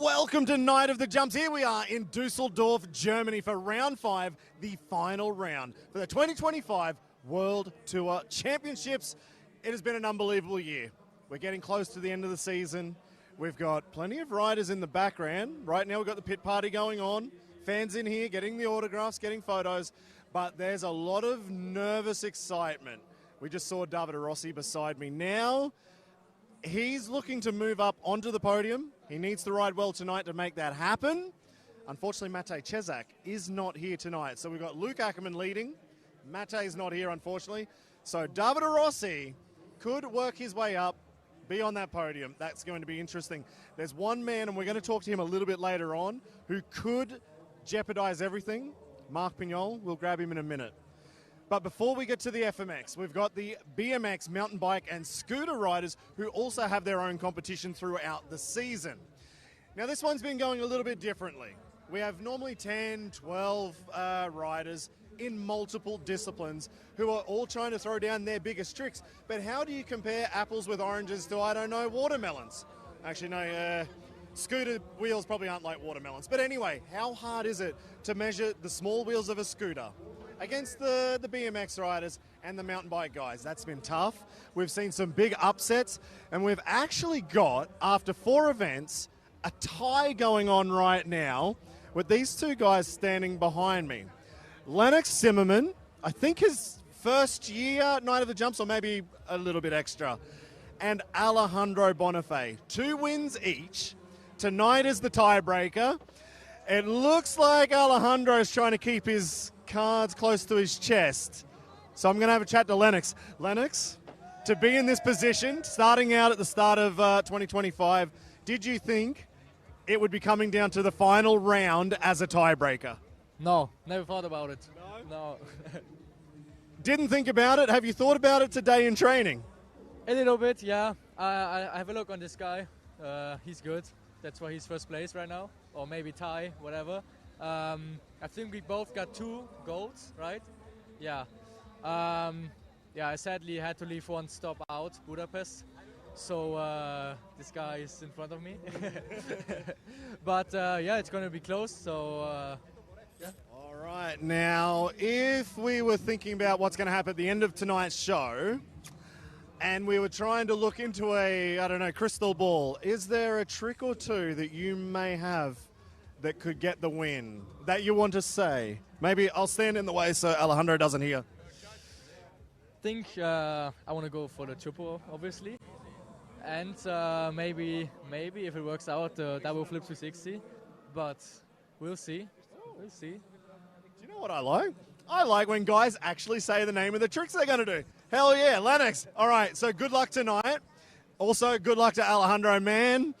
Welcome to Night of the Jumps. Here we are in Düsseldorf, Germany for round 5, the final round for the 2025 World Tour Championships. It has been an unbelievable year. We're getting close to the end of the season. We've got plenty of riders in the background. Right now we've got the pit party going on. Fans in here getting the autographs, getting photos, but there's a lot of nervous excitement. We just saw Davide Rossi beside me now. He's looking to move up onto the podium. He needs to ride well tonight to make that happen. Unfortunately, Matej Cezak is not here tonight. So we've got Luc Ackermann leading. Matej's not here, unfortunately. So Davide Rossi could work his way up, be on that podium. That's going to be interesting. There's one man, and we're going to talk to him a little bit later on, who could jeopardize everything. Marc Pinyol. We'll grab him in a minute. But before we get to the FMX, we've got the BMX, mountain bike and scooter riders who also have their own competition throughout the season. Now this one's been going a little bit differently. We have normally 10, 12 riders in multiple disciplines who are all trying to throw down their biggest tricks. But how do you compare apples with oranges to, I don't know, watermelons? Actually, no, scooter wheels probably aren't like watermelons. But anyway, how hard is it to measure the small wheels of a scooter against the BMX riders and the mountain bike guys? That's been tough. We've seen some big upsets, and we've actually got, after 4 events, a tie going on right now with these two guys standing behind me. Lennox Zimmerman, I think his first year Night of the Jumps, or maybe a little bit extra, and Alejandro Bonifay. 2 wins each. Tonight is the tiebreaker. It looks like Alejandro's trying to keep his cards close to his chest. So I'm going to have a chat to Lennox. Lennox, to be in this position, starting out at the start of 2025, did you think it would be coming down to the final round as a tiebreaker? No, never thought about it. No. Didn't think about it? Have you thought about it today in training? A little bit, yeah. I have a look on this guy. He's good. That's why he's first place right now. Or maybe tie, whatever. I think we both got 2 golds, right? Yeah. Yeah, I sadly had to leave one stop out, Budapest. So this guy is in front of me. But yeah, it's going to be close. So yeah. All right. Now, if we were thinking about what's going to happen at the end of tonight's show, and we were trying to look into a, I don't know, crystal ball, is there a trick or two that you may have that could get the win that you want to say? Maybe I'll stand in the way so Alejandro doesn't hear. I think I want to go for the triple, obviously. And maybe if it works out, double flip 360. But we'll see. We'll see. Do you know what I like? I like when guys actually say the name of the tricks they're going to do. Hell yeah, Lennox. All right, so good luck tonight. Also, good luck to Alejandro, man.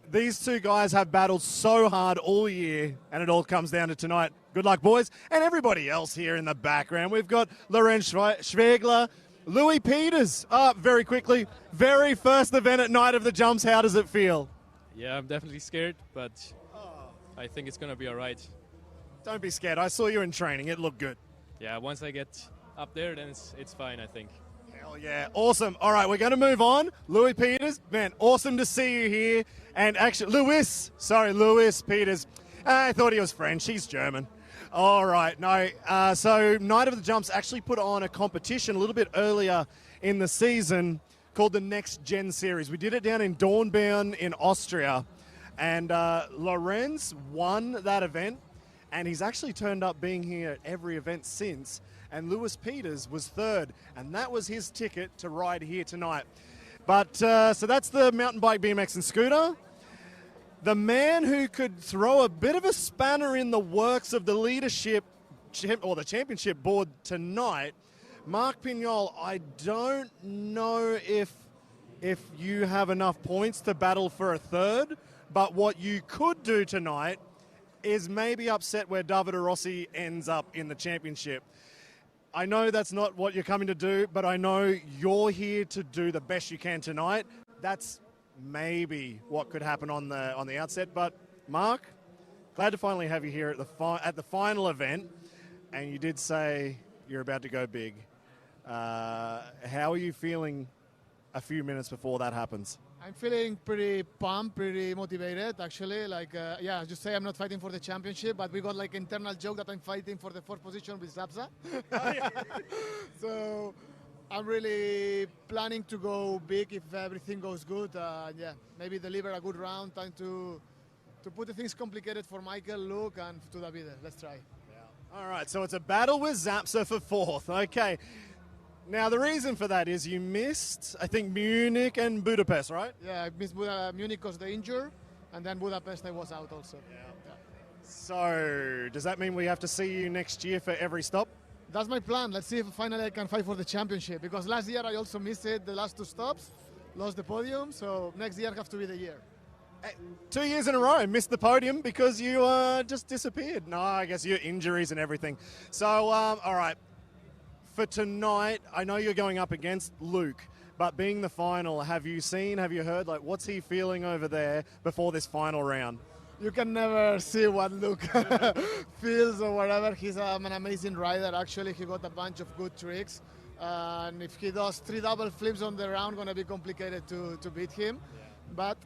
These two guys have battled so hard all year, and it all comes down to tonight. Good luck, boys. And everybody else here in the background. We've got Lorenz Schwegler, Louis Peters. Very quickly, very first event at Night of the Jumps. How does it feel? Yeah, I'm definitely scared, but I think it's going to be all right. Don't be scared. I saw you in training. It looked good. Yeah, once I get up there, then it's fine, I think. Hell yeah. Awesome. All right, we're going to move on. Louis Peters, man, awesome to see you here. And actually, Louis Peters. I thought he was French. He's German. All right, no. So Night of the Jumps actually put on a competition a little bit earlier in the season called the Next Gen Series. We did it down in Dornbirn in Austria. And Lorenz won that event. And he's actually turned up being here at every event since. And Louis Peters was 3rd. And that was his ticket to ride here tonight. But so that's the mountain bike, BMX and scooter. The man who could throw a bit of a spanner in the works of the leadership or the championship board tonight, Marc Pinyol, I don't know if you have enough points to battle for a 3rd, but what you could do tonight is maybe upset where Davide Rossi ends up in the championship. I know that's not what you're coming to do, but I know you're here to do the best you can tonight. That's maybe what could happen on the outset. But Marc, glad to finally have you here at the final event. And you did say you're about to go big. How are you feeling a few minutes before that happens? I'm feeling pretty pumped, pretty motivated, actually. Yeah, just say I'm not fighting for the championship, but we got like internal joke that I'm fighting for the 4th position with Zapsa. So I'm really planning to go big if everything goes good. Yeah, maybe deliver a good round, time to put the things complicated for Maikel, Luc, and to Davide. Let's try. Yeah. All right, so it's a battle with Zapsa for 4th. Okay. Now, the reason for that is you missed, I think, Munich and Budapest, right? Yeah, I missed Munich because the injury, and then Budapest I was out also. Yeah. So, does that mean we have to see you next year for every stop? That's my plan. Let's see if finally I can fight for the championship, because last year I also missed it, the last 2 stops, lost the podium, so next year have to be the year. 2 years in a row, missed the podium because you just disappeared. No, I guess your injuries and everything. So, all right. For tonight, I know you're going up against Luc, but being the final, have you heard, like, what's he feeling over there before this final round? You can never see what Luc feels or whatever. He's an amazing rider, actually. He got a bunch of good tricks. And if he does 3 double flips on the round, going to be complicated to beat him. Yeah. But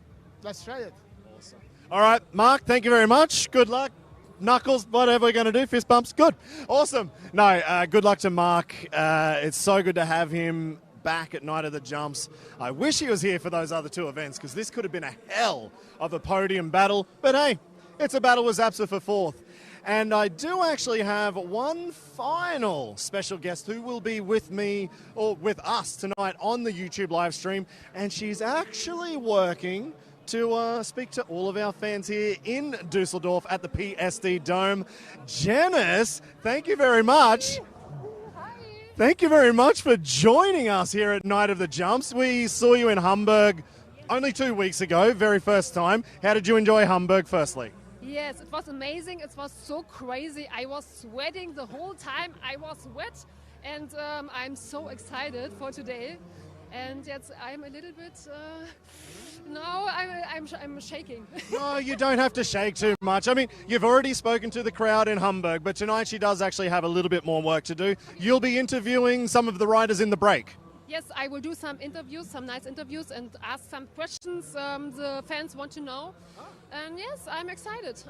let's try it. Awesome. All right, Marc, thank you very much. Good luck. Knuckles, whatever we're going to do, fist bumps, good. Awesome. No, good luck to Marc. It's so good to have him back at Night of the Jumps. I wish he was here for those other 2 events, because this could have been a hell of a podium battle. But hey, it's a battle with Zapsa for 4th. And I do actually have one final special guest who will be with me, or with us tonight on the YouTube live stream. And she's actually working to speak to all of our fans here in Düsseldorf at the PSD Dome. Janice, thank you very much. Hi. Thank you very much for joining us here at Night of the Jumps. We saw you in Hamburg only 2 weeks ago, very first time. How did you enjoy Hamburg, firstly? Yes, it was amazing. It was so crazy. I was sweating the whole time. I was wet, and I'm so excited for today. And yes, I'm a little bit, now I'm shaking. No, you don't have to shake too much. I mean, you've already spoken to the crowd in Hamburg, but tonight she does actually have a little bit more work to do. You'll be interviewing some of the riders in the break. Yes, I will do some interviews, some nice interviews, and ask some questions the fans want to know. And yes, I'm excited.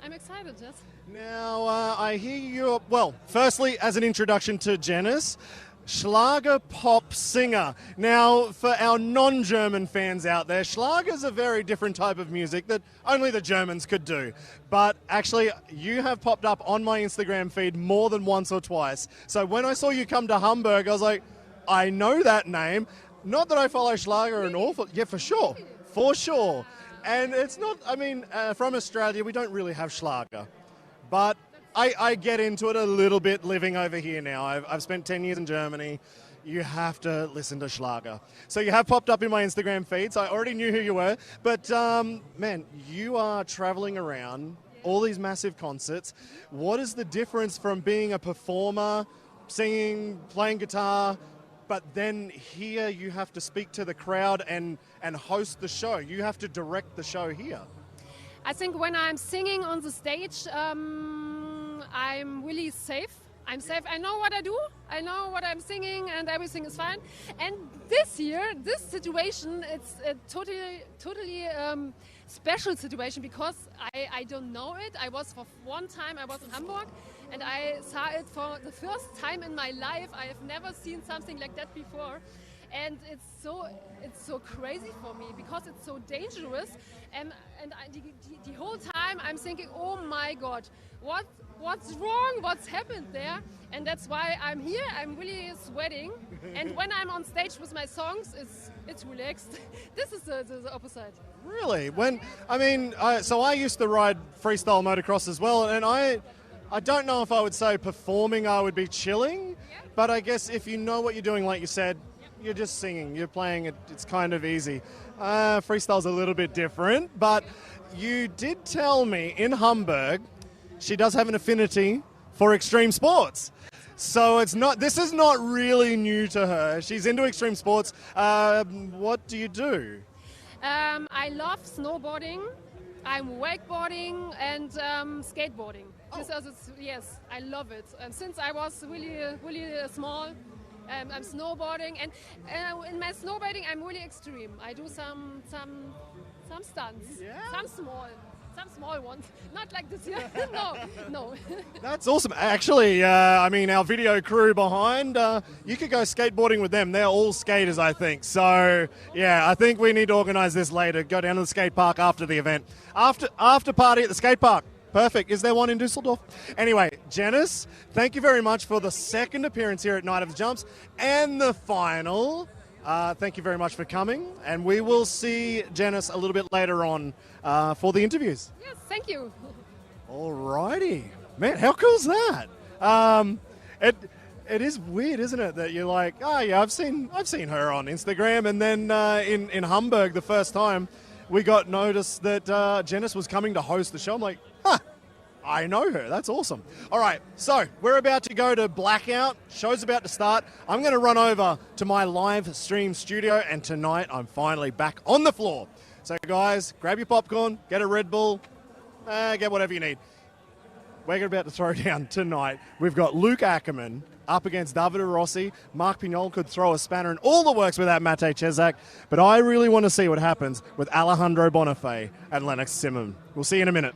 Yes. Now, I hear you, well, firstly, as an introduction to Janice, Schlager pop singer. Now, for our non-German fans out there, Schlager's a very different type of music that only the Germans could do. But actually, you have popped up on my Instagram feed more than once or twice. So when I saw you come to Hamburg, I was like, I know that name. Not that I follow Schlager an awful... Yeah, for sure. For sure. And it's not... I mean, from Australia, we don't really have Schlager. But I get into it a little bit living over here now. I've spent 10 years in Germany. You have to listen to Schlager. So you have popped up in my Instagram feed, so I already knew who you were. But, man, you are traveling around, all these massive concerts. What is the difference from being a performer, singing, playing guitar, but then here you have to speak to the crowd and host the show? You have to direct the show here. I think when I'm singing on the stage, I'm really safe. I'm safe. I know what I do. I know what I'm singing, and everything is fine. And this year, this situation, it's a totally special situation, because I don't know it. I was for one time, I was in Hamburg, and I saw it for the first time in my life. I have never seen something like that before. And it's so crazy for me, because it's so dangerous, and the whole time I'm thinking, oh my God, what's wrong? What's happened there? And that's why I'm here. I'm really sweating, and when I'm on stage with my songs, it's relaxed. This is the opposite. Really? So I used to ride freestyle motocross as well, and I don't know if I would say performing I would be chilling, but I guess if you know what you're doing, like you said, you're just singing, you're playing it, it's kind of easy. Freestyle's a little bit different, but you did tell me in Hamburg she does have an affinity for extreme sports. So this is not really new to her. She's into extreme sports. What do you do? I love snowboarding, I'm wakeboarding, and skateboarding. Yes, I love it. And since I was really small, I'm snowboarding, and in my snowboarding I'm really extreme. I do some stunts, some small ones, not like this here. no. That's awesome. Actually, I mean, our video crew behind, you could go skateboarding with them. They're all skaters, I think. So, yeah, I think we need to organise this later. Go down to the skate park after the event. After party at the skate park. Perfect. Is there one in Dusseldorf? Anyway, Janice, thank you very much for the second appearance here at Night of the Jumps and the final. Thank you very much for coming, and we will see Janice a little bit later on for the interviews. Yes, thank you. Alrighty. Man, how cool is that? It is weird, isn't it, that you're like, oh yeah, I've seen her on Instagram, and then in Hamburg the first time we got notice that Janice was coming to host the show. I'm like, huh, I know her. That's awesome. All right, so we're about to go to blackout. Show's about to start. I'm going to run over to my live stream studio, and tonight I'm finally back on the floor. So guys, grab your popcorn, get a Red Bull, get whatever you need. We're about to throw down tonight. We've got Luc Ackermann up against Davide Rossi. Marc Pinyol could throw a spanner in all the works without Matej Cezak, but I really want to see what happens with Alejandro Bonifay and Lennox Simon. We'll see you in a minute.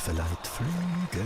Verleiht Flügel.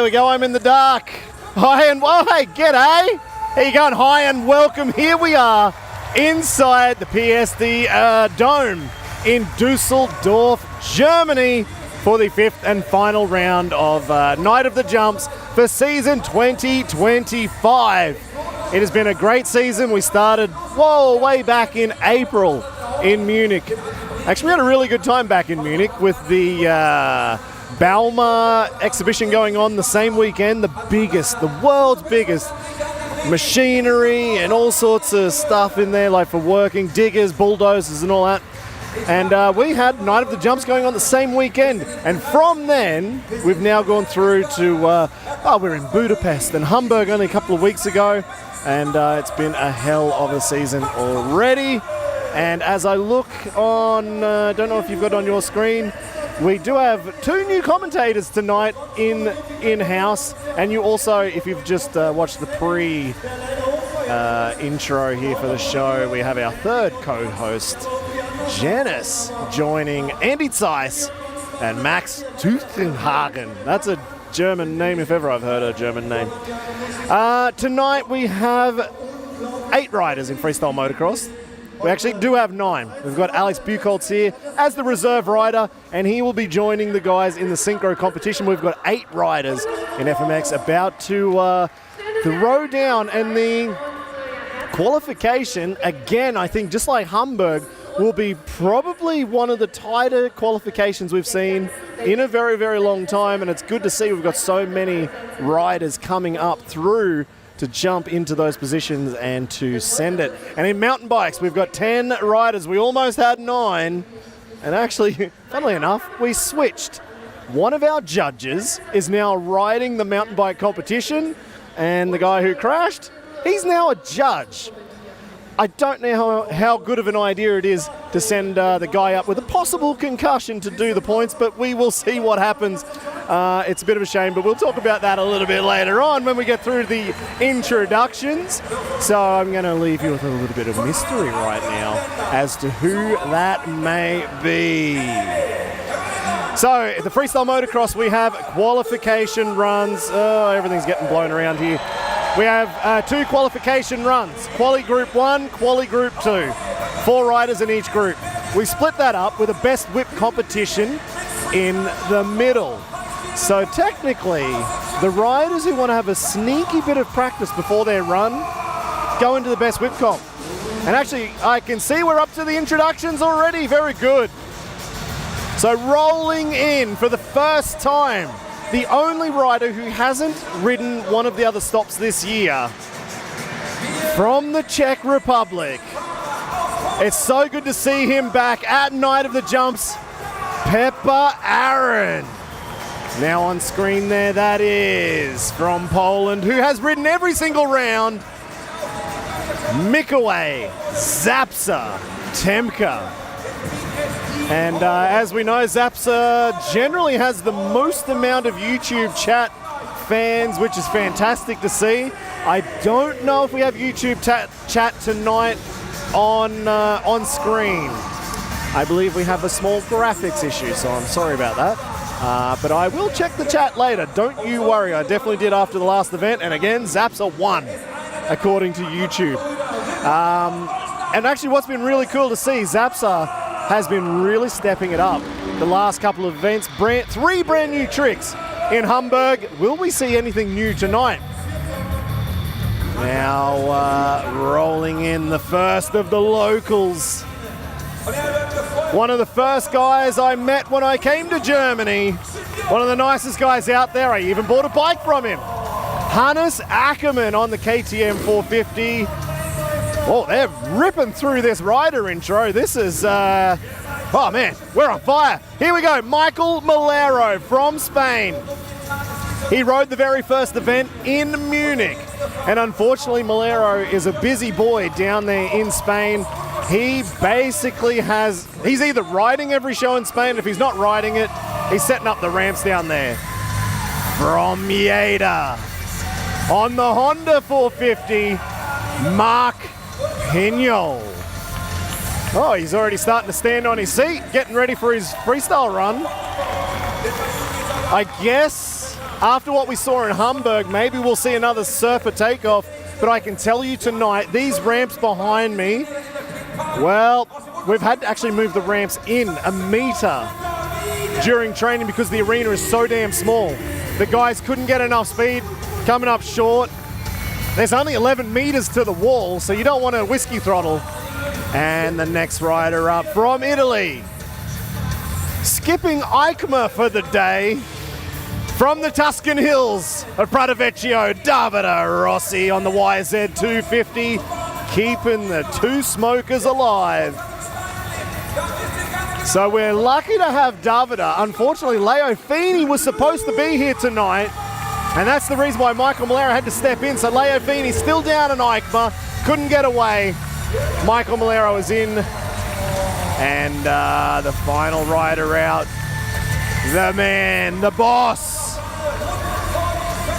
we go. I'm in the dark. Hi and hey, g'day. How you going? Hi and welcome. Here we are inside the PSD Dome in Düsseldorf, Germany, for the 5th and final round of Night of the Jumps for season 2025. It has been a great season. We started, way back in April in Munich. Actually, we had a really good time back in Munich with the Bauma exhibition going on the same weekend, the world's biggest machinery and all sorts of stuff in there, like for working, diggers, bulldozers and all that. And we had Night of the Jumps going on the same weekend. And from then, we've now gone through to, we're in Budapest and Hamburg only a couple of weeks ago. And it's been a hell of a season already. And as I look on, don't know if you've got it on your screen, we do have 2 new commentators tonight in-house, and you also, if you've just watched the intro here for the show, we have our 3rd co-host, Janice, joining Andy Zeiss and Max Tuchenhagen. That's a German name if ever I've heard a German name. Tonight we have 8 riders in freestyle motocross. We actually do have 9. We've got Alex Buchholz here as the reserve rider, and he will be joining the guys in the Synchro competition. We've got 8 riders in FMX about to throw down, and the qualification, again, I think just like Hamburg, will be probably one of the tighter qualifications we've seen in a very, very long time, and it's good to see we've got so many riders coming up through to jump into those positions and to send it. And in mountain bikes, we've got 10 riders. We almost had 9. And actually, funnily enough, we switched. One of our judges is now riding the mountain bike competition, and the guy who crashed, he's now a judge. I don't know how good of an idea it is to send the guy up with a possible concussion to do the points, but we will see what happens. It's a bit of a shame, but we'll talk about that a little bit later on when we get through the introductions. So I'm going to leave you with a little bit of mystery right now as to who that may be. So the freestyle motocross, we have qualification runs. Oh, everything's getting blown around here. We have 2 qualification runs, Quali Group 1, Quali Group 2. 4 riders in each group. We split that up with a best whip competition in the middle. So technically, the riders who want to have a sneaky bit of practice before their run go into the best whip comp. And actually, I can see we're up to the introductions already. Very good. So rolling in for the first time, the only rider who hasn't ridden one of the other stops this year, from the Czech Republic. It's so good to see him back at Night of the Jumps, Pepper Aaron. Now on screen there, that is from Poland, who has ridden every single round, Mikołaj Zapsa Temka. And as we know, Zapsa generally has the most amount of YouTube chat fans, which is fantastic to see. I don't know if we have YouTube chat tonight on screen. I believe we have a small graphics issue, so I'm sorry about that. But I will check the chat later. Don't you worry. I definitely did after the last event. And again, Zapsa won, according to YouTube. And actually what's been really cool to see, Zapsa has been really stepping it up the last couple of events. 3 brand new tricks in Hamburg. Will we see anything new tonight? Now rolling in the first of the locals. One of the first guys I met when I came to Germany. One of the nicest guys out there. I even bought a bike from him. Luc Ackermann on the KTM 450. Oh, they're ripping through this rider intro. This is, oh man, we're on fire. Here we go, Maikel Melero from Spain. He rode the very first event in Munich. And unfortunately, Melero is a busy boy down there in Spain. He basically he's either riding every show in Spain. If he's not riding it, he's setting up the ramps down there. From Lleida, on the Honda 450, Marc Pinyol. Oh, he's already starting to stand on his seat, getting ready for his freestyle run. I guess after what we saw in Hamburg, maybe we'll see another surfer takeoff. But I can tell you tonight, these ramps behind me, well, we've had to actually move the ramps in a meter during training because the arena is so damn small. The guys couldn't get enough speed, coming up short. There's only 11 meters to the wall, so you don't want a whiskey throttle. And the next rider up from Italy, skipping EICMA for the day, from the Tuscan hills of Pratovecchio, Davide Rossi on the YZ 250, keeping the two smokers alive. So we're lucky to have Davide. Unfortunately, Leo Feeney was supposed to be here tonight, and that's the reason why Maikel Melero had to step in. So Leo Feeney still down in EICMA, couldn't get away. Maikel Melero is in, and the final rider out, the man, the boss,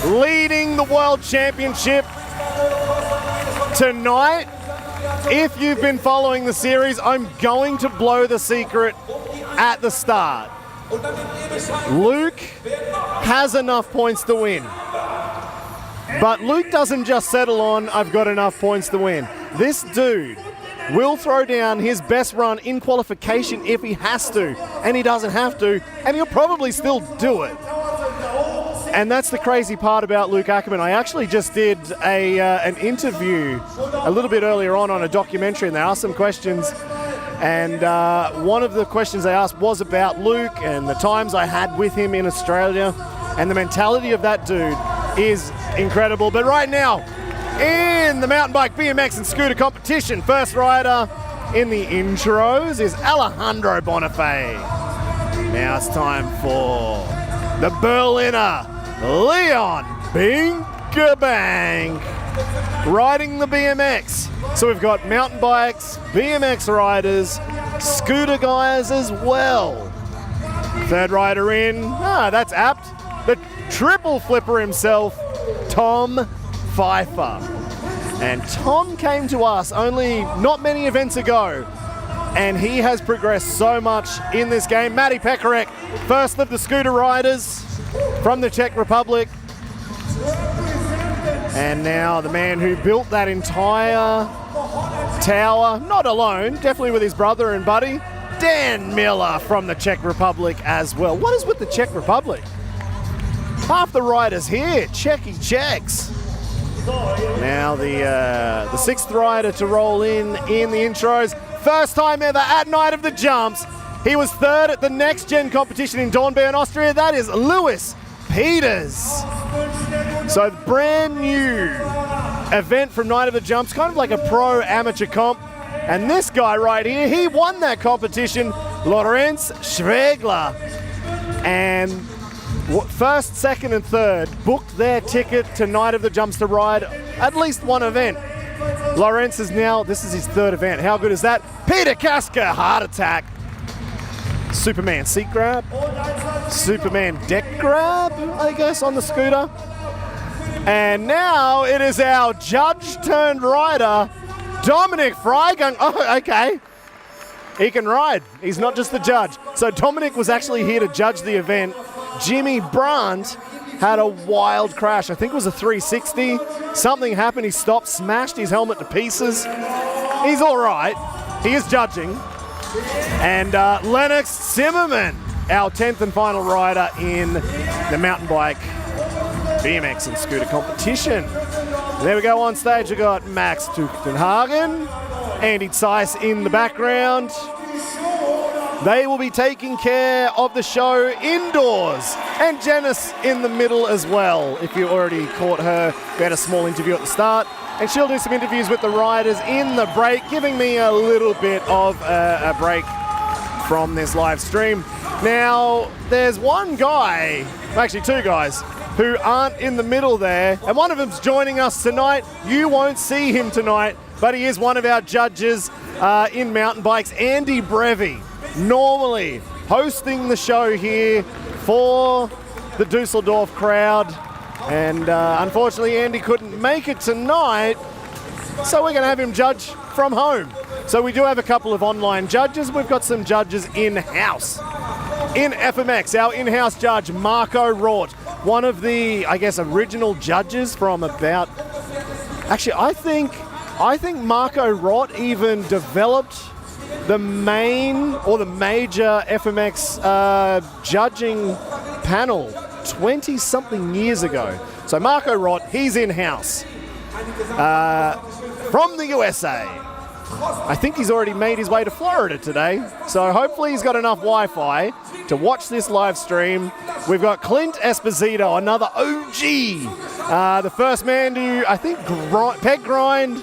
leading the World Championship tonight. If you've been following the series, I'm going to blow the secret at the start. Luc has enough points to win. But Luc doesn't just settle on, I've got enough points to win. This dude will throw down his best run in qualification if he has to, and he doesn't have to, and he'll probably still do it. And that's the crazy part about Luc Ackermann. I actually just did an interview a little bit earlier on a documentary, and they asked some questions. And one of the questions they asked was about Luc and the times I had with him in Australia. And the mentality of that dude is incredible. But right now, in the mountain bike, BMX and scooter competition, first rider in the intros is Alejandro Bonifay. Now it's time for the Berliner, Leon Binkerbank, riding the BMX. So we've got mountain bikes, BMX riders, scooter guys as well. Third rider in, that's apt, the triple flipper himself, Tom Pfeiffer. And Tom came to us only not many events ago, and he has progressed so much in this game. Matty Pekarek, first of the scooter riders from the Czech Republic. And now the man who built that entire tower, not alone, definitely with his brother and buddy, Dan Miller from the Czech Republic as well. What is with the Czech Republic? Half the riders here, Czechs. Now the sixth rider to roll in the intros. First time ever at Night of the Jumps. He was third at the Next Gen competition in Dornbirn, Austria. That is Lewis Peters. So brand new event from Night of the Jumps, kind of like a pro amateur comp. And this guy right here, he won that competition, Lorenz Schwegler. And first, second, and third booked their ticket to Night of the Jumps to ride at least one event. Lorenz is now, this is his third event. How good is that? Peter Kaska, heart attack. Superman seat grab. Superman deck grab, I guess, on the scooter. And now it is our judge turned rider, Dominic Freigang. Oh, okay. He can ride. He's not just the judge. So Dominic was actually here to judge the event. Jimmy Brandt had a wild crash. I think it was a 360. Something happened. He stopped, smashed his helmet to pieces. He's all right. He is judging. And Lennox Zimmerman, our 10th and final rider in the mountain bike, BMX and scooter competition. There we go on stage. We got Max Tuchtenhagen, Andy Zeiss in the background. They will be taking care of the show indoors. And Janice in the middle as well. If you already caught her, we had a small interview at the start. And she'll do some interviews with the riders in the break, giving me a little bit of a break from this live stream. Now, there's one guy, actually two guys, who aren't in the middle there. And one of them's joining us tonight. You won't see him tonight, but he is one of our judges in mountain bikes, Andy Brevi. Normally hosting the show here for the Dusseldorf crowd. And unfortunately, Andy couldn't make it tonight, so we're going to have him judge from home. So we do have a couple of online judges. We've got some judges in-house. In FMX, our in-house judge, Marco Rort. one of the, I guess, original judges from about. Actually, I think Marco Rott even developed the main or the major FMX judging panel 20-something years ago. So Marco Rott, he's in-house from the USA. I think he's already made his way to Florida today. So hopefully he's got enough Wi-Fi to watch this live stream. We've got Clint Esposito, another OG. The first man to, I think, peg grind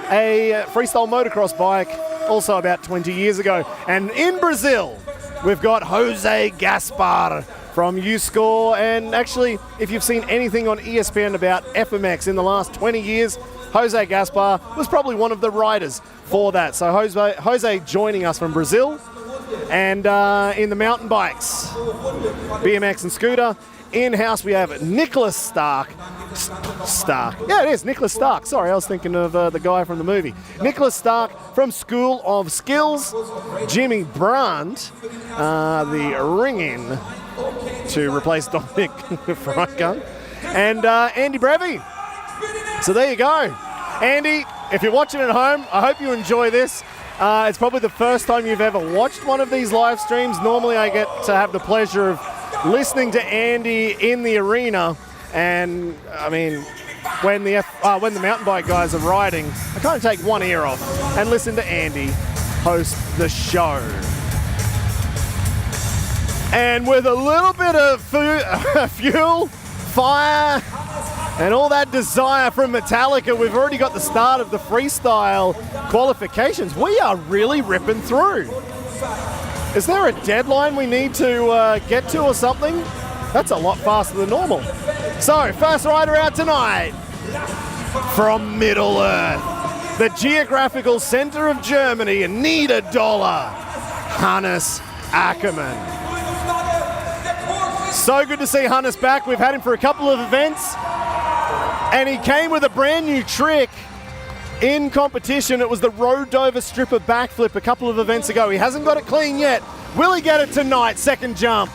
a freestyle motocross bike also about 20 years ago. And in Brazil, we've got Jose Gaspar from U-Score. And actually, if you've seen anything on ESPN about FMX in the last 20 years, Jose Gaspar was probably one of the riders for that. So Jose joining us from Brazil. And in the mountain bikes, BMX and scooter, in-house we have Nicholas Stark. Yeah, it is, Nicholas Stark. Sorry, I was thinking of the guy from the movie. Nicholas Stark from School of Skills. Jimmy Brandt, the ring-in to replace Dominic Freigang. And Andy Brevi. So there you go. Andy, if you're watching at home, I hope you enjoy this. It's probably the first time you've ever watched one of these live streams. Normally I get to have the pleasure of listening to Andy in the arena. And, I mean, when the mountain bike guys are riding, I kind of take one ear off and listen to Andy host the show. And with a little bit of fuel, fire, and all that desire from Metallica, we've already got the start of the freestyle qualifications. We are really ripping through. Is there a deadline we need to get to or something? That's a lot faster than normal. So, first rider out tonight from Middle Earth, the geographical center of Germany, $1, Hannes Ackermann. So good to see Hannes back. We've had him for a couple of events. And he came with a brand new trick in competition. It was the road over stripper backflip a couple of events ago. He hasn't got it clean yet. Will he get it tonight? Second jump.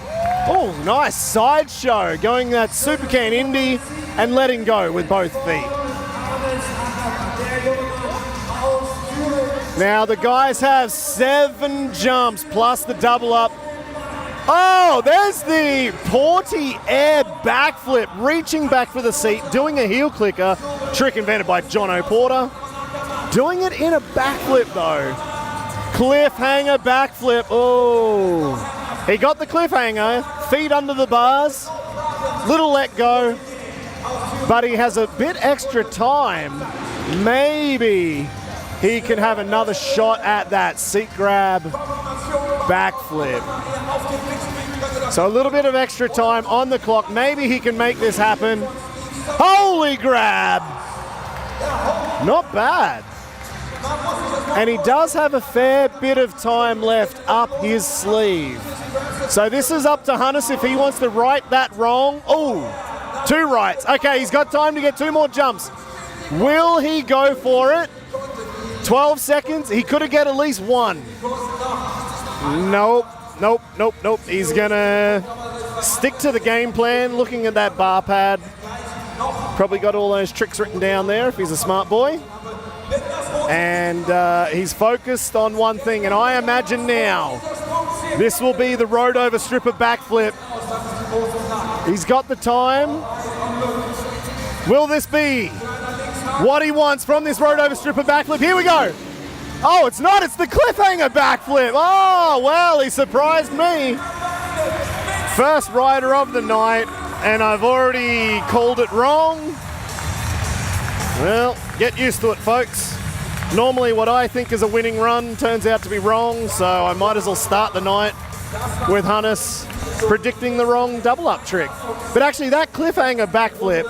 Oh, nice sideshow. Going that Supercan Indy and letting go with both feet. Now the guys have 7 jumps plus the double up. Oh, there's the Porty air backflip, reaching back for the seat, doing a heel clicker, trick invented by John O'Porter. Doing it in a backflip though. Cliffhanger backflip, oh. He got the cliffhanger, feet under the bars, little let go, but he has a bit extra time. Maybe he can have another shot at that seat grab backflip. So a little bit of extra time on the clock. Maybe he can make this happen. Holy grab! Not bad. And he does have a fair bit of time left up his sleeve. So this is up to Hannes if he wants to right that wrong. Oh, 2 rights. Okay, he's got time to get 2 more jumps. Will he go for it? 12 seconds. He could have get at least 1. Nope. He's gonna stick to the game plan, looking at that bar pad. Probably got all those tricks written down there if he's a smart boy. And he's focused on one thing, and I imagine now this will be the road over stripper backflip. He's got the time. Will this be what he wants from this road over stripper backflip? Here we go. Oh, it's not. It's the cliffhanger backflip. Oh, well, he surprised me. First rider of the night, and I've already called it wrong. Well, get used to it, folks. Normally what I think is a winning run turns out to be wrong, so I might as well start the night with Hannes predicting the wrong double-up trick. But actually, that cliffhanger backflip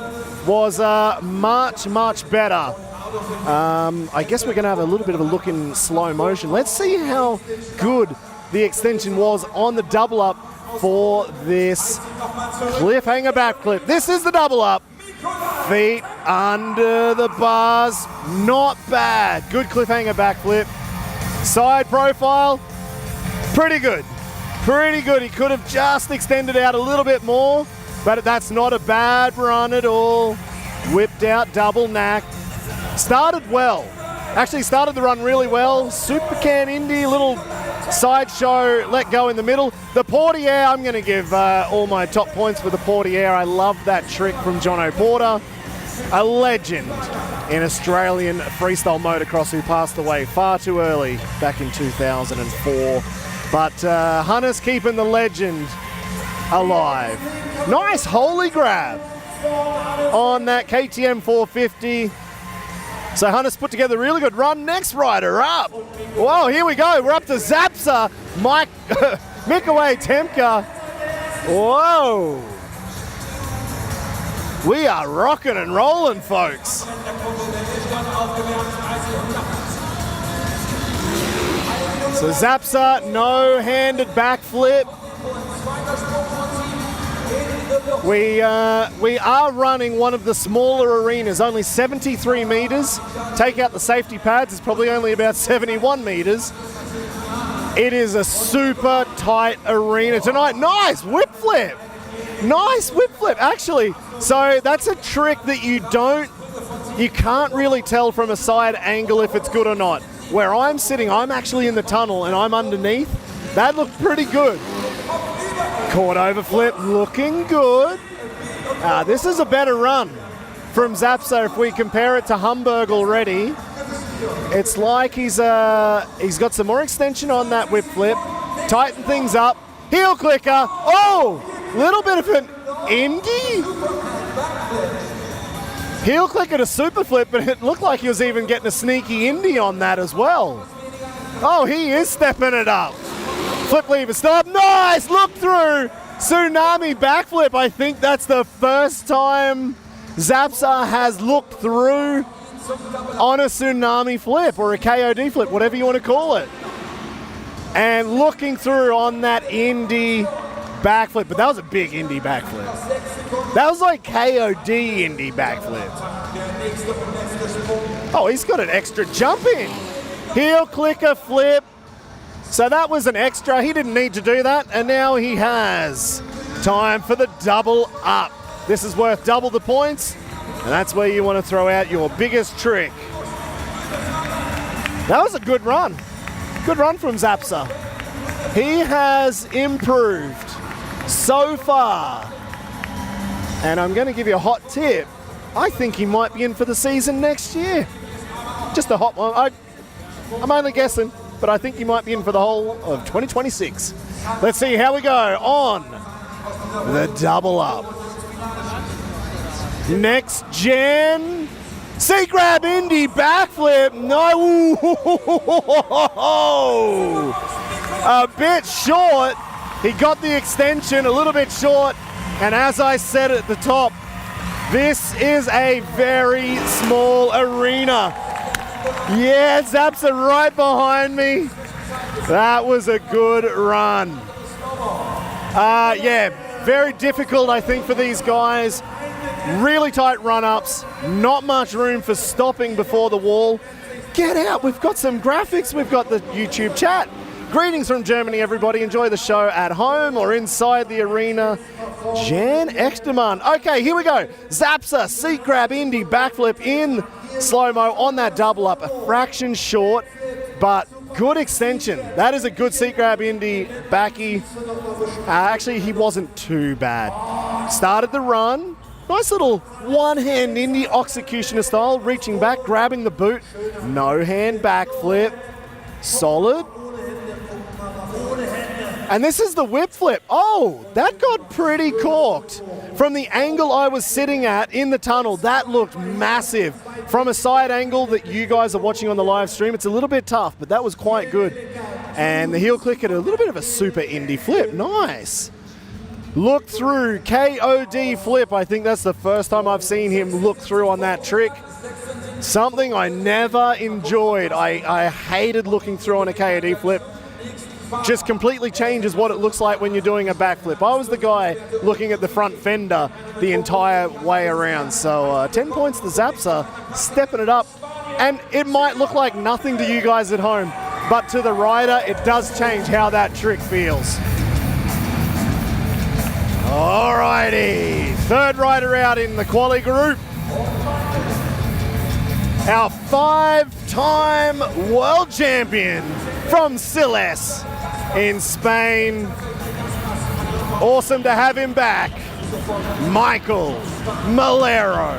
was much better. I guess we're going to have a little bit of a look in slow motion. Let's see how good the extension was on the double up for this cliffhanger backflip. This is the double up. Feet under the bars. Not bad. Good cliffhanger backflip. Side profile. Pretty good. Pretty good. He could have just extended out a little bit more. but that's not a bad run at all. Whipped out double knack. Started well. Actually started the run really well. Super can Indy, little sideshow, let go in the middle. The Portiere, I'm going to give all my top points for the Portiere. I love that trick from Jono Porter. A legend in Australian freestyle motocross who passed away far too early back in 2004. But Hunter's keeping the legend alive. Nice holy grab on that KTM 450. So Hunter's put together a really good run. Next rider up. Whoa, here we go. We're up to Zapsa. Mikael Temka. Whoa. We are rocking and rolling, folks. So Zapsa, no-handed backflip. We are running one of the smaller arenas, only 73 meters. Take out the safety pads, it's probably only about 71 meters. It is a super tight arena tonight. Nice whip flip. Nice whip flip, actually. So that's a trick that you can't really tell from a side angle if it's good or not. Where I'm sitting, I'm actually in the tunnel and I'm underneath. That looked pretty good. Caught over flip, looking good. This is a better run from Zapsa if we compare it to Hamburg already. It's like he's got some more extension on that whip flip. Tighten things up. Heel clicker. Oh, little bit of an Indy. Heel clicker to super flip, but it looked like he was even getting a sneaky Indy on that as well. Oh, he is stepping it up. Flip lever stop, nice, look through, tsunami backflip. I think that's the first time Zapsa has looked through on a tsunami flip or a KOD flip, whatever you want to call it. And looking through on that Indy backflip, but that was a big Indy backflip. That was like KOD Indy backflip. Oh, he's got an extra jump in. Heel clicker flip. So that was an extra. He didn't need to do that, and now he has. Time for the double up. This is worth double the points, and that's where you want to throw out your biggest trick. That was a good run. Good run from Zapsa. He has improved so far. And I'm going to give you a hot tip. I think he might be in for the season next year. Just a hot one. I'm only guessing, but I think he might be in for the whole of 2026. Let's see how we go on the double up. Next gen. C-grab Indy backflip. No. A bit short. He got the extension a little bit short. And as I said at the top, this is a very small arena. Yeah, Zapsa right behind me. That was a good run. Yeah, very difficult, I think, for these guys. Really tight run-ups. Not much room for stopping before the wall. Get out. We've got some graphics. We've got the YouTube chat. Greetings from Germany, everybody. Enjoy the show at home or inside the arena. Jenice Interview. Okay, here we go. Zapsa, seat grab, Indy, backflip in slow-mo on that double up. A fraction short, but good extension. That is a good seat grab, Indy, backy. Actually, he wasn't too bad. Started the run. Nice little one-hand Indy executioner style, reaching back, grabbing the boot. No-hand backflip. Solid. And this is the whip flip. Oh, that got pretty corked. From the angle I was sitting at in the tunnel, that looked massive. From a side angle that you guys are watching on the live stream, it's a little bit tough, but that was quite good. And the heel click at a little bit of a super Indy flip. Nice. Look through, KOD flip. I think that's the first time I've seen him look through on that trick. Something I never enjoyed. I hated looking through on a KOD flip. Just completely changes what it looks like when you're doing a backflip. I was the guy looking at the front fender the entire way around. So 10 points to Zapsa, stepping it up. And it might look like nothing to you guys at home, but to the rider, it does change how that trick feels. Alrighty, third rider out in the quali group. Our 5-time world champion from Siles in Spain. Awesome to have him back, Maikel Melero.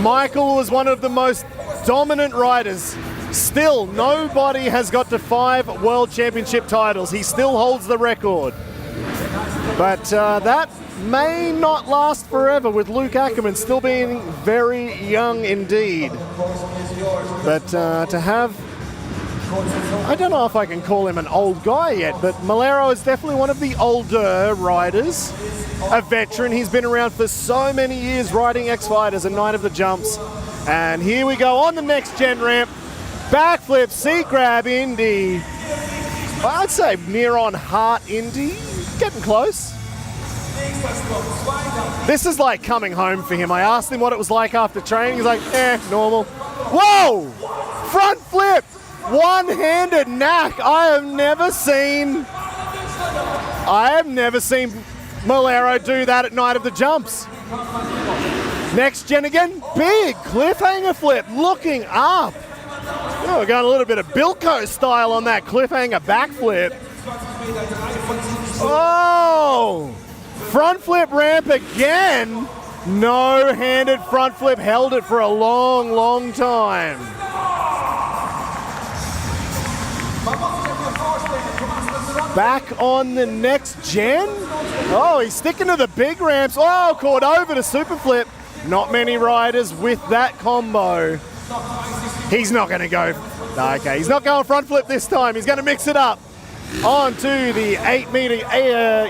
Maikel was one of the most dominant riders. Still, nobody has got to 5 world championship titles. He still holds the record. But that may not last forever with Luc Ackermann still being very young indeed. But to have, I don't know if I can call him an old guy yet, but Melero is definitely one of the older riders. A veteran, he's been around for so many years riding X-Fighters and Night of the Jumps. And here we go on the next gen ramp. Backflip, seat grab, Indy. I'd say near on heart Indy, getting close. This is like coming home for him. I asked him what it was like after training. He's like, normal. Whoa! Front flip! One-handed knack. I have never seen Melero do that at Night of the Jumps. Next gen again, big cliffhanger flip, looking up. Oh, we're going a little bit of Bilko style on that cliffhanger backflip. Oh! Front flip ramp again. No-handed front flip, held it for a long, long time. Back on the next gen. Oh, he's sticking to the big ramps. Oh, caught over to super flip. Not many riders with that combo. He's not going to go. Okay, he's not going front flip this time. He's going to mix it up. On to the 8 meter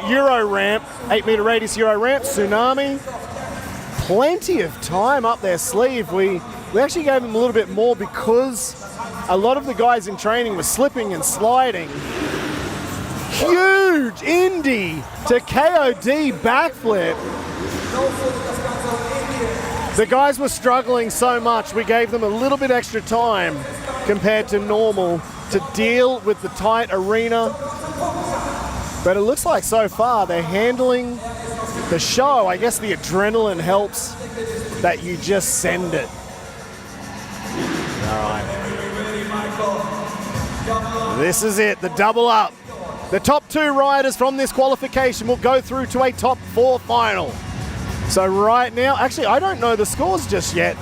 Euro ramp, 8 meter radius Euro ramp, Tsunami. Plenty of time up their sleeve. We actually gave him a little bit more because a lot of the guys in training were slipping and sliding. Huge Indy to KOD backflip. The guys were struggling so much, we gave them a little bit extra time compared to normal to deal with the tight arena. But it looks like so far they're handling the show. I guess the adrenaline helps that you just send it. All right. This is it, the double up. The top 2 riders from this qualification will go through to a top 4 final. So right now, actually, I don't know the scores just yet.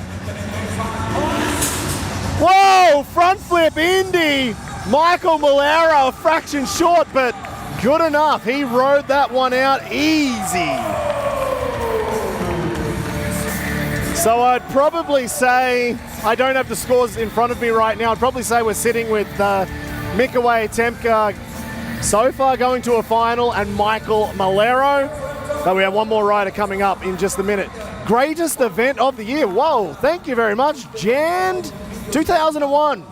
Whoa, front flip Indy. Maikel Melero, a fraction short, but good enough. He rode that one out easy. So I'd probably say, I don't have the scores in front of me right now, I'd probably say we're sitting with Mikołaj Temka so far going to a final and Maikel Melero. But we have one more rider coming up in just a minute. Greatest event of the year. Whoa, thank you very much. Jan 2001.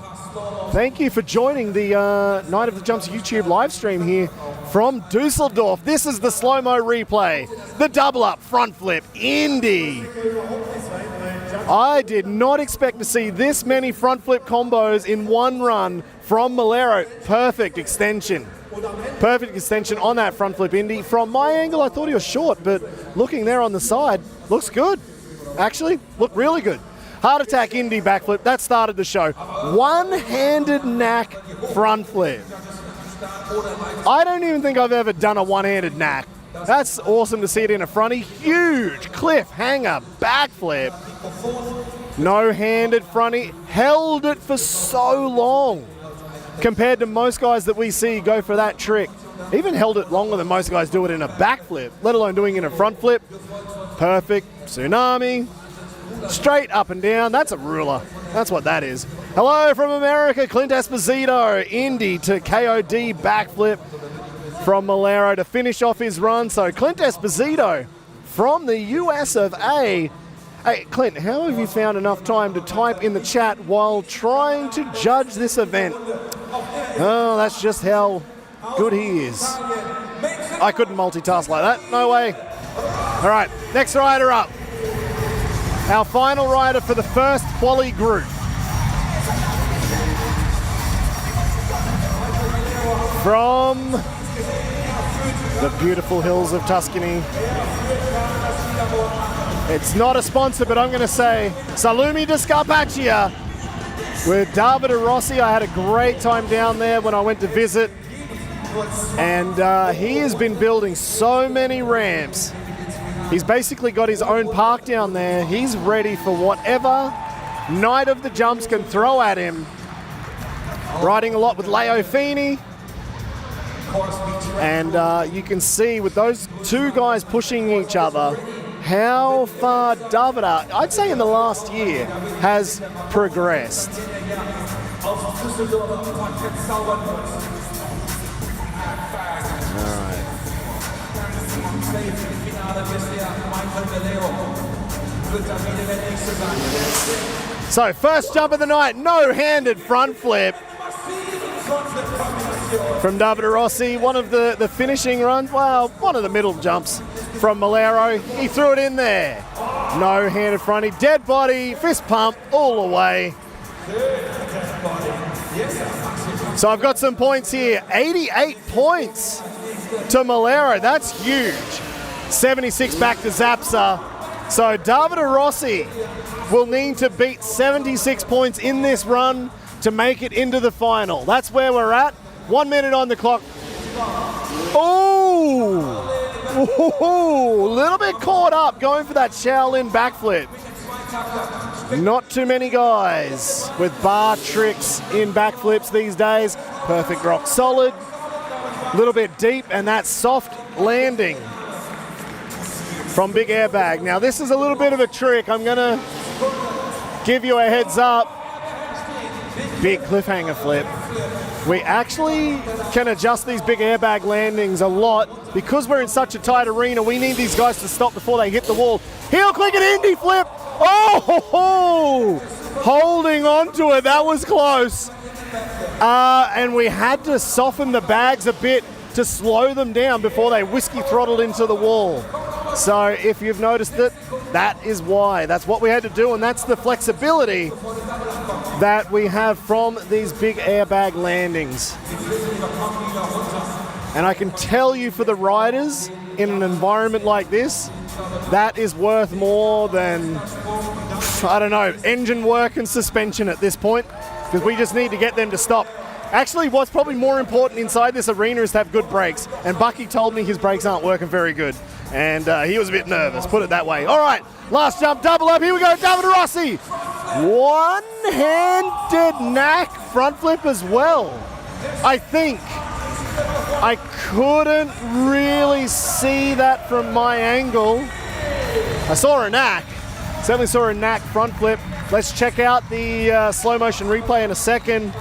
Thank you for joining the Night of the Jumps YouTube live stream here from Düsseldorf. This is the slow-mo replay. The double up front flip, Indy. I did not expect to see this many front flip combos in one run from Melero. Perfect extension. Perfect extension on that front flip Indy. From my angle, I thought he was short, but looking there on the side, looks good. Actually, looked really good. Heart attack Indy backflip, that started the show. One-handed knack front flip. I don't even think I've ever done a one-handed knack. That's awesome to see it in a fronty. Huge cliffhanger backflip. No-handed fronty, held it for so long. Compared to most guys that we see go for that trick. Even held it longer than most guys do it in a backflip, let alone doing it in a front flip. Perfect. Tsunami. Straight up and down. That's a ruler. That's what that is. Hello from America, Clint Esposito. Indy to KOD backflip from Melero to finish off his run. So Clint Esposito from the US of A. Hey, Clint, how have you found enough time to type in the chat while trying to judge this event? Oh, that's just how good he is. I couldn't multitask like that. No way. All right, next rider up. Our final rider for the first quali group. From The beautiful hills of Tuscany. It's not a sponsor, but I'm going to say Salumi di Scarpaccia with Davide Rossi. I had a great time down there when I went to visit. And he has been building so many ramps. He's basically got his own park down there. He's ready for whatever Night of the Jumps can throw at him. Riding a lot with Leo Feeney. And you can see with those two guys pushing each other, how far Davide, I'd say in the last year, has progressed. So first jump of the night, no-handed front flip from Davide Rossi. One of the finishing runs, well, one of the middle jumps from Melero. He threw it in there. No-handed fronty, dead body, fist pump all the way. So I've got some points here. 88 points to Melero. That's huge. 76 back to Zapsa. So Davide Rossi will need to beat 76 points in this run to make it into the final. That's where we're at. 1 minute on the clock. Oh! A little bit caught up going for that Shaolin backflip. Not too many guys with bar tricks in backflips these days. Perfect rock solid. A little bit deep, and that soft landing from Big Airbag. Now this is a little bit of a trick. I'm gonna give you a heads up. Big cliffhanger flip. We actually can adjust these Big Airbag landings a lot. Because we're in such a tight arena, we need these guys to stop before they hit the wall. Heel click and Indy flip. Oh, holding on to it. That was close. And we had to soften the bags a bit to slow them down before they whiskey throttled into the wall. So if you've noticed it, that is why. That's what we had to do, and that's the flexibility that we have from these Big Airbag landings. And I can tell you, for the riders in an environment like this, that is worth more than, I don't know, engine work and suspension at this point, because we just need to get them to stop. Actually, what's probably more important inside this arena is to have good brakes. And Bucky told me his brakes aren't working very good. And he was a bit nervous, put it that way. All right, last jump, double up. Here we go, Davide Rossi. One-handed knack front flip as well, I think. I couldn't really see that from my angle. I saw a knack. Certainly saw a knack front flip. Let's check out the slow motion replay in a second.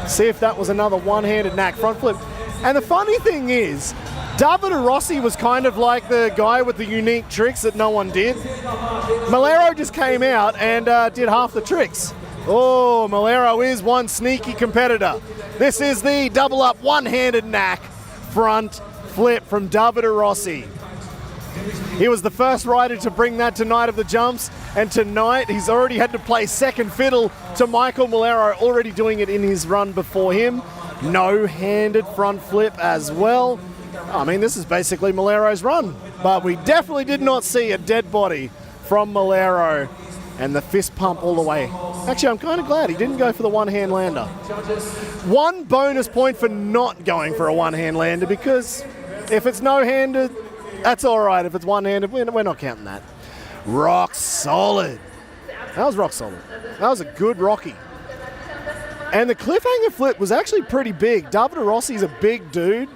See if that was another one-handed knack front flip. And the funny thing is, Davide Rossi was kind of like the guy with the unique tricks that no one did. Melero just came out and did half the tricks. Oh, Melero is one sneaky competitor. This is the double up one-handed knack front flip from Davide Rossi. He was the first rider to bring that to Night of the Jumps, and tonight he's already had to play second fiddle to Maikel Melero, already doing it in his run before him. No-handed front flip as well. I mean, this is basically Melero's run, but we definitely did not see a dead body from Melero, and the fist pump all the way. Actually, I'm kind of glad he didn't go for the one-hand lander. One bonus point for not going for a one-hand lander, because if it's no-handed, that's all right. If it's one-handed, we're not counting that. Rock solid. That was rock solid. That was a good Rocky. And the cliffhanger flip was actually pretty big. Davide Rossi's a big dude.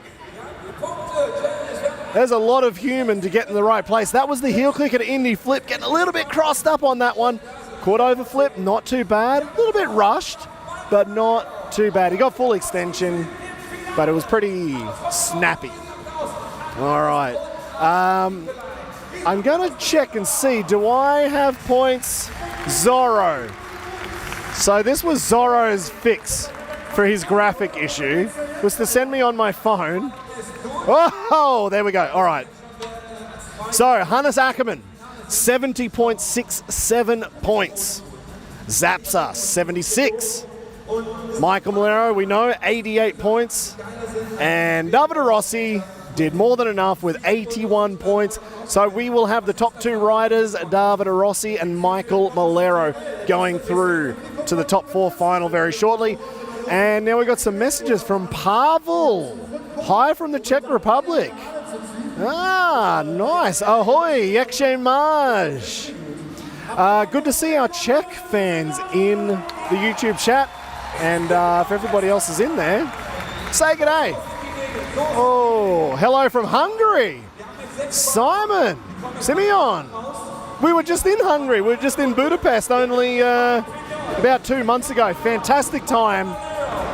There's a lot of human to get in the right place. That was the heel click at Indy flip, getting a little bit crossed up on that one. Quad over flip, not too bad. A little bit rushed, but not too bad. He got full extension, but it was pretty snappy. All right. I'm going to check and see, do I have points? Zorro. So this was Zorro's fix for his graphic issue, was to send me on my phone. Oh, there we go. All right. So, Luc Ackermann, 70.67 points. Zapsa, 76. Maikel Melero, we know, 88 points. And Davide Rossi, did more than enough with 81 points. So we will have the top 2 riders, Davide Rossi and Maikel Melero, going through to the top 4 final very shortly. And now we got some messages from Pavel. Hi from the Czech Republic. Ah, nice. Ahoy, Yekshe Maj. Good to see our Czech fans in the YouTube chat. And if everybody else is in there, say g'day. Oh, hello from Hungary. Simon, Simeon. We were just in Hungary. We were just in Budapest only about 2 months ago. Fantastic time.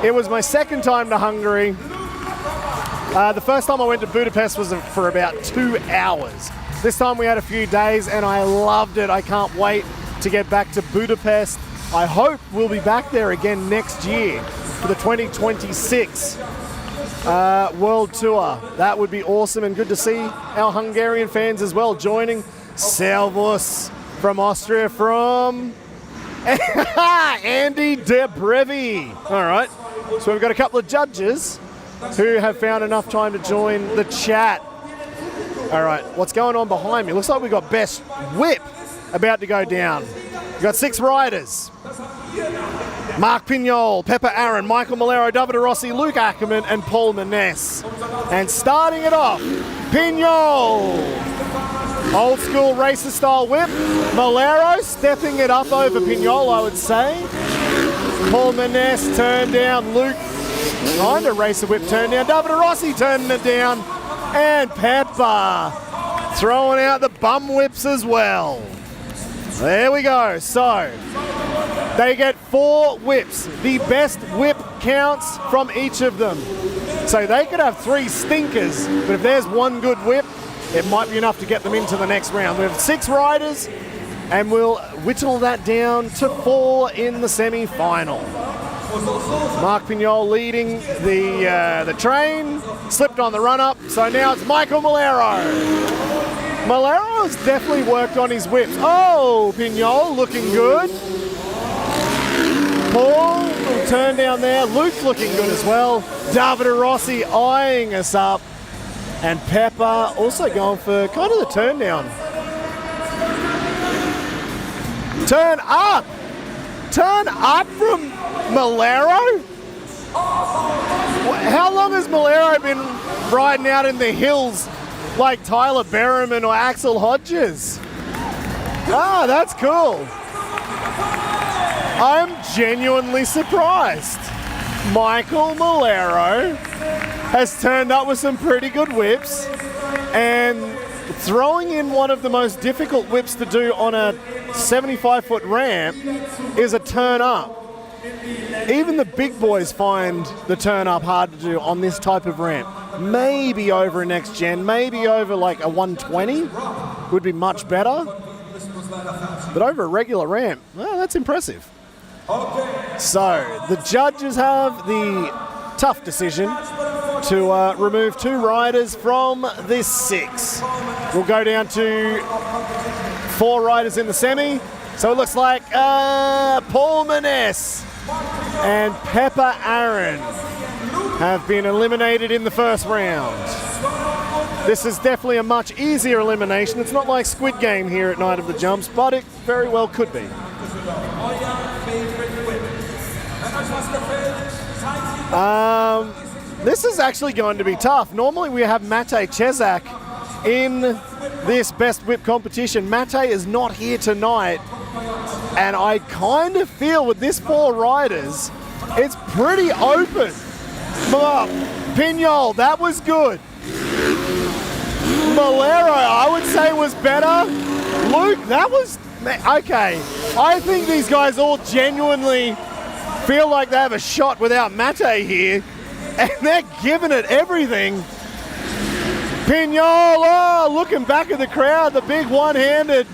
It was my second time to Hungary. The first time I went to Budapest was for about 2 hours. This time we had a few days and I loved it. I can't wait to get back to Budapest. I hope we'll be back there again next year for the 2026 World Tour. That would be awesome, and good to see our Hungarian fans as well joining. Servus from Austria from Andy Debrevi. All right, so we've got a couple of judges who have found enough time to join the chat. All right, what's going on behind me? Looks like we've got Best Whip about to go down. We've got 6 riders. Marc Pinyol, Pepper Aaron, Maikel Melero, Davide Rossi, Luc Ackermann, and Paul Manesse. And starting it off, Pinyol. Old school racer style whip. Melero stepping it up over Pinyol, I would say. Paul Manesse turned down. Luc trying to race a whip turn down. Davide Rossi turning it down. And Pepper throwing out the bum whips as well. There we go. So they get 4 whips. The best whip counts from each of them. So they could have 3 stinkers, but if there's 1 good whip, it might be enough to get them into the next round. We have 6 riders, and we'll whittle that down to 4 in the semi-final. Marc Pinyol leading the train, slipped on the run-up, so now it's Maikel Melero. Melero has definitely worked on his whips. Oh, Pinyol looking good. Paul, little turn down there. Luc's looking good as well. Davide Rossi eyeing us up. And Pepper also going for kind of the turn down. Turn up! Turn up from Melero? How long has Melero been riding out in the hills like Tyler Berriman or Axel Hodges? Ah, that's cool. I'm genuinely surprised. Maikel Melero has turned up with some pretty good whips, and throwing in one of the most difficult whips to do on a 75-foot ramp is a turn up. Even the big boys find the turn up hard to do on this type of ramp. Maybe over a next gen, maybe over like a 120 would be much better. But over a regular ramp, well, that's impressive. So the judges have the tough decision to remove 2 riders from this 6. We'll go down to 4 riders in the semi. So it looks like Paul Manesse and Pepper Aaron have been eliminated in the first round. This is definitely a much easier elimination. It's not like Squid Game here at Night of the Jumps, but it very well could be. This is actually going to be tough. Normally we have Mate Cezak in this best whip competition. Mate is not here tonight, and I kind of feel with this 4 riders, it's pretty open. Pinyol, that was good. Melero, I would say was better. Luc, that was, okay. I think these guys all genuinely feel like they have a shot without Mate here, and they're giving it everything. Pinyol, oh, looking back at the crowd, the big one-handed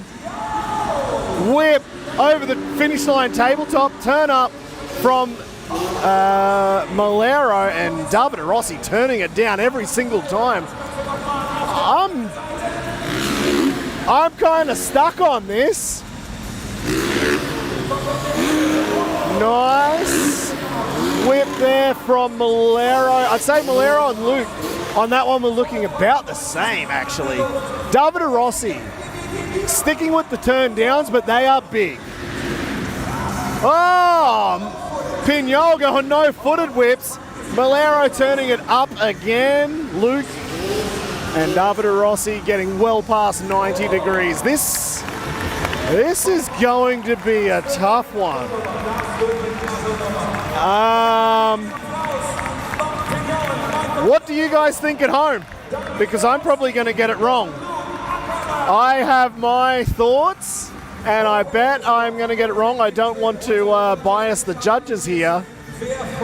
whip over the finish line tabletop, turn up from Melero, and Davide Rossi turning it down every single time. I'm kind of stuck on this. Nice whip there from Melero. I'd say Melero and Luc On that one, we're looking about the same, actually. Davide Rossi sticking with the turn downs, but they are big. Oh, Pinyol going no footed whips. Melero turning it up again. Luc and Davide Rossi getting well past 90 degrees. This is going to be a tough one. What do you guys think at home? Because I'm probably going to get it wrong. I have my thoughts, and I bet I'm going to get it wrong. I don't want to bias the judges here.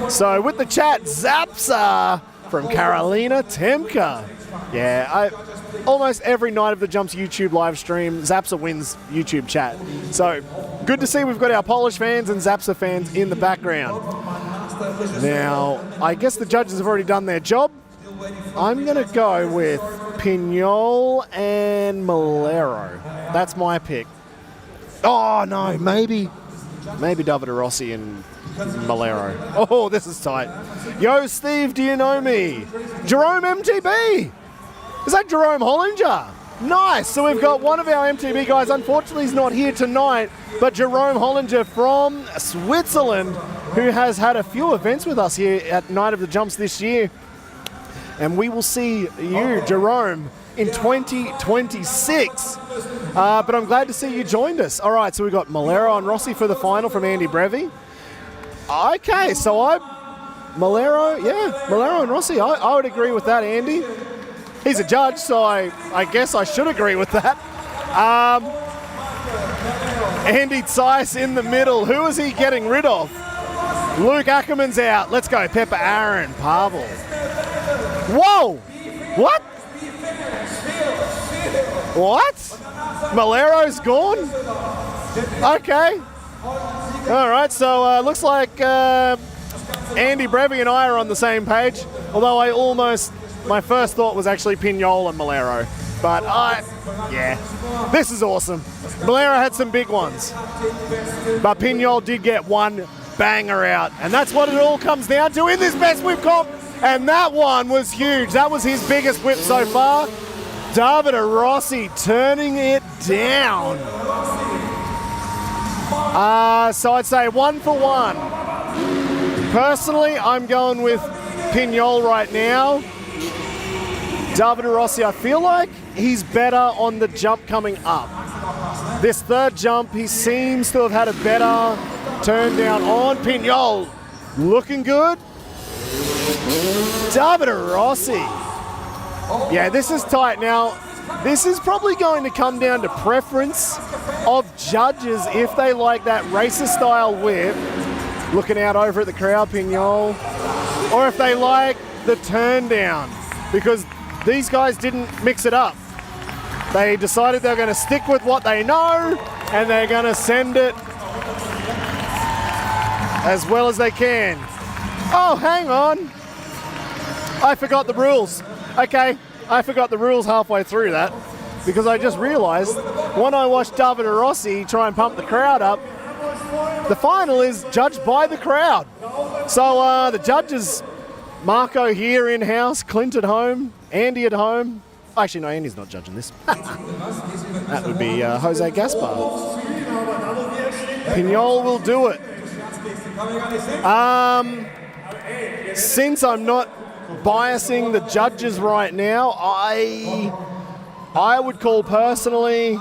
So with the chat, Zapsa from Carolina Temka. Yeah, almost every night of the Jumps YouTube live stream, Zapsa wins YouTube chat. So good to see we've got our Polish fans and Zapsa fans in the background. Now, I guess the judges have already done their job. I'm going to go with Pinyol and Melero. That's my pick. Oh, no, maybe Davide Rossi and Melero. Oh, this is tight. Yo, Steve, do you know me? Jerome MTB. Is that Jerome Hollinger? Nice. So we've got one of our MTB guys. Unfortunately, he's not here tonight, but Jerome Hollinger from Switzerland, who has had a few events with us here at Night of the Jumps this year. And we will see you, Jerome, in 2026. But I'm glad to see you joined us. All right, so we've got Melero and Rossi for the final from Andy Brevi. Okay, so Melero and Rossi, I would agree with that, Andy. He's a judge, so I guess I should agree with that. Andy Zeiss in the middle. Who is he getting rid of? Luc Ackermann's out. Let's go. Pepper Aaron, Pavel. Whoa! What? What? Melero's gone? Okay. All right, so looks like Andy Brevi and I are on the same page, although my first thought was actually Pinyol and Melero. But yeah, this is awesome. Melero had some big ones, but Pinyol did get one banger out, and that's what it all comes down to in this best whip comp, and that one was huge. That was his biggest whip so far. Davide Rossi turning it down. So I'd say 1 for 1. Personally, I'm going with Pinyol right now. Davide Rossi, I feel like he's better on the jump coming up. This third jump, he seems to have had a better turn down on. Pinyol looking good. Davide Rossi. Yeah, this is tight. Now, this is probably going to come down to preference of judges if they like that racer style whip, looking out over at the crowd, Pinyol, or if they like the turn down, because these guys didn't mix it up. They decided they're going to stick with what they know, and they're going to send it as well as they can. Oh, hang on. I forgot the rules. Okay, I forgot the rules halfway through that, because I just realized when I watched Davide Rossi try and pump the crowd up, the final is judged by the crowd. So the judges, Marco here in-house, Clint at home, Andy at home. Actually, no, Andy's not judging this. That would be Jose Gaspar. Pinyol will do it. Since I'm not biasing the judges right now, I would call personally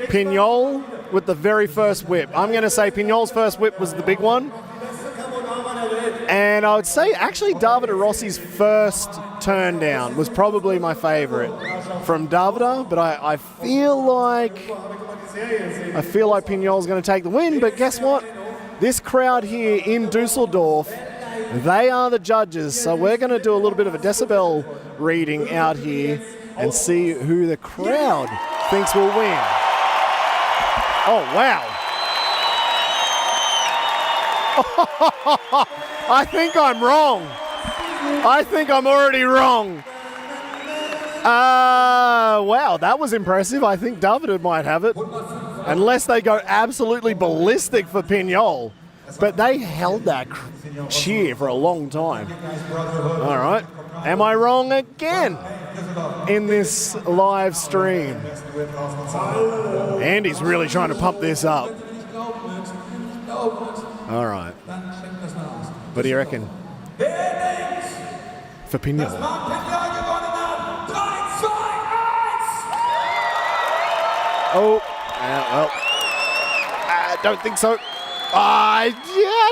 Pinyol with the very first whip. I'm going to say Pinyol's first whip was the big one. And I would say actually Davide Rossi's first turn down was probably my favorite from Davide, but I feel like Pinyol's going to take the win. But guess what? This crowd here in Dusseldorf, they are the judges. So we're going to do a little bit of a decibel reading out here and see who the crowd thinks will win. Oh, wow. I think I'm wrong. I think I'm already wrong. Wow, that was impressive. I think Davide might have it, unless they go absolutely ballistic for Pinyol. But they held that cheer for a long time. All right. Am I wrong again in this live stream? Andy's really trying to pump this up. All right. What do you reckon? For Pinyol. Oh, well, I don't think so. I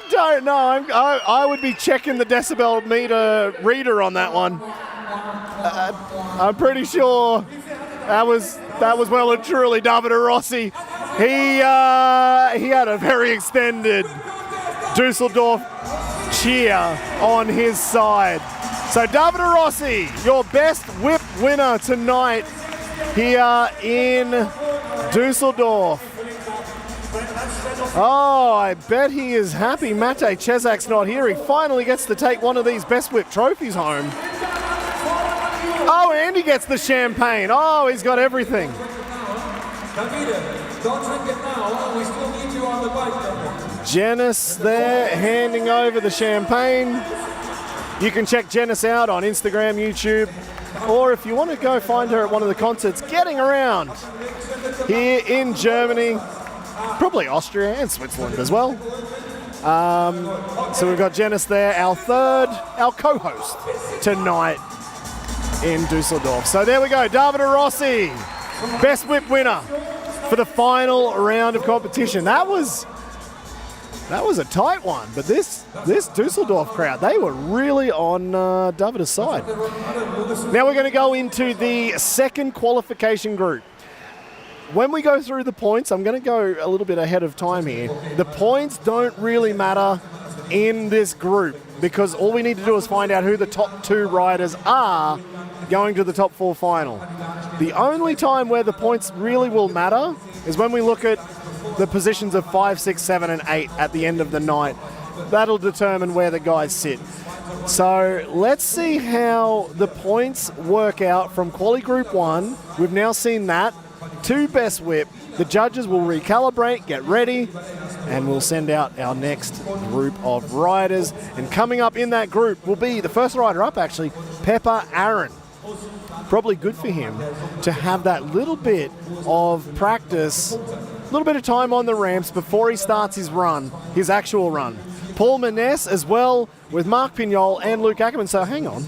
don't know. I would be checking the decibel meter reader on that one. I'm pretty sure that was well and truly Davide Rossi. He had a very extended Dusseldorf cheer on his side. So Davide Rossi, your best whip winner tonight here in Dusseldorf. Oh, I bet he is happy Mate Czesak's not here. He finally gets to take one of these best whip trophies home. Oh, and he gets the champagne. Oh, he's got everything. Davide, don't drink it now. We still need you on the bike. Janice there handing over the champagne. You can check Janice out on Instagram, YouTube, or if you want to go find her at one of the concerts, getting around here in Germany, probably Austria and Switzerland as well. So we've got Janice there, our co-host tonight in Dusseldorf. So there we go, Davide Rossi, best whip winner for the final round of competition. That was a tight one, but this Dusseldorf crowd, they were really on Davide's side. Now we're going to go into the second qualification group. When we go through the points, I'm going to go a little bit ahead of time here. The points don't really matter in this group because all we need to do is find out who the top 2 riders are going to the top 4 final. The only time where the points really will matter is when we look at the positions of 5, 6, 7, and 8 at the end of the night. That'll determine where the guys sit. So let's see how the points work out from Quali Group 1. We've now seen that. 2 best whip. The judges will recalibrate, get ready, and we'll send out our next group of riders. And coming up in that group will be the first rider up, actually, Pepper Aaron. Probably good for him to have that little bit of practice, a little bit of time on the ramps before he starts his run, his actual run. Paul Manesse as well with Marc Pinyol and Luc Ackermann. So hang on,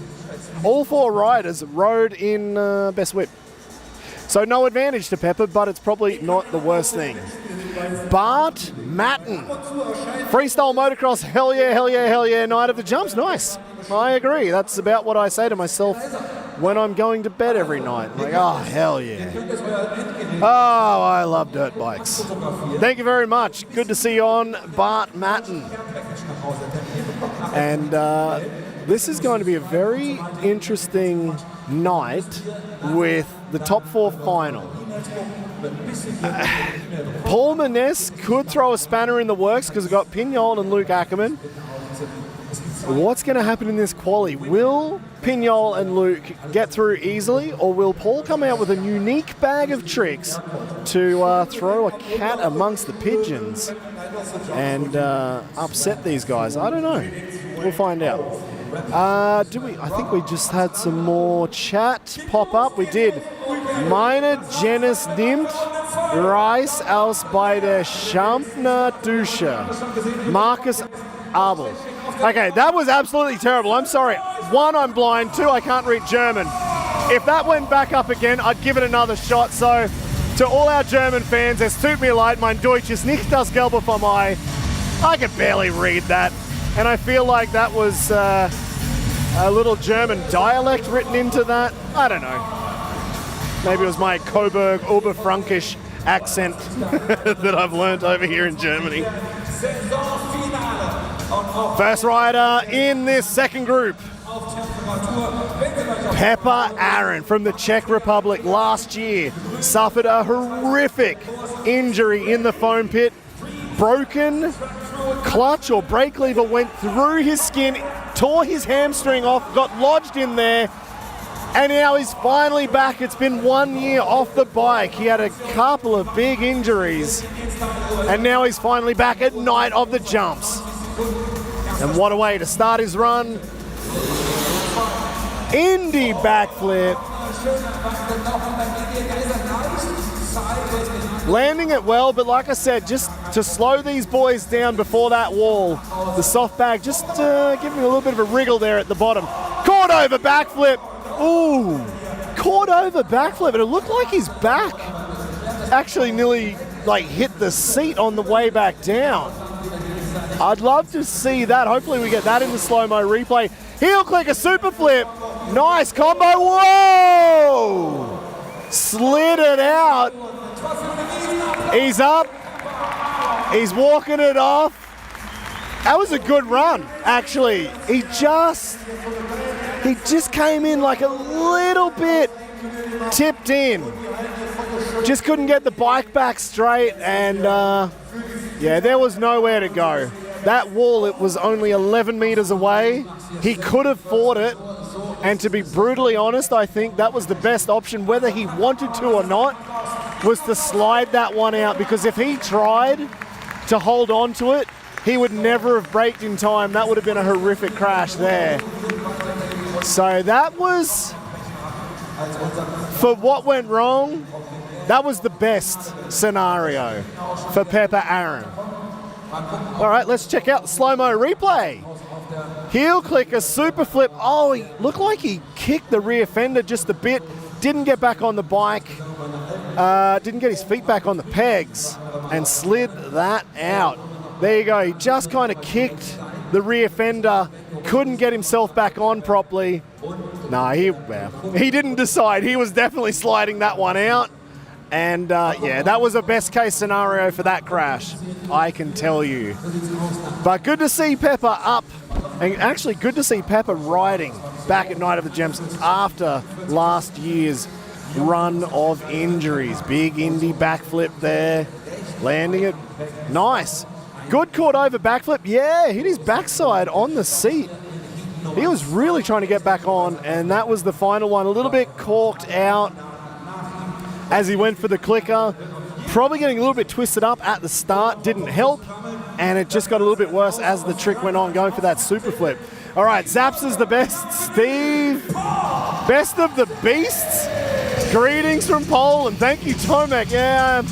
all 4 riders rode in best whip. So no advantage to Pepper, but it's probably not the worst thing. Bart Matten, freestyle motocross, hell yeah, hell yeah, hell yeah, night of the jumps, nice. I agree, that's about what I say to myself when I'm going to bed every night. Like, oh, hell yeah. Oh, I love dirt bikes. Thank you very much. Good to see you on, Bart Matten. And this is going to be a very interesting night with the top 4 final. Paul Manesse could throw a spanner in the works because we've got Pinyol and Luc Ackermann. What's going to happen in this quali? Will Pinyol and Luc get through easily, or will Paul come out with a unique bag of tricks to throw a cat amongst the pigeons and upset these guys? I don't know. We'll find out. I think we just had some more chat pop up. We did. Meine Jenice nimmt Reis aus bei der Schampner Dusche. Marcus Abel. Okay, that was absolutely terrible. I'm sorry. 1, I'm blind. 2, I can't read German. If that went back up again, I'd give it another shot. So, to all our German fans, es tut mir leid, mein Deutsch ist nicht das Gelbe vom Ei. I could barely read that. And I feel like that was a little German dialect written into that. I don't know. Maybe it was my Coburg Oberfrankisch accent that I've learned over here in Germany. First rider in this second group, Pepper Aaron from the Czech Republic. Last year suffered a horrific injury in the foam pit. Broken clutch or brake lever went through his skin, tore his hamstring off, got lodged in there, and now he's finally back. It's been 1 year off the bike. He had a couple of big injuries, and now he's finally back at night of the jumps. And what a way to start his run. Indy backflip. Landing it well, but like I said, just to slow these boys down before that wall, the soft bag just giving a little bit of a wriggle there at the bottom. Caught over backflip. Ooh, caught over backflip, and it looked like his back actually nearly like hit the seat on the way back down. I'd love to see that. Hopefully we get that in the slow-mo replay. Heel click, a super flip. Nice combo. Whoa! Slid it out. He's up. He's walking it off. That was a good run, actually. He just came in like a little bit tipped in. Just couldn't get the bike back straight, and yeah, there was nowhere to go. That wall, it was only 11 meters away. He could have fought it, and to be brutally honest, I think that was the best option, whether he wanted to or not, was to slide that one out, because if he tried to hold on to it, he would never have braked in time. That would have been a horrific crash there. So that was, for what went wrong, that was the best scenario for Pepper Aaron. All right, let's check out the slow-mo replay. Heel click, a super flip. Oh, he looked like he kicked the rear fender just a bit. Didn't get back on the bike. Didn't get his feet back on the pegs and slid that out. There you go. He just kind of kicked the rear fender. Couldn't get himself back on properly. No, he didn't decide. He was definitely sliding that one out. And yeah, that was a best case scenario for that crash, I can tell you. But good to see Pepper up, and actually good to see Pepper riding back at Night of the Gems after last year's run of injuries. Big Indy backflip there, landing it nice. Good caught over backflip. Yeah, hit his backside on the seat. He was really trying to get back on, and that was the final one. A little bit corked out as he went for the clicker. Probably getting a little bit twisted up at the start, didn't help, and it just got a little bit worse as the trick went on, going for that super flip. All right, Zapsa's the best. Steve, best of the beasts. Greetings from Poland. Thank you, Tomek. Yeah,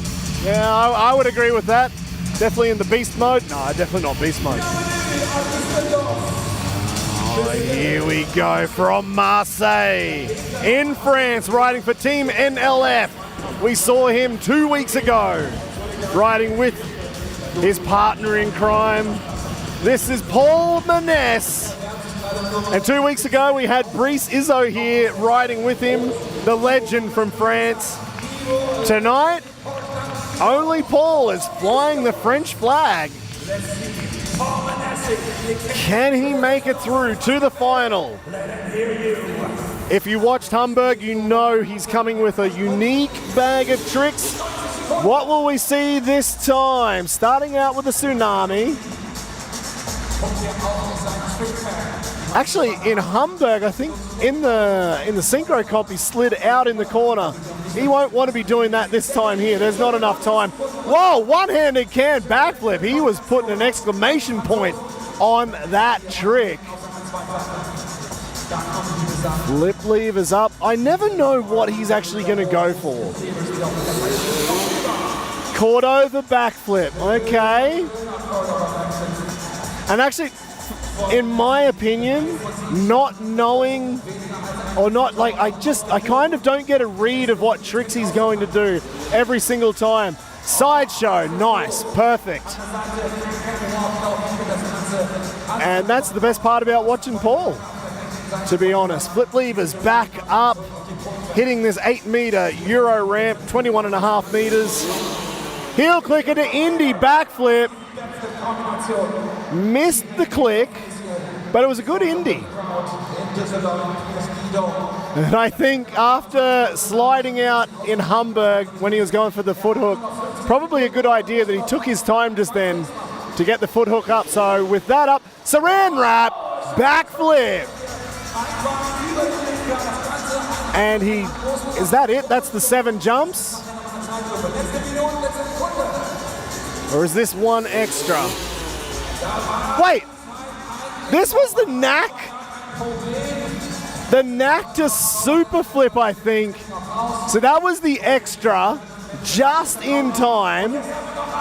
I would agree with that. Definitely in the beast mode. No, definitely not beast mode. Oh, here we go from Marseille in France, riding for Team NLF. We saw him 2 weeks ago, riding with his partner in crime. This is Paul Manesse. And 2 weeks ago, we had Brice Izzo here, riding with him, the legend from France. Tonight, only Paul is flying the French flag. Can he make it through to the final? If you watched Hamburg, you know he's coming with a unique bag of tricks. What will we see this time? Starting out with a tsunami. Actually, in Hamburg, I think in the Synchro comp, he slid out in the corner. He won't want to be doing that this time here. There's not enough time. Whoa, one-handed can backflip. He was putting an exclamation point on that trick. Flip levers up. I never know what he's actually going to go for. Caught over backflip. Okay. And actually, in my opinion, not knowing, or not like, I kind of don't get a read of what tricks he's going to do every single time. Sideshow, nice, perfect. And that's the best part about watching Paul, to be honest. Flip levers back up, hitting this 8-meter Euro ramp, 21.5 meters. Heel clicker to Indy backflip. Missed the click, but it was a good Indy. And I think after sliding out in Hamburg when he was going for the foot hook, probably a good idea that he took his time just then to get the foot hook up. So with that up, Saran wrap, backflip. And is that it? That's the 7 jumps? Or is this one extra? Wait, this was the knack? the knack to super flip, I think. So that was the extra, just in time.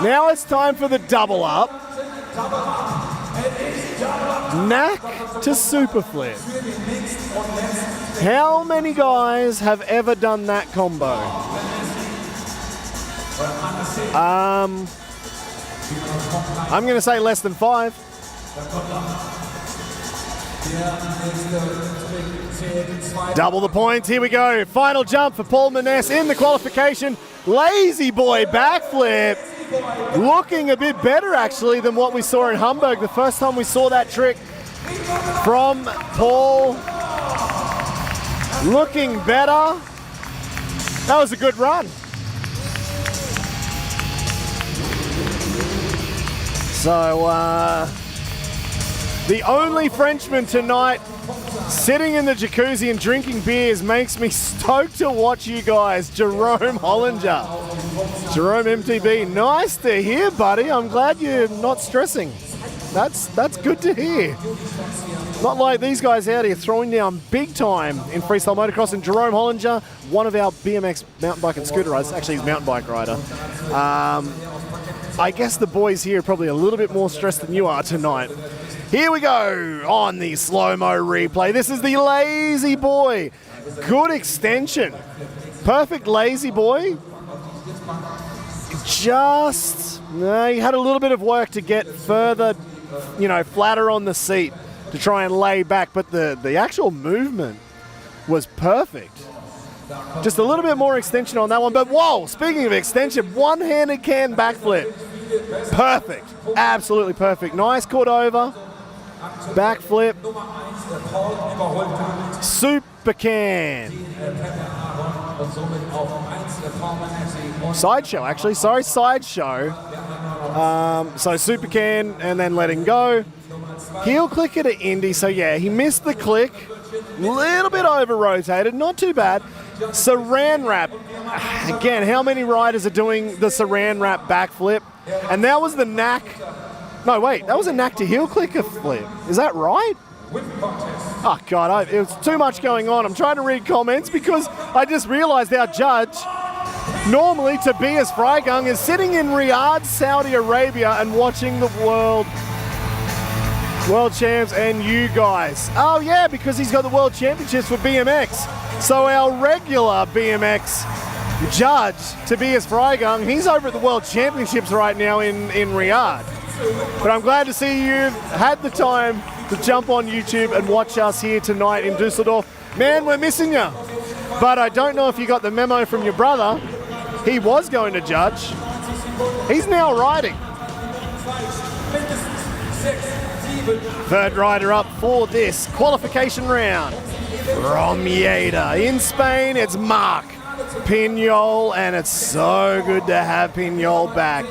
Now it's time for the double up. Knack to super flip. How many guys have ever done that combo? I'm going to say less than 5. Double the points. Here we go. Final jump for Paul Manesse in the qualification. Lazy boy backflip. Looking a bit better, actually, than what we saw in Hamburg. The first time we saw that trick from Paul. Looking better. That was a good run. So, the only Frenchman tonight sitting in the jacuzzi and drinking beers makes me stoked to watch you guys. Jerome Hollinger. Jerome MTB, nice to hear, buddy. I'm glad you're not stressing. That's good to hear. Not like these guys out here throwing down big time in freestyle motocross. And Jerome Hollinger, one of our BMX mountain bike and scooter riders. Actually, he's a mountain bike rider. I guess the boys here are probably a little bit more stressed than you are tonight. Here we go on the slow-mo replay. This is the lazy boy. Good extension. Perfect lazy boy. Just, he had a little bit of work to get further, flatter on the seat to try and lay back, but the actual movement was perfect. Just a little bit more extension on that one, but whoa, speaking of extension, one-handed can backflip. Perfect, absolutely perfect. Nice Cordova, backflip, super can. Sideshow, actually, sorry, sideshow. So super can and then letting go. Heel click at an Indy, so yeah, he missed the click. A little bit over-rotated, not too bad. Saran wrap. Again, how many riders are doing the saran wrap backflip? And that was the knack. No, wait, that was a knack to heel click a flip. Is that right? Oh, God, it was too much going on. I'm trying to read comments because I just realized our judge, normally Tobias Freigang, is sitting in Riyadh, Saudi Arabia, and watching the world champs and you guys. Oh, yeah, because he's got the world championships for BMX. So our regular BMX judge, Tobias Freigang, he's over at the world championships right now in Riyadh. But I'm glad to see you've had the time to jump on YouTube and watch us here tonight in Düsseldorf. Man, we're missing you. But I don't know if you got the memo from your brother. He was going to judge. He's now riding. Third rider up for this qualification round. From Lleida in Spain, it's Marc Pinyol, and it's so good to have Pinyol back.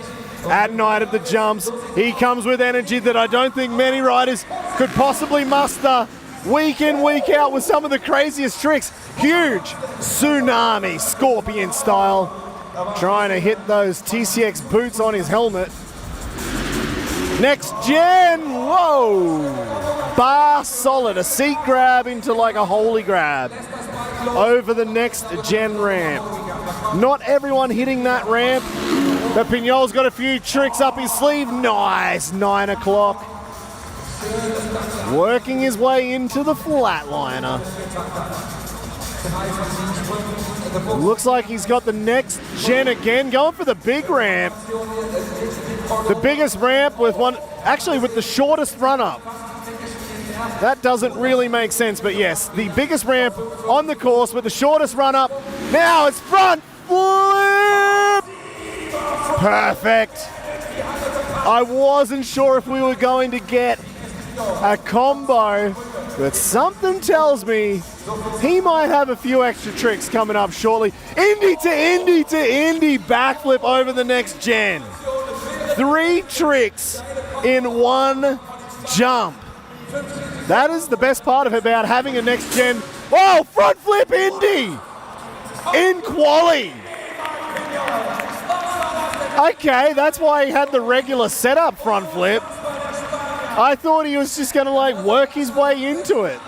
At night of the jumps, he comes with energy that I don't think many riders could possibly muster week in, week out with some of the craziest tricks. Huge tsunami, scorpion style. Trying to hit those TCX boots on his helmet. Next gen, whoa! Bar solid, a seat grab into like a holy grab. Over the next gen ramp. Not everyone hitting that ramp, but Pinyol's got a few tricks up his sleeve. Nice, 9 o'clock. Working his way into the flatliner. Looks like he's got the next gen again, going for the big ramp. The biggest ramp with with the shortest run up. That doesn't really make sense, but yes, the biggest ramp on the course with the shortest run up. Now it's front flip! Perfect. I wasn't sure if we were going to get a combo, but something tells me he might have a few extra tricks coming up shortly. Indy to Indy to Indy, backflip over the next gen. 3 tricks in one jump. That is the best part about having a next gen. Oh, front flip Indy in quali. Okay, that's why he had the regular setup front flip. I thought he was just gonna work his way into it.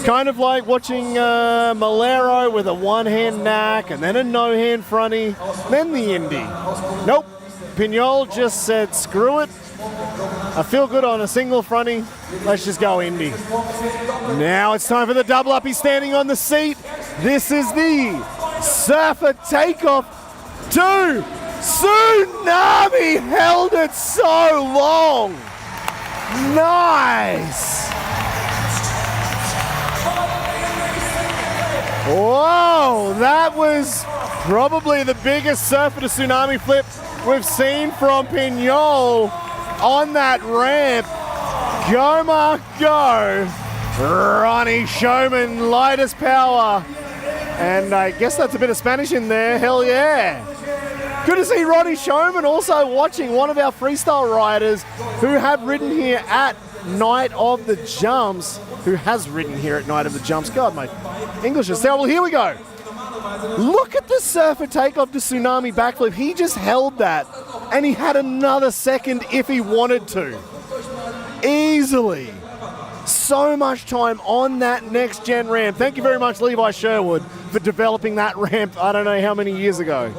Kind of like watching Melero with a one-hand knack and then a no-hand fronty, then the Indy. Nope, Pinyol just said, screw it. I feel good on a single fronty. Let's just go Indy. Now it's time for the double up. He's standing on the seat. This is the Surfer takeoff to Tsunami. Held it so long. Nice. Whoa, that was probably the biggest Surfer to Tsunami flip we've seen from Pinyol on that ramp. Go, Marc, go. Ronnie Showman, lightest power. And I guess that's a bit of Spanish in there. Hell yeah. Good to see Ronnie Showman also watching, one of our freestyle riders who have ridden here at Night of the Jumps. Who has ridden here at Night of the Jumps. God, my English is terrible. Here we go. Look at the Surfer takeoff to Tsunami backflip. He just held that, and he had another second if he wanted to. Easily. So much time on that next gen ramp. Thank you very much, Levi Sherwood, for developing that ramp, I don't know how many years ago.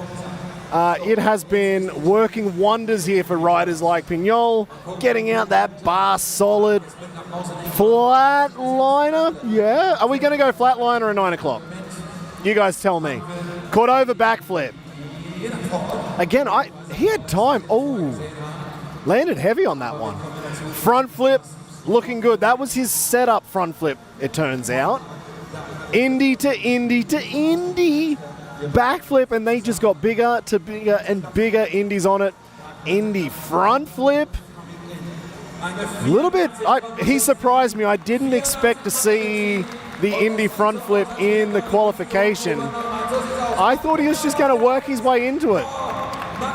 It has been working wonders here for riders like Pinyol, getting out that bar solid flatliner. Yeah, are we going to go flatliner at 9 o'clock? You guys tell me. Cordova backflip. Again, he had time. Oh, landed heavy on that one. Front flip, looking good. That was his setup front flip, it turns out. Indy to Indy to Indy. Backflip, and they just got bigger to bigger and bigger Indies on it. Indy front flip. A little bit, he surprised me. I didn't expect to see the Indy front flip in the qualification. I thought he was just going to work his way into it.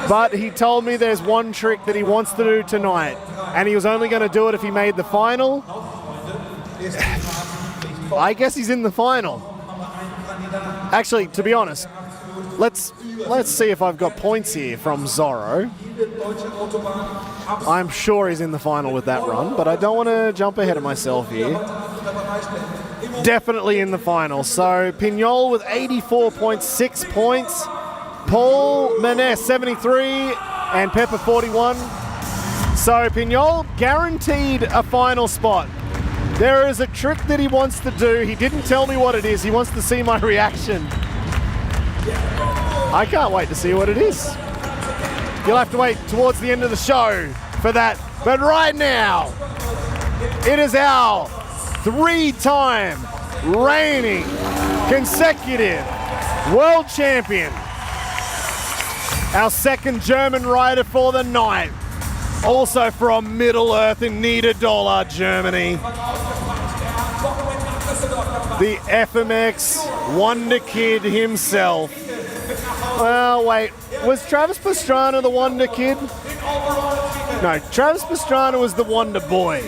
But he told me there's one trick that he wants to do tonight, and he was only going to do it if he made the final. I guess he's in the final. Actually, to be honest, let's see if I've got points here from Zorro. I'm sure he's in the final with that run, but I don't want to jump ahead of myself here. Definitely in the final. So Pinyol with 84.6 points, Paul Manesse 73, and Pepper 41. So Pinyol guaranteed a final spot. There is a trick that he wants to do. He didn't tell me what it is. He wants to see my reaction. I can't wait to see what it is. You'll have to wait towards the end of the show for that. But right now, it is our 3-time reigning consecutive world champion. Our second German rider for the night. Also from Middle-earth in Niederdoller, Germany. The FMX Wonder Kid himself. Well, wait, was Travis Pastrana the Wonder Kid? No, Travis Pastrana was the Wonder Boy.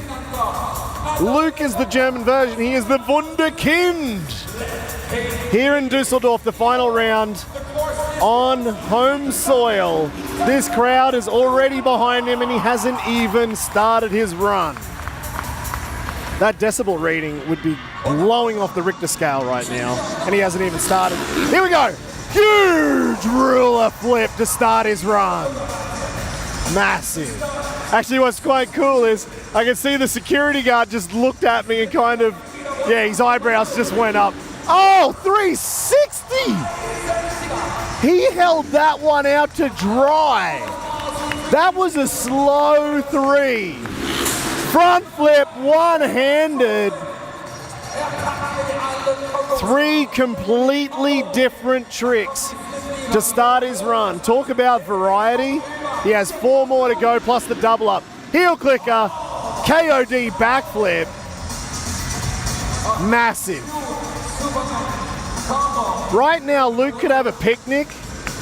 Luc is the German version. He is the Wunderkind. Here in Düsseldorf, the final round on home soil. This crowd is already behind him and he hasn't even started his run. That decibel reading would be blowing off the Richter scale right now, and he hasn't even started. Here we go. Huge ruler flip to start his run. Massive. Actually, what's quite cool is I can see the security guard just looked at me and kind of, yeah, his eyebrows just went up. Oh, 360! He held that one out to dry. That was a slow 3. Front flip, one-handed. 3 completely different tricks to start his run. Talk about variety. He has 4 more to go, plus the double up. Heel clicker, KOD backflip. Massive. Right now, Luc could have a picnic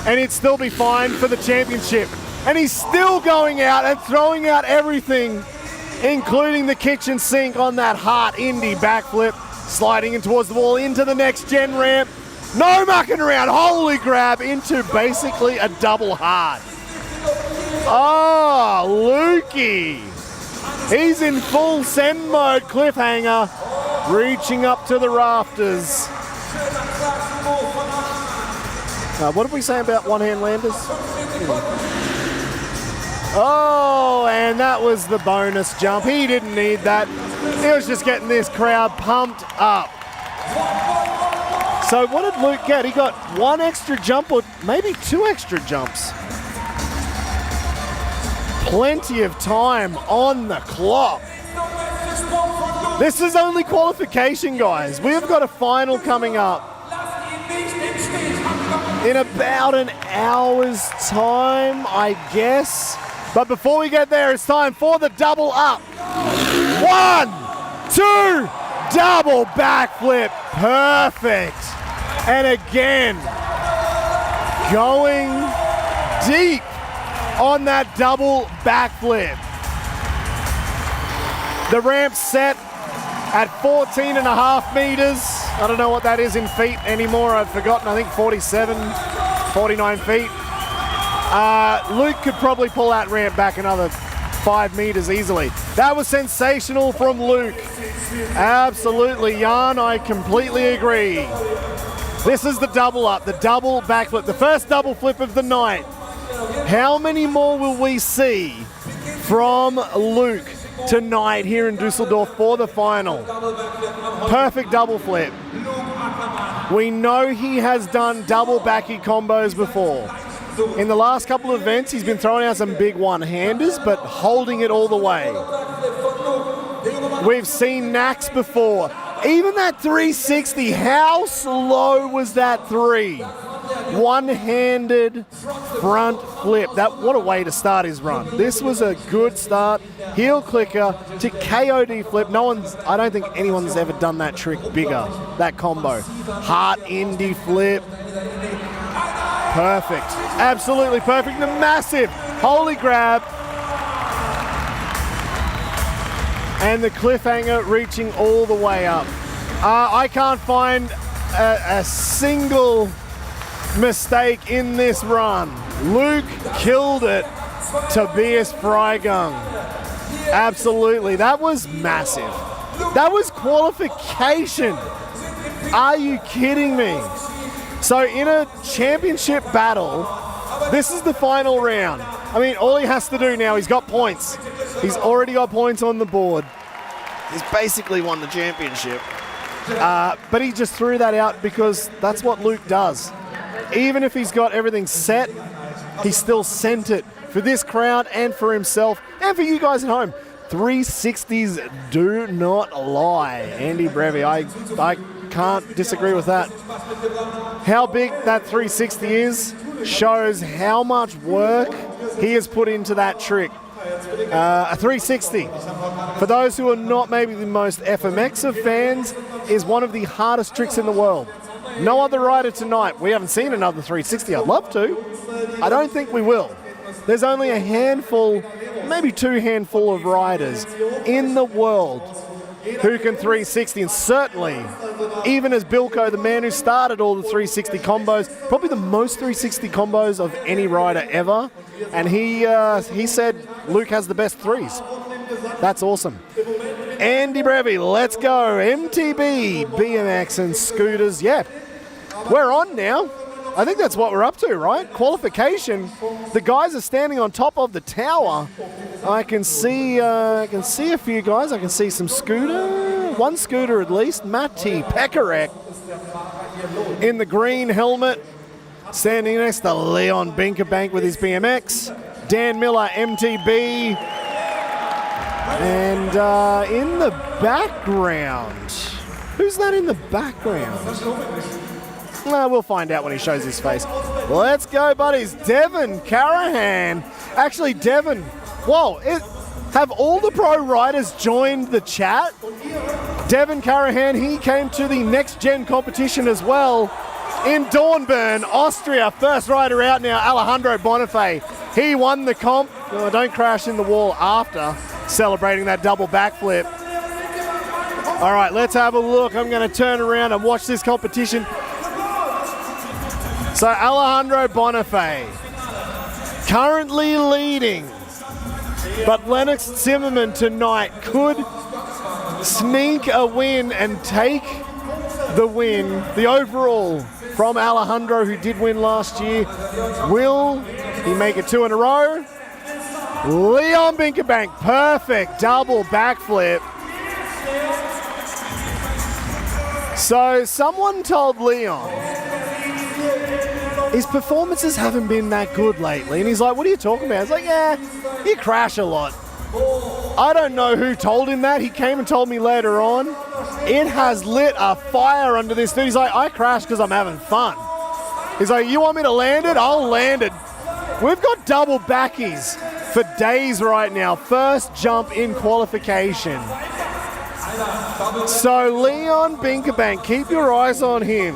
and he'd still be fine for the championship. And he's still going out and throwing out everything, including the kitchen sink on that hard Indy backflip, sliding in towards the wall into the next gen ramp. No mucking around, holy grab into basically a double hard. Oh, Lukey. He's in full send mode cliffhanger. reaching up to the rafters. What did we say about one-hand landers? Oh, and that was the bonus jump. He didn't need that. He was just getting this crowd pumped up. So what did Luc get? He got one extra jump or maybe two extra jumps. Plenty of time on the clock. This is only qualification, guys. We've got a final coming up in about an hour's time, I guess. But before we get there, it's time for the double up. 1, 2, double backflip. Perfect. And again, going deep on that double backflip. The ramp set at 14.5 meters. I don't know what that is in feet anymore. I've forgotten. I think 47, 49 feet. Luc could probably pull that ramp back another 5 meters easily. That was sensational from Luc. Absolutely, Jan, I completely agree. This is the double up, the double backflip, the first double flip of the night. How many more will we see from Luc tonight here in Düsseldorf for the final? Perfect double flip. We know he has done double backy combos before. In the last couple of events, he's been throwing out some big one-handers, but holding it all the way. We've seen knacks before. Even that 360, how slow was that 3? One-handed front flip. What a way to start his run. This was a good start. Heel clicker to KOD flip. I don't think anyone's ever done that trick bigger, that combo. Heart indie flip. Perfect. Absolutely perfect. The massive holy grab. And the cliffhanger reaching all the way up. I can't find a single mistake in this run. Luc killed it. Tobias Freigang. Absolutely. That was massive. That was qualification. Are you kidding me? So in a championship battle, this is the final round. I mean, all he has to do now, he's got points. He's already got points on the board. He's basically won the championship. But he just threw that out because that's what Luc does. Even if he's got everything set, he still sent it for this crowd and for himself and for you guys at home. 360s do not lie. Andy Brevi, I can't disagree with that. How big that 360 is shows how much work he has put into that trick. A 360, for those who are not maybe the most FMX of fans, is one of the hardest tricks in the world. No other rider tonight. We haven't seen another 360. I'd love to. I don't think we will. There's only a handful, maybe 2 handful of riders in the world who can 360, and certainly, even as Bilko, the man who started all the 360 combos, probably the most 360 combos of any rider ever, and he said Luc has the best 3s. That's awesome. Andy Brevi, let's go. MTB, BMX and scooters. Yeah, we're on now. I think that's what we're up to, right? Qualification. The guys are standing on top of the tower. I can see a few guys. I can see some scooter, one scooter at least. Matti Pekarek in the green helmet, standing next to Leon Binkerbank with his BMX. Dan Miller, MTB. And in the background, who's that in the background? We'll find out when he shows his face. Let's go, buddies. Devin Carahan. Actually, Devin, whoa, have all the pro riders joined the chat? Devin Carahan, he came to the next gen competition as well in Dornbirn, Austria. First rider out now, Alejandro Bonifay. He won the comp. Oh, don't crash in the wall after celebrating that double backflip. All right, let's have a look. I'm going to turn around and watch this competition. So Alejandro Bonifay currently leading, but Lennox Zimmerman tonight could sneak a win and take the win, the overall, from Alejandro, who did win last year. Will he make it 2 in a row? Leon Binkerbank, perfect double backflip. So someone told Leon his performances haven't been that good lately, and he's like, what are you talking about? It's like, yeah, you crash a lot. I don't know who told him that. He came and told me later on. It has lit a fire under this dude. He's like, I crashed because I'm having fun. He's like, you want me to land it? I'll land it. We've got double backies for days right now. First jump in qualification. So Leon Binkerbank, keep your eyes on him.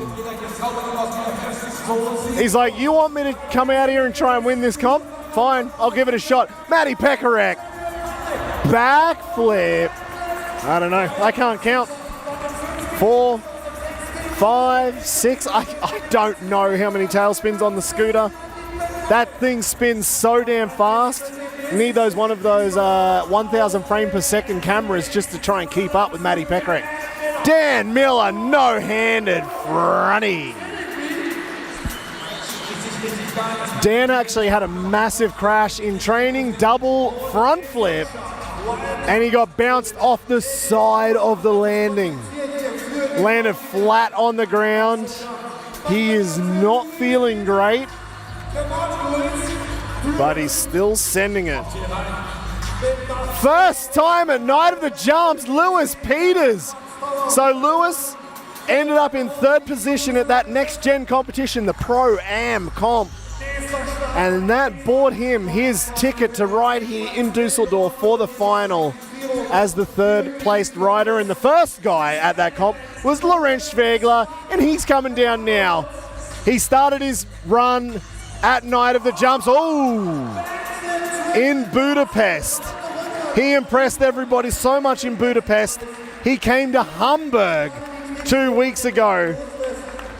He's like, you want me to come out here and try and win this comp? Fine, I'll give it a shot. Matty Pekarek, backflip. I don't know, I can't count. 4, 5, 6, I don't know how many tailspins on the scooter. That thing spins so damn fast. You need one of those 1,000 frame per second cameras just to try and keep up with Matty Pekarek. Dan Miller, no-handed fronty. Dan actually had a massive crash in training, double front flip, and he got bounced off the side of the landing. Landed flat on the ground. He is not feeling great, but he's still sending it. First time at Night of the Jumps, Lewis Peters. So Lewis ended up in 3rd position at that next-gen competition, the Pro-Am comp. And that bought him his ticket to ride here in Düsseldorf for the final as the 3rd placed rider. And the first guy at that comp was Lorenz Schwegler, and he's coming down now. He started his run at Night of the Jumps, in Budapest. He impressed everybody so much in Budapest. He came to Hamburg 2 weeks ago,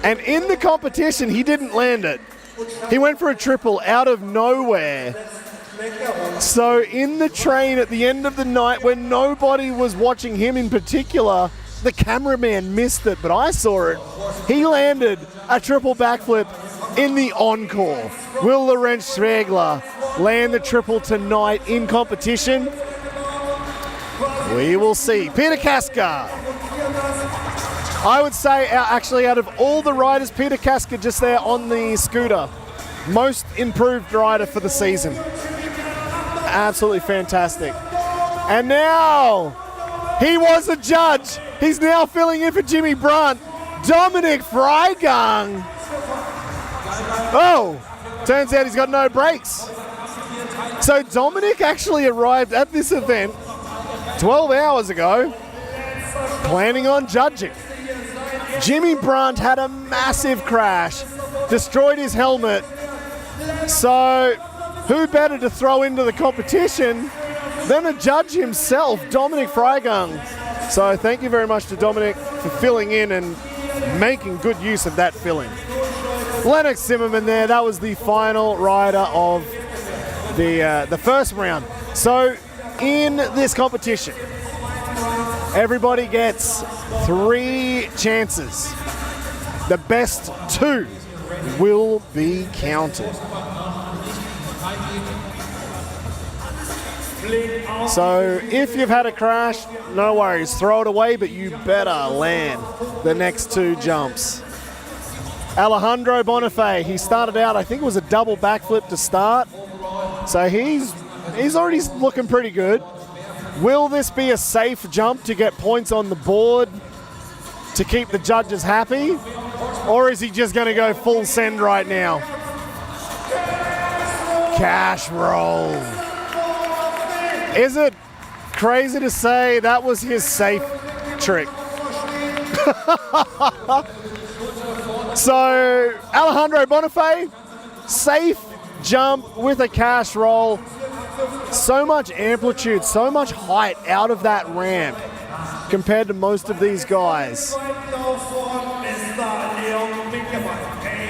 and in the competition, he didn't land it. He went for a triple out of nowhere. So in the train at the end of the night, when nobody was watching him in particular, the cameraman missed it, but I saw it. He landed a triple backflip in the encore. Will Lorenz Schwegler land the triple tonight in competition? We will see. Peter Kaska. I would say, actually, out of all the riders, Peter Kaska just there on the scooter. Most improved rider for the season. Absolutely fantastic. And now, he was a judge. He's now filling in for Jimmy Brunt. Dominic Freigang. Oh, turns out he's got no brakes. So Dominic actually arrived at this event 12 hours ago, planning on judging. Jimmy Brunt had a massive crash, destroyed his helmet. So who better to throw into the competition than the judge himself, Dominic Freigang. So thank you very much to Dominic for filling in and making good use of that filling. Lennox Zimmerman there, that was the final rider of the first round. So in this competition, everybody gets 3 chances. The best 2 will be counted. So if you've had a crash, no worries, throw it away, but you better land the next 2 jumps. Alejandro Bonifay, he started out, I think it was a double backflip to start. So he's already looking pretty good. Will this be a safe jump to get points on the board to keep the judges happy? Or is he just going to go full send right now? Cash roll. Is it crazy to say that was his safe trick? So Alejandro Bonifay, safe jump with a cash roll. So much amplitude, so much height out of that ramp compared to most of these guys.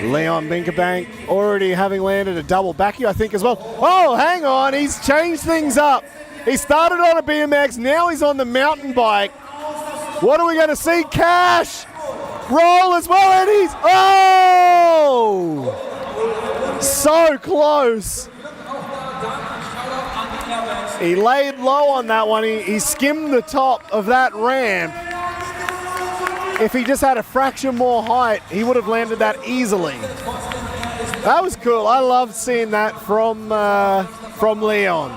Leon Binkerbank already having landed a double backy, I think, as well. Oh, hang on, he's changed things up. He started on a BMX, now he's on the mountain bike. What are we going to see? Cash roll as well, and he's, oh! So close. He laid low on that one. He skimmed the top of that ramp. If he just had a fraction more height, he would have landed that easily. That was cool. I loved seeing that from Leon.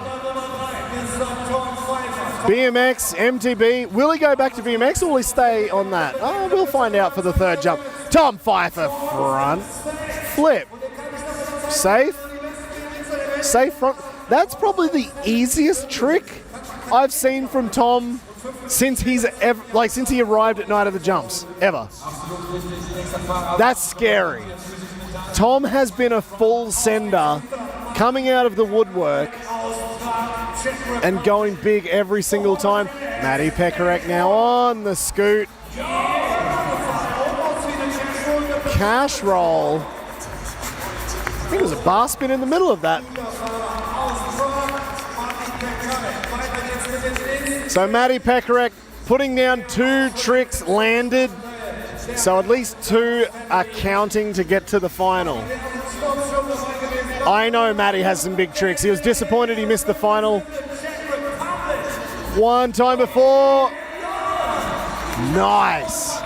BMX, MTB. Will he go back to BMX or will he stay on that? Oh, we'll find out for the third jump. Tom Pfeiffer front flip. Safe front. That's probably the easiest trick I've seen from Tom since he arrived at Night of the Jumps, ever. That's scary. Tom has been a full sender coming out of the woodwork and going big every single time. Matty Pekarek now on the scoot. Cash roll. I think it was a bar spin in the middle of that. So Matty Pekarek putting down 2 tricks landed. So at least 2 are counting to get to the final. I know Matty has some big tricks. He was disappointed he missed the final. One time before. Nice.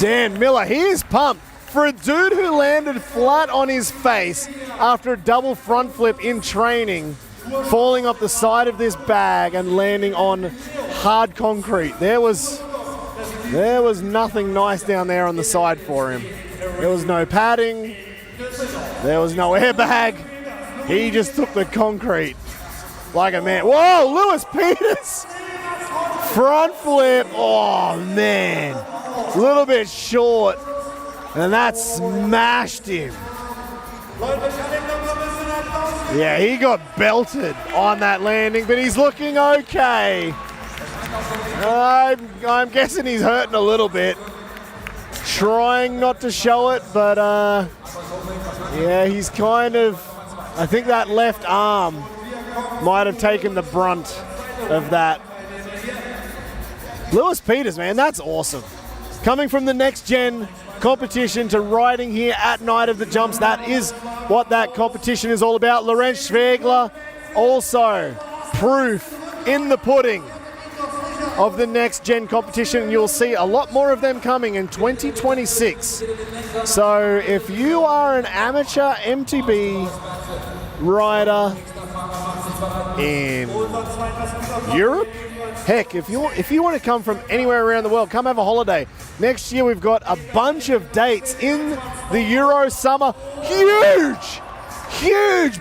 Dan Miller, he is pumped. For a dude who landed flat on his face after a double front flip in training, falling off the side of this bag and landing on hard concrete. There was nothing nice down there on the side for him. There was no padding. There was no airbag. He just took the concrete like a man. Whoa, Lewis Peters! Front flip. Oh, man. A little bit short. And that smashed him. Yeah, he got belted on that landing, but he's looking okay. I'm guessing he's hurting a little bit. Trying not to show it, but yeah, he's kind of, I think that left arm might have taken the brunt of that. Lewis Peters, man, that's awesome. Coming from the next gen competition to riding here at Night of the Jumps. That is what that competition is all about. Laurent Schwegler, also proof in the pudding of the next gen competition. You'll see a lot more of them coming in 2026. So if you are an amateur MTB rider in Europe, heck, if you want to come from anywhere around the world, come have a holiday. Next year we've got a bunch of dates in the Euro summer. Huge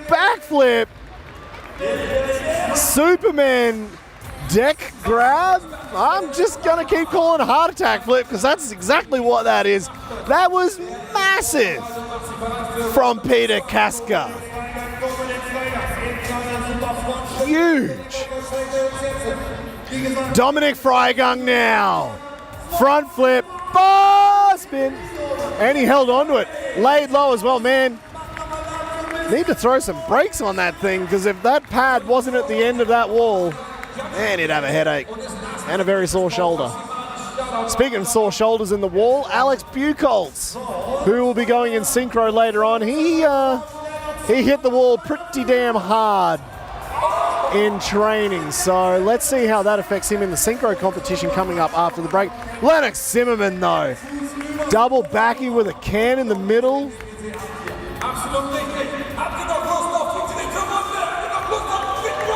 backflip. Superman deck grab. I'm just gonna keep calling a heart attack flip because that's exactly what that is. That was massive from Peter Kaska. Huge. Dominic Freigang now. Front flip, bar spin. And he held on to it. Laid low as well, man. Need to throw some brakes on that thing because if that pad wasn't at the end of that wall, man, he'd have a headache and a very sore shoulder. Speaking of sore shoulders in the wall, Alex Buchholz, who will be going in Synchro later on, he hit the wall pretty damn hard in training. So let's see how that affects him in the Synchro competition coming up after the break. Lennox Zimmerman though, double backing with a can in the middle.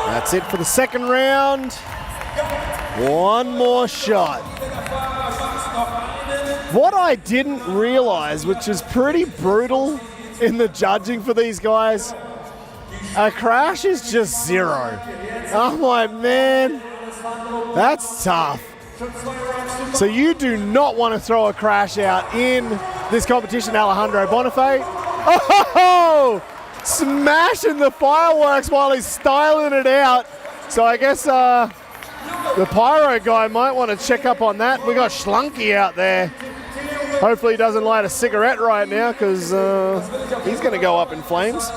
That's it for the second round. One more shot. What I didn't realize, which is pretty brutal in the judging for these guys, a crash is just 0. I'm like, man, that's tough. So you do not want to throw a crash out in this competition, Alejandro Bonifay. Oh, smashing the fireworks while he's styling it out. So I guess the pyro guy might want to check up on that. We got Schlunky out there. Hopefully he doesn't light a cigarette right now because he's going to go up in flames.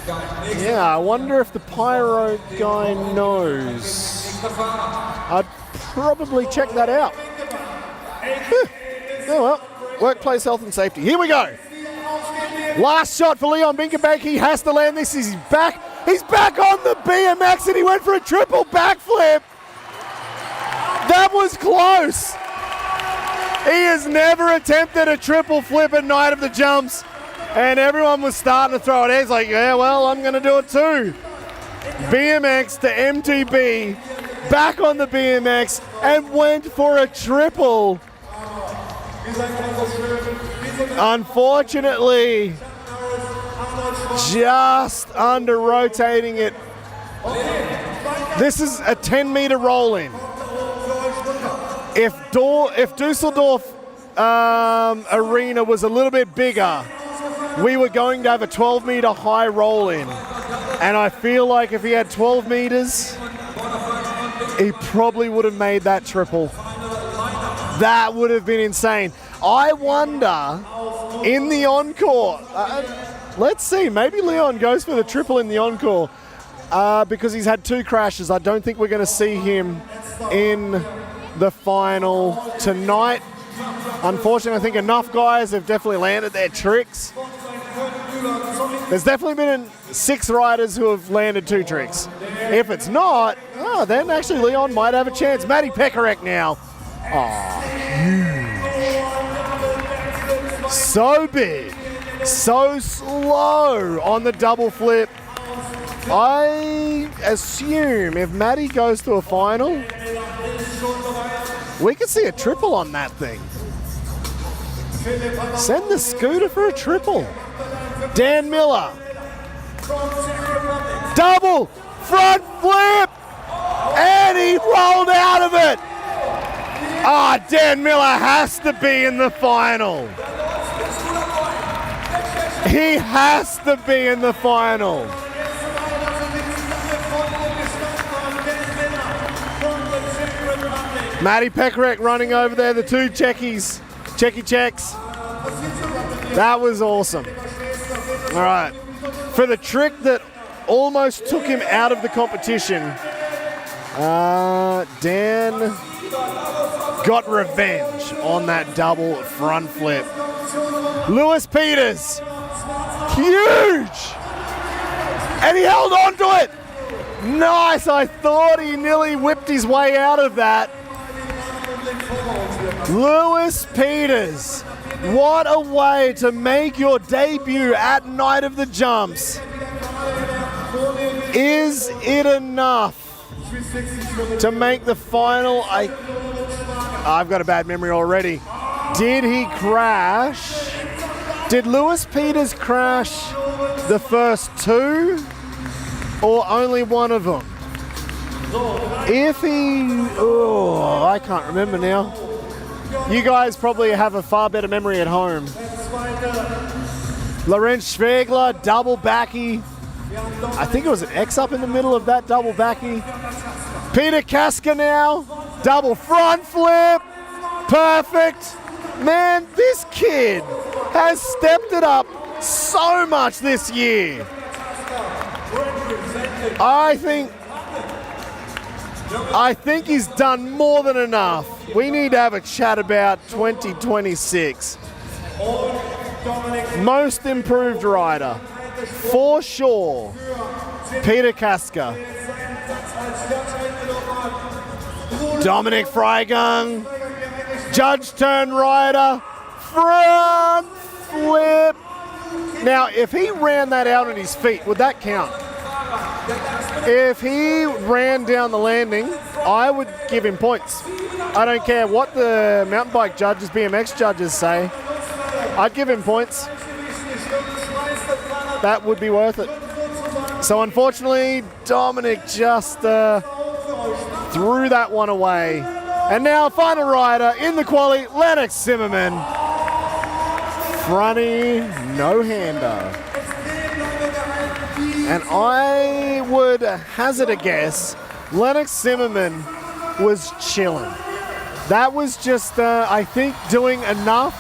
Yeah, I wonder if the pyro guy knows. I'd probably check that out. Oh well, workplace health and safety. Here we go. Last shot for Leon Binkerbeck. He has to land this. He's back. He's back on the BMX and he went for a triple backflip. That was close. He has never attempted a triple flip at Night of the Jumps. And everyone was starting to throw it. He's like, yeah, well, I'm going to do it too. BMX to MTB, back on the BMX, and went for a triple. Unfortunately, just under rotating it. This is a 10-meter roll-in. If Dusseldorf arena was a little bit bigger, we were going to have a 12-meter high roll-in. And I feel like if he had 12 meters, he probably would have made that triple. That would have been insane. I wonder, in the encore, let's see, maybe Leon goes for the triple in the encore because he's had 2 crashes. I don't think we're going to see him in the final tonight. Unfortunately, I think enough guys have definitely landed their tricks. There's definitely been 6 riders who have landed 2 tricks. If it's not, then actually Leon might have a chance. Matty Pekarek now. Oh, huge. So big, so slow on the double flip. I assume if Matty goes to a final, we could see a triple on that thing. Send the scooter for a triple. Dan Miller. Double front flip. And he rolled out of it. Dan Miller has to be in the final. He has to be in the final. Matty Pekarek running over there, the 2 checky checks. That was awesome. All right, for the trick that almost took him out of the competition, Dan got revenge on that double front flip. Lewis Peters, huge! And he held on to it. Nice, I thought he nearly whipped his way out of that. Lewis Peters, what a way to make your debut at Night of the Jumps. Is it enough to make the final? I've got a bad memory already. Did he crash? Did Lewis Peters crash the first 2 or only one of them? If he, I can't remember now. You guys probably have a far better memory at home. Lorenz Schwegler, double backy. I think it was an X up in the middle of that double backy. Peter Kaska now, double front flip. Perfect. Man, this kid has stepped it up so much this year. I think he's done more than enough. We need to have a chat about 2026. Most improved rider, for sure, Peter Kaska. Dominic Freigang, judge turn rider, front flip. Now, if he ran that out on his feet, would that count? If he ran down the landing, I would give him points. I don't care what the mountain bike judges, BMX judges say. I'd give him points. That would be worth it. So unfortunately, Dominic just threw that one away. And now final rider in the quali, Lennox Zimmerman. Fronty, no-hander. And I would hazard a guess, Lennox Zimmerman was chilling. That was just, I think, doing enough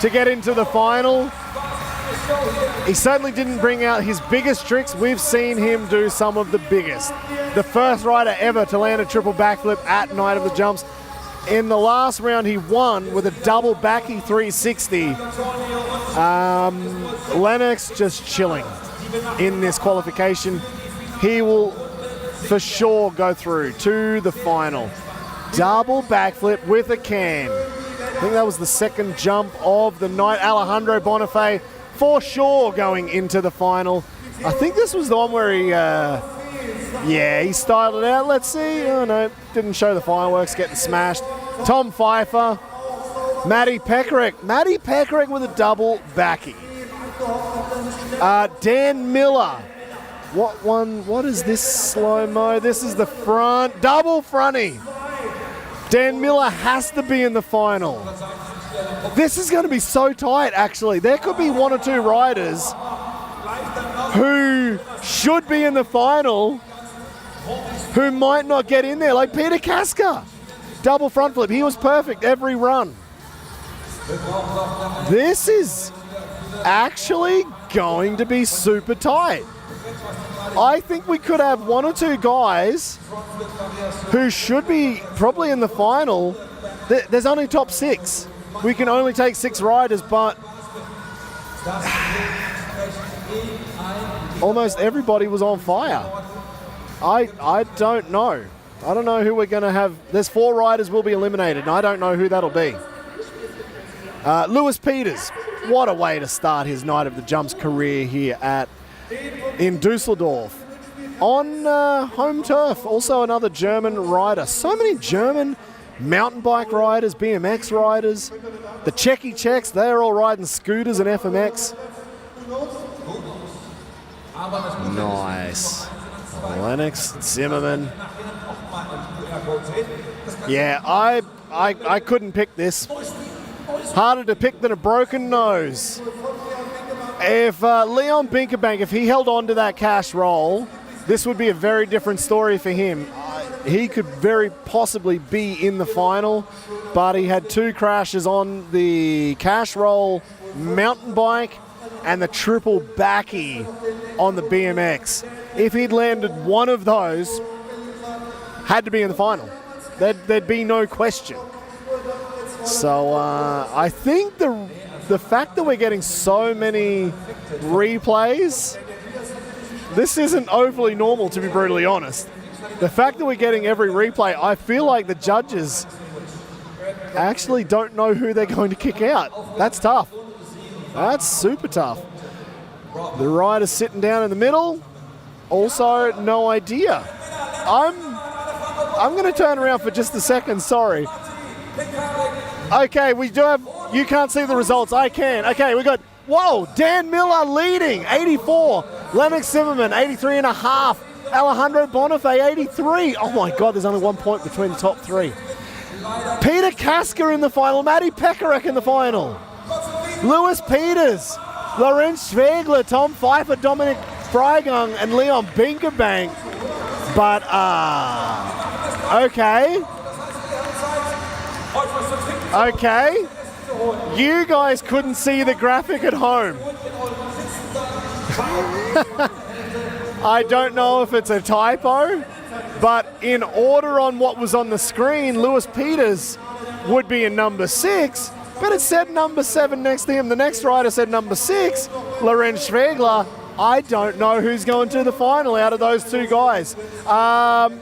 to get into the final. He certainly didn't bring out his biggest tricks. We've seen him do some of the biggest. The first rider ever to land a triple backflip at Night of the Jumps. In the last round, he won with a double backy 360. Lennox just chilling in this qualification. He will for sure go through to the final. Double backflip with a can. I think that was the second jump of the night. Alejandro Bonifay for sure going into the final. I think this was the one where he styled it out. Let's see. Oh no, didn't show the fireworks getting smashed. Tom Pfeiffer, Matty Peckerick. Matty Peckerick with a double backy. Dan Miller. What is this slow-mo? This is the front, double fronty. Dan Miller has to be in the final. This is going to be so tight, actually. There could be one or two riders who should be in the final who might not get in there, like Peter Kaska. Double front flip. He was perfect every run. This is actually going to be super tight. I think we could have one or two guys who should be probably in the final. There's only top 6. We can only take 6 riders, but almost everybody was on fire. I don't know. I don't know who we're going to have. There's 4 riders will be eliminated, and I don't know who that'll be. Lewis Peters, what a way to start his Night of the Jumps career here in Düsseldorf. On home turf, also another German rider. So many German mountain bike riders, BMX riders. The Checky Czechs, they're all riding scooters and FMX. Nice. Lennox, Zimmerman. Yeah, I couldn't pick this. Harder to pick than a broken nose. If Leon Binkerbank, if he held on to that cash roll, this would be a very different story for him. He could very possibly be in the final, but he had 2 crashes on the cash roll mountain bike and the triple backy on the BMX. If he'd landed one of those, had to be in the final. There'd be no question. So I think the fact that we're getting so many replays, this isn't overly normal, to be brutally honest. The fact that we're getting every replay, I feel like the judges actually don't know who they're going to kick out. That's tough. That's super tough. The rider sitting down in the middle, also no idea. I'm going to turn around for just a second, sorry. Okay, we do have, you can't see the results, I can. Okay, we got, whoa, Dan Miller leading, 84. Lennox Zimmerman, 83.5. Alejandro Bonifay, 83. Oh my God, there's only 1 point between the top 3. Peter Kaska in the final, Matty Peckerick in the final. Lewis Peters, Lorenz Schwegler, Tom Pfeiffer, Dominic Freigang, and Leon Binkerbank. But, okay. You guys couldn't see the graphic at home. I don't know if it's a typo, but in order on what was on the screen, Lewis Peters would be in number 6, but it said number 7 next to him. The next rider said number 6, Lorenz Schwegler. I don't know who's going to the final out of those 2 guys. I'm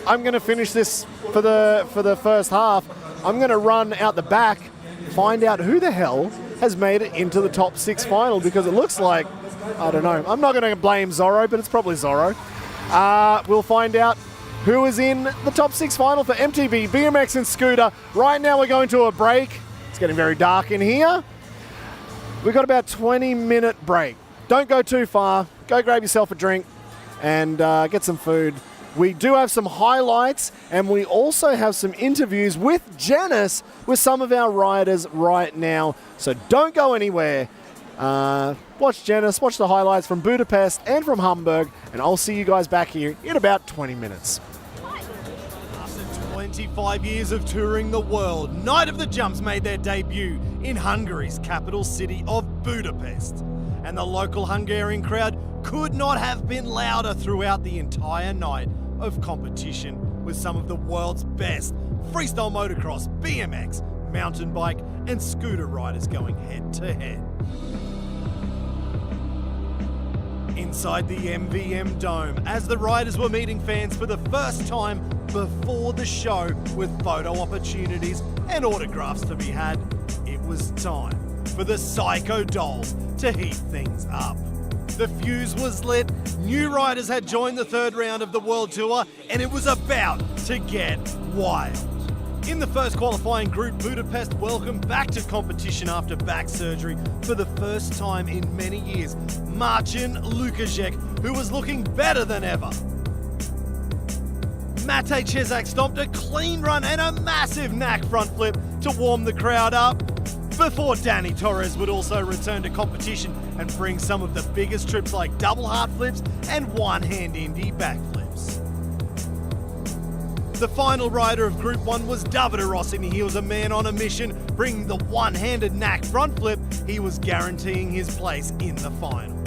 going to finish this for the first half. I'm going to run out the back, find out who the hell has made it into the top 6 final, because it looks like, I don't know. I'm not going to blame Zorro, but it's probably Zorro. We'll find out who is in the top 6 final for MTB, BMX and Scooter. Right now we're going to a break. It's getting very dark in here. We've got about 20-minute break. Don't go too far. Go grab yourself a drink and get some food. We do have some highlights, and we also have some interviews with Janice with some of our riders right now. So don't go anywhere. Watch Janice, watch the highlights from Budapest and from Hamburg, and I'll see you guys back here in about 20 minutes. After 25 years of touring the world, Night of the Jumps made their debut in Hungary's capital city of Budapest. and the local Hungarian crowd could not have been louder throughout the entire night of competition, with some of the world's best freestyle motocross, BMX, mountain bike and scooter riders going head to head. Inside the MVM Dome, as the riders were meeting fans for the first time before the show with photo opportunities and autographs to be had, it was time for the Psycho Dolls to heat things up. The fuse was lit, new riders had joined the third round of the World Tour, and it was about to get wild. In the first qualifying group, Budapest welcomed back to competition after back surgery for the first time in many years, Marcin Lucc, who was looking better than ever. Matej Cezak stomped a clean run and a massive knack front flip to warm the crowd up, before Danny Torres would also return to competition and bring some of the biggest trips like double heart flips and one-hand Indy backflips. The final rider of Group 1 was Davide Rossi, and he was a man on a mission, bringing the one-handed knack front flip. He was guaranteeing his place in the final.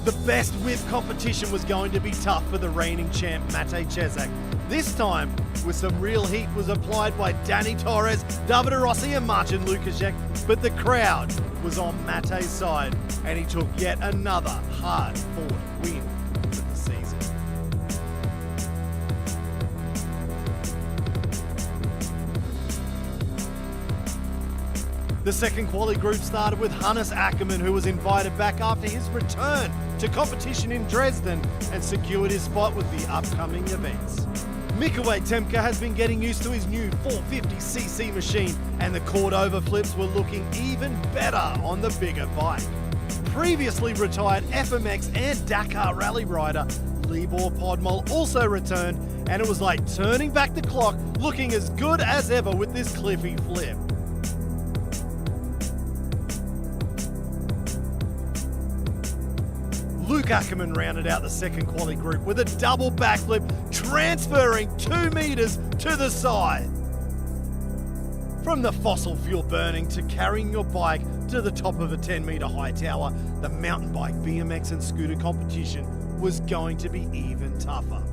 The best whip competition was going to be tough for the reigning champ Matej Cezak. This time, with some real heat was applied by Danny Torres, Davide Rossi and Marcin Lucc, but the crowd was on Matej's side, and he took yet another hard-fought win for the season. The second quali group started with Jenice Ackermann, who was invited back after his return to competition in Dresden and secured his spot with the upcoming events. Mikołaj Temka has been getting used to his new 450cc machine, and the Cordova flips were looking even better on the bigger bike. Previously retired FMX and Dakar rally rider Libor Podmol also returned, and it was like turning back the clock, looking as good as ever with this cliffy flip. Luc Ackermann rounded out the second quali group with a double backflip, transferring 2 meters to the side. From the fossil fuel burning to carrying your bike to the top of a 10-meter high tower, the mountain bike, BMX and scooter competition was going to be even tougher.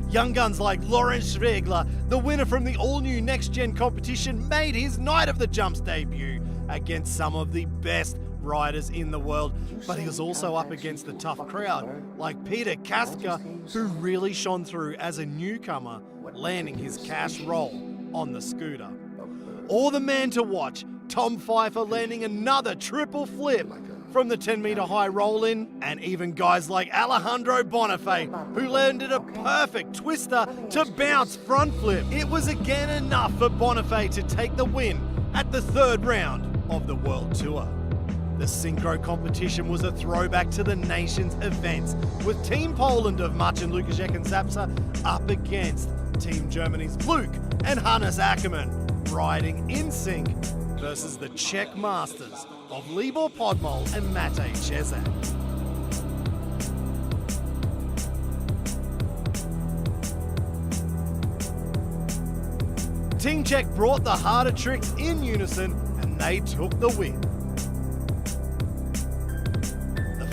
Young guns like Lorenz Schwegler, the winner from the all-new next-gen competition, made his Night of the Jumps debut against some of the best riders in the world, but he was also up against the tough crowd like Peter Kaska, who really shone through as a newcomer, landing his cash roll on the scooter. Or the man to watch, Tom Pfeiffer, landing another triple flip from the 10-meter high roll-in, and even guys like Alejandro Bonifay, who landed a perfect twister to bounce front flip. It was again enough for Bonifay to take the win at the third round of the World Tour. The Synchro competition was a throwback to the nation's events, with Team Poland of Marcin Lucc and Zapsa up against Team Germany's Luc and Jenice Interview Luc, riding in sync versus the Czech masters of Libor Podmol and Matej Cezak. Team Czech brought the harder tricks in unison, and they took the win.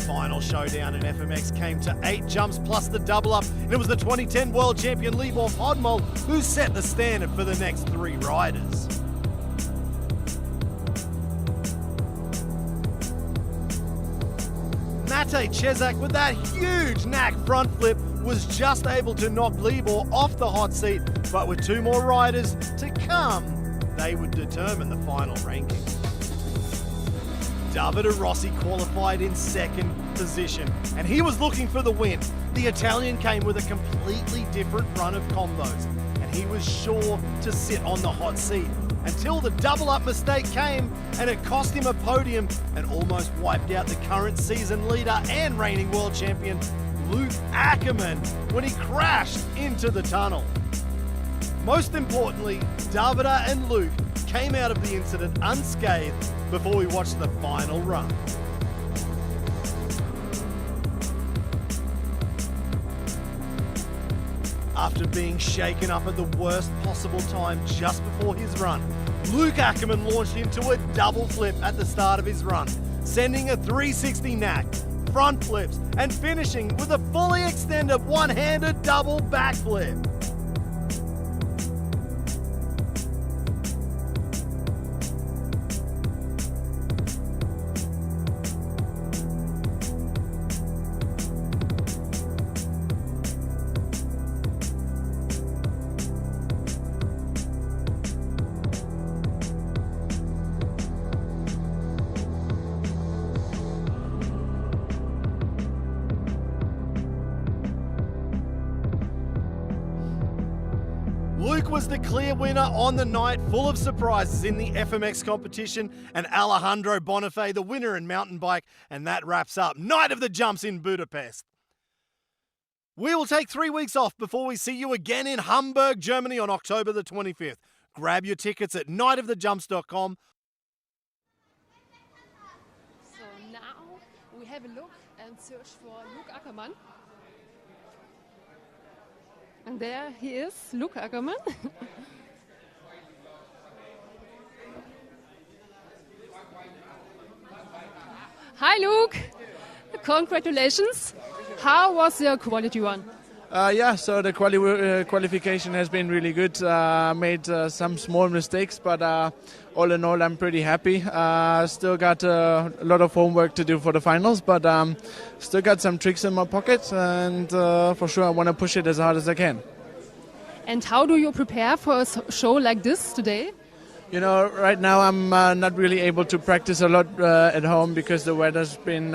Final showdown in FMX came to 8 jumps plus the double up, and it was the 2010 world champion Libor Podmol who set the standard for the next 3 riders. Matej Cezak, with that huge knack front flip, was just able to knock Libor off the hot seat, but with 2 more riders to come, they would determine the final ranking. Davide Rossi qualified in second position, and he was looking for the win. The Italian came with a completely different run of combos, and he was sure to sit on the hot seat until the double up mistake came, and it cost him a podium and almost wiped out the current season leader and reigning world champion Luc Ackermann when he crashed into the tunnel. Most importantly, Davide and Luc came out of the incident unscathed before we watched the final run. After being shaken up at the worst possible time just before his run, Luc Ackermann launched into a double flip at the start of his run, sending a 360 knack, front flips, and finishing with a fully extended one-handed double backflip. Luc was the clear winner on the night, full of surprises in the FMX competition, and Alejandro Bonifay the winner in mountain bike, and that wraps up Night of the Jumps in Budapest. We will take 3 weeks off before we see you again in Hamburg, Germany on October the 25th. Grab your tickets at nightofthejumps.com. So now we have a look and search for Luc Ackermann. And there he is, Lucc Ackermann. Hi Luc, congratulations. How was your quality run? Yeah, so the qualification has been really good. Made some small mistakes, but all in all, I'm pretty happy. Still got a lot of homework to do for the finals, but still got some tricks in my pocket, and for sure I want to push it as hard as I can. And how do you prepare for a show like this today? You know, right now I'm not really able to practice a lot at home because the weather's been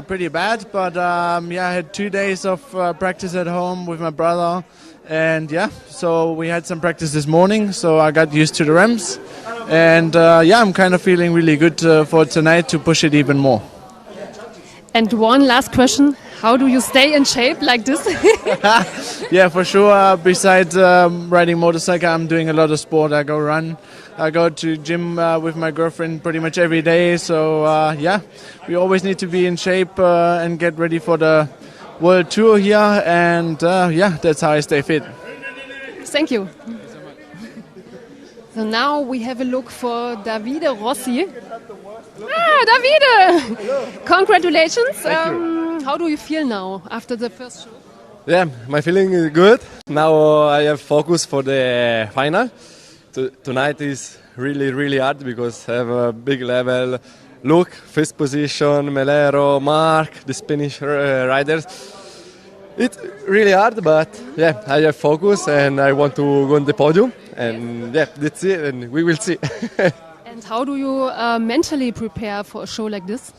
pretty bad. But I had 2 days of practice at home with my brother, and so we had some practice this morning. So I got used to the ramps, and I'm kind of feeling really good for tonight to push it even more. And one last question: how do you stay in shape like this? Yeah, for sure. Besides riding motorcycle, I'm doing a lot of sport. I go run. I go to gym with my girlfriend pretty much every day. So we always need to be in shape and get ready for the World Tour here. And that's how I stay fit. Thank you. So now we have a look for Davide Rossi. Davide! Hello. Congratulations. How do you feel now after the first show? Yeah, my feeling is good. Now I have focus for the final. Tonight is really, really hard because I have a big level. Luc, first position, Melero, Marc, the Spanish riders. It's really hard, but I have focus and I want to go on the podium. And that's it, and we will see. And how do you mentally prepare for a show like this?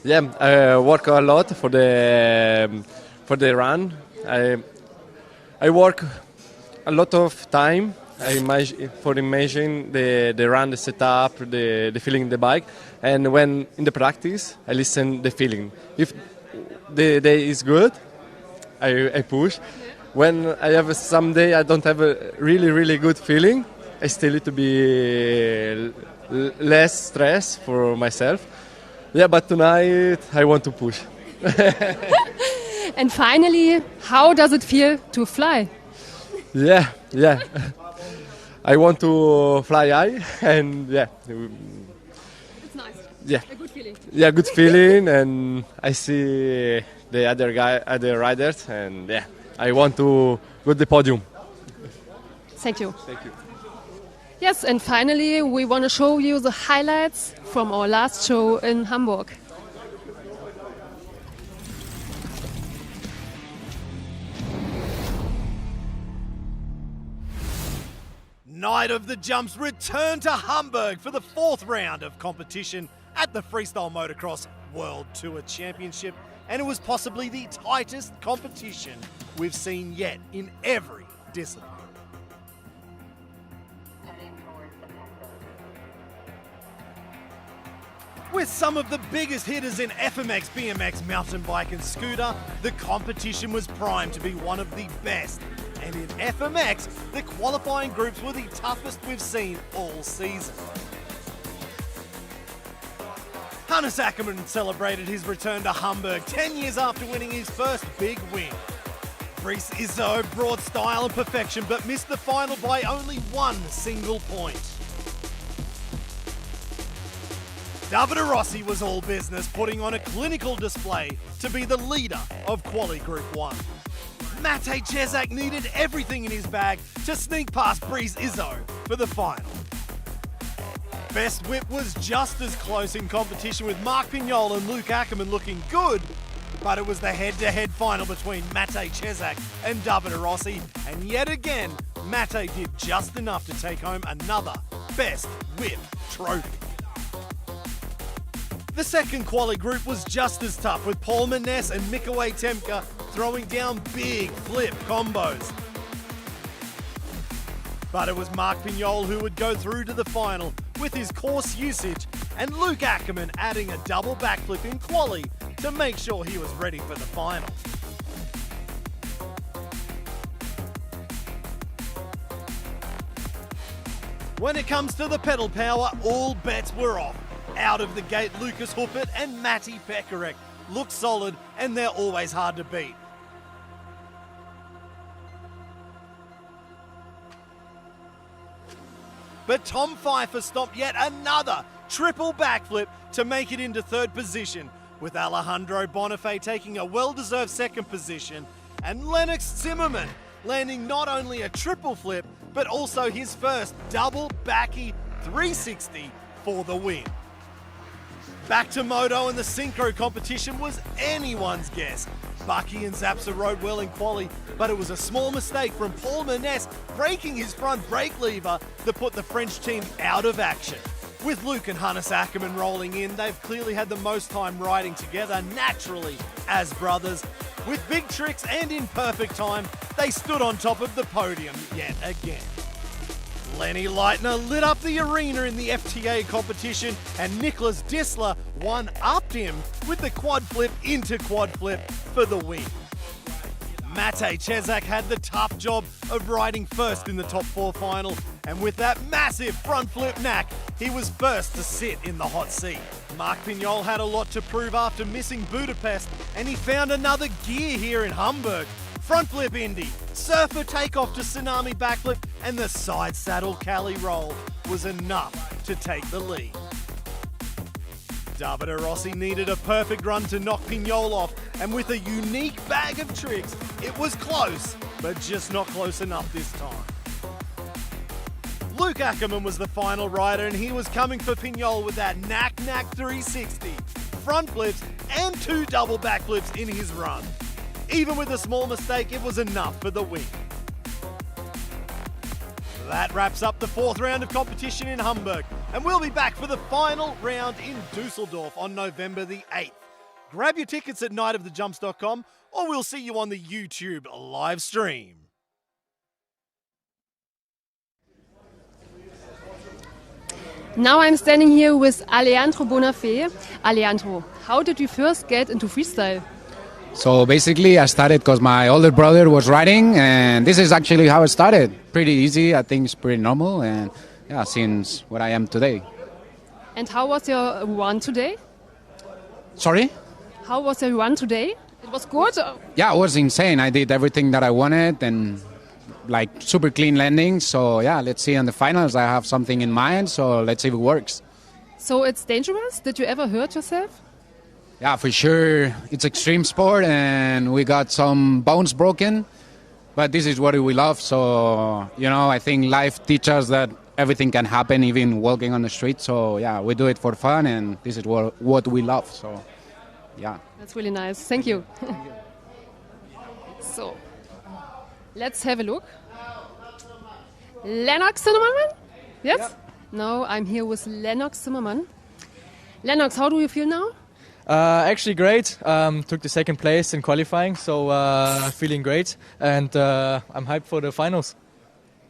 Yeah, I work a lot for the run. I work a lot of time. I imagine the run, the setup, the feeling in the bike, and when in the practice, I listen the feeling. If the day is good, I push. When I have some day I don't have a really, really good feeling, I still need to be less stress for myself. Yeah, but tonight I want to push. And finally, how does it feel to fly? Yeah. I want to fly high, and It's nice. Yeah. A good feeling. Yeah, good feeling, and I see the other riders, and I want to go to the podium. Thank you. Thank you. Yes, and finally, we want to show you the highlights from our last show in Hamburg. Night of the Jumps returned to Hamburg for the 4th round of competition at the Freestyle Motocross World Tour Championship, and it was possibly the tightest competition we've seen yet in every discipline. With some of the biggest hitters in FMX, BMX, mountain bike and scooter, the competition was primed to be one of the best. And in FMX, the qualifying groups were the toughest we've seen all season. Jenice Ackermann celebrated his return to Hamburg 10 years after winning his first big win. Brice Izzo brought style and perfection but missed the final by only one single point. Davide Rossi was all business, putting on a clinical display to be the leader of Quali Group 1. Matej Cezak needed everything in his bag to sneak past Breeze Izzo for the final. Best whip was just as close in competition, with Marc Pinyol and Luc Ackermann looking good, but it was the head-to-head final between Matej Cezak and Davide Rossi, and yet again, Matej did just enough to take home another Best Whip trophy. The second quali group was just as tough, with Paul Manesse and Mikołaj Temka throwing down big flip combos. But it was Marc Pinyol who would go through to the final with his course usage, and Luc Ackermann adding a double backflip in quali to make sure he was ready for the final. When it comes to the pedal power, all bets were off. Out of the gate, Lucas Huppert and Matti Pekarek look solid, and they're always hard to beat. But Tom Pfeiffer stopped yet another triple backflip to make it into third position, with Alejandro Bonifay taking a well-deserved second position, and Lennox Zimmerman landing not only a triple flip, but also his first double backy 360 for the win. Back to Moto, and the Synchro competition was anyone's guess. Bucky and Zapsa rode well in quali, but it was a small mistake from Paul Manesse breaking his front brake lever that put the French team out of action. With Luc and Jenice Ackermann rolling in, they've clearly had the most time riding together naturally as brothers. With big tricks and in perfect time, they stood on top of the podium yet again. Lenny Leitner lit up the arena in the FTA competition, and Nicholas Dissler one-upped him with the quad flip into quad flip for the win. Matej Cezak had the tough job of riding first in the top four final, and with that massive front flip knack, he was first to sit in the hot seat. Marc Pinyol had a lot to prove after missing Budapest, and he found another gear here in Hamburg. Front flip Indy, surfer takeoff to tsunami backflip, and the side saddle Cali roll was enough to take the lead. Davide Rossi needed a perfect run to knock Pinyol off, and with a unique bag of tricks, it was close, but just not close enough this time. Lucc Ackermann was the final rider, and he was coming for Pinyol with that knack 360, front flips, and 2 double backflips in his run. Even with a small mistake, it was enough for the win. That wraps up the 4th round of competition in Hamburg, and we'll be back for the final round in Düsseldorf on November the 8th. Grab your tickets at nightofthejumps.com, or we'll see you on the YouTube live stream. Now I'm standing here with Alejandro Bonifay. Alejandro, how did you first get into freestyle? So basically I started because my older brother was riding, and this is actually how it started. Pretty easy, I think it's pretty normal, and yeah, since what I am today. And how was your run today? Sorry? How was your run today? It was good? Yeah, it was insane. I did everything that I wanted, and like super clean landing. So yeah, let's see in the finals. I have something in mind, so let's see if it works. So it's dangerous? Did you ever hurt yourself? Yeah, for sure. It's extreme sport, and we got some bones broken, but this is what we love. So, you know, I think life teaches us that everything can happen, even walking on the street. So yeah, we do it for fun, and this is what we love. So yeah. That's really nice. Thank you. So, let's have a look. Lennox Zimmerman? Yes? Yep. No, I'm here with Lennox Zimmerman. Lennox, how do you feel now? Actually great. Took the 2nd place in qualifying, so feeling great, and I'm hyped for the finals.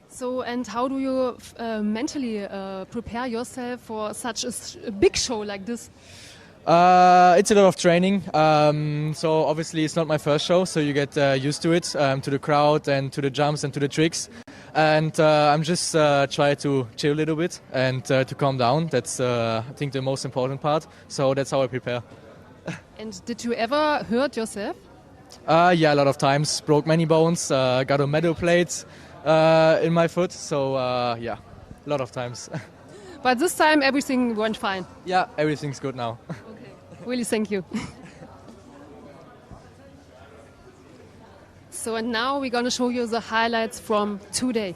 So, and how do you mentally prepare yourself for such a big show like this? It's a lot of training. So obviously it's not my first show, so you get used to it, to the crowd and to the jumps and to the tricks. And I'm just trying to chill a little bit and to calm down. That's I think the most important part. So that's how I prepare. And did you ever hurt yourself? Yeah, a lot of times. Broke many bones. Got a metal plate in my foot. So yeah, a lot of times. But this time everything went fine. Yeah, everything's good now. Okay. Really, thank you. So, and now we're going to show you the highlights from today.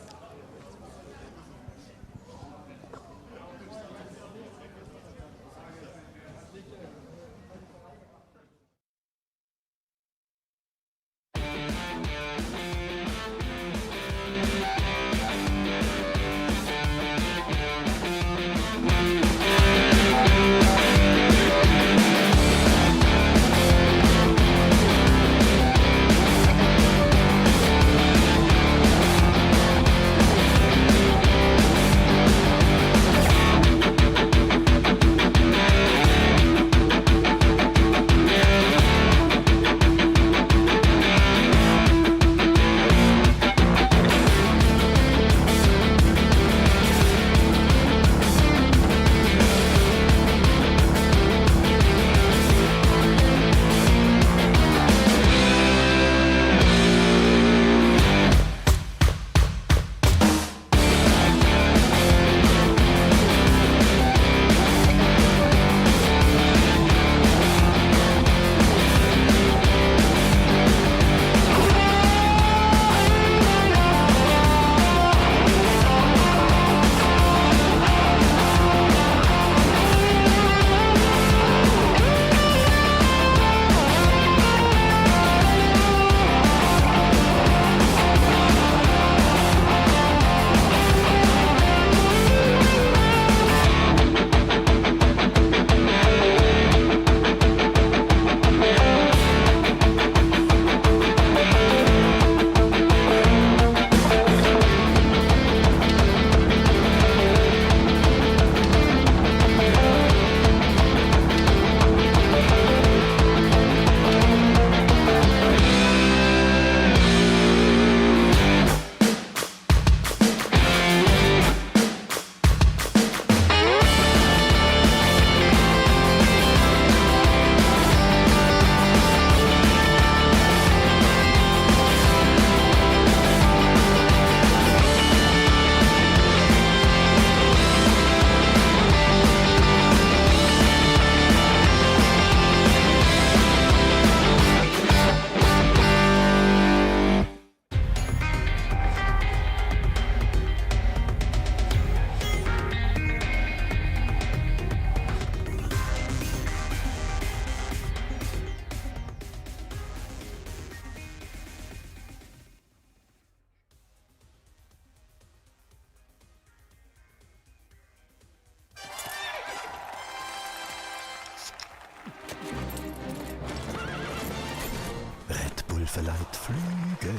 verleiht Flügel.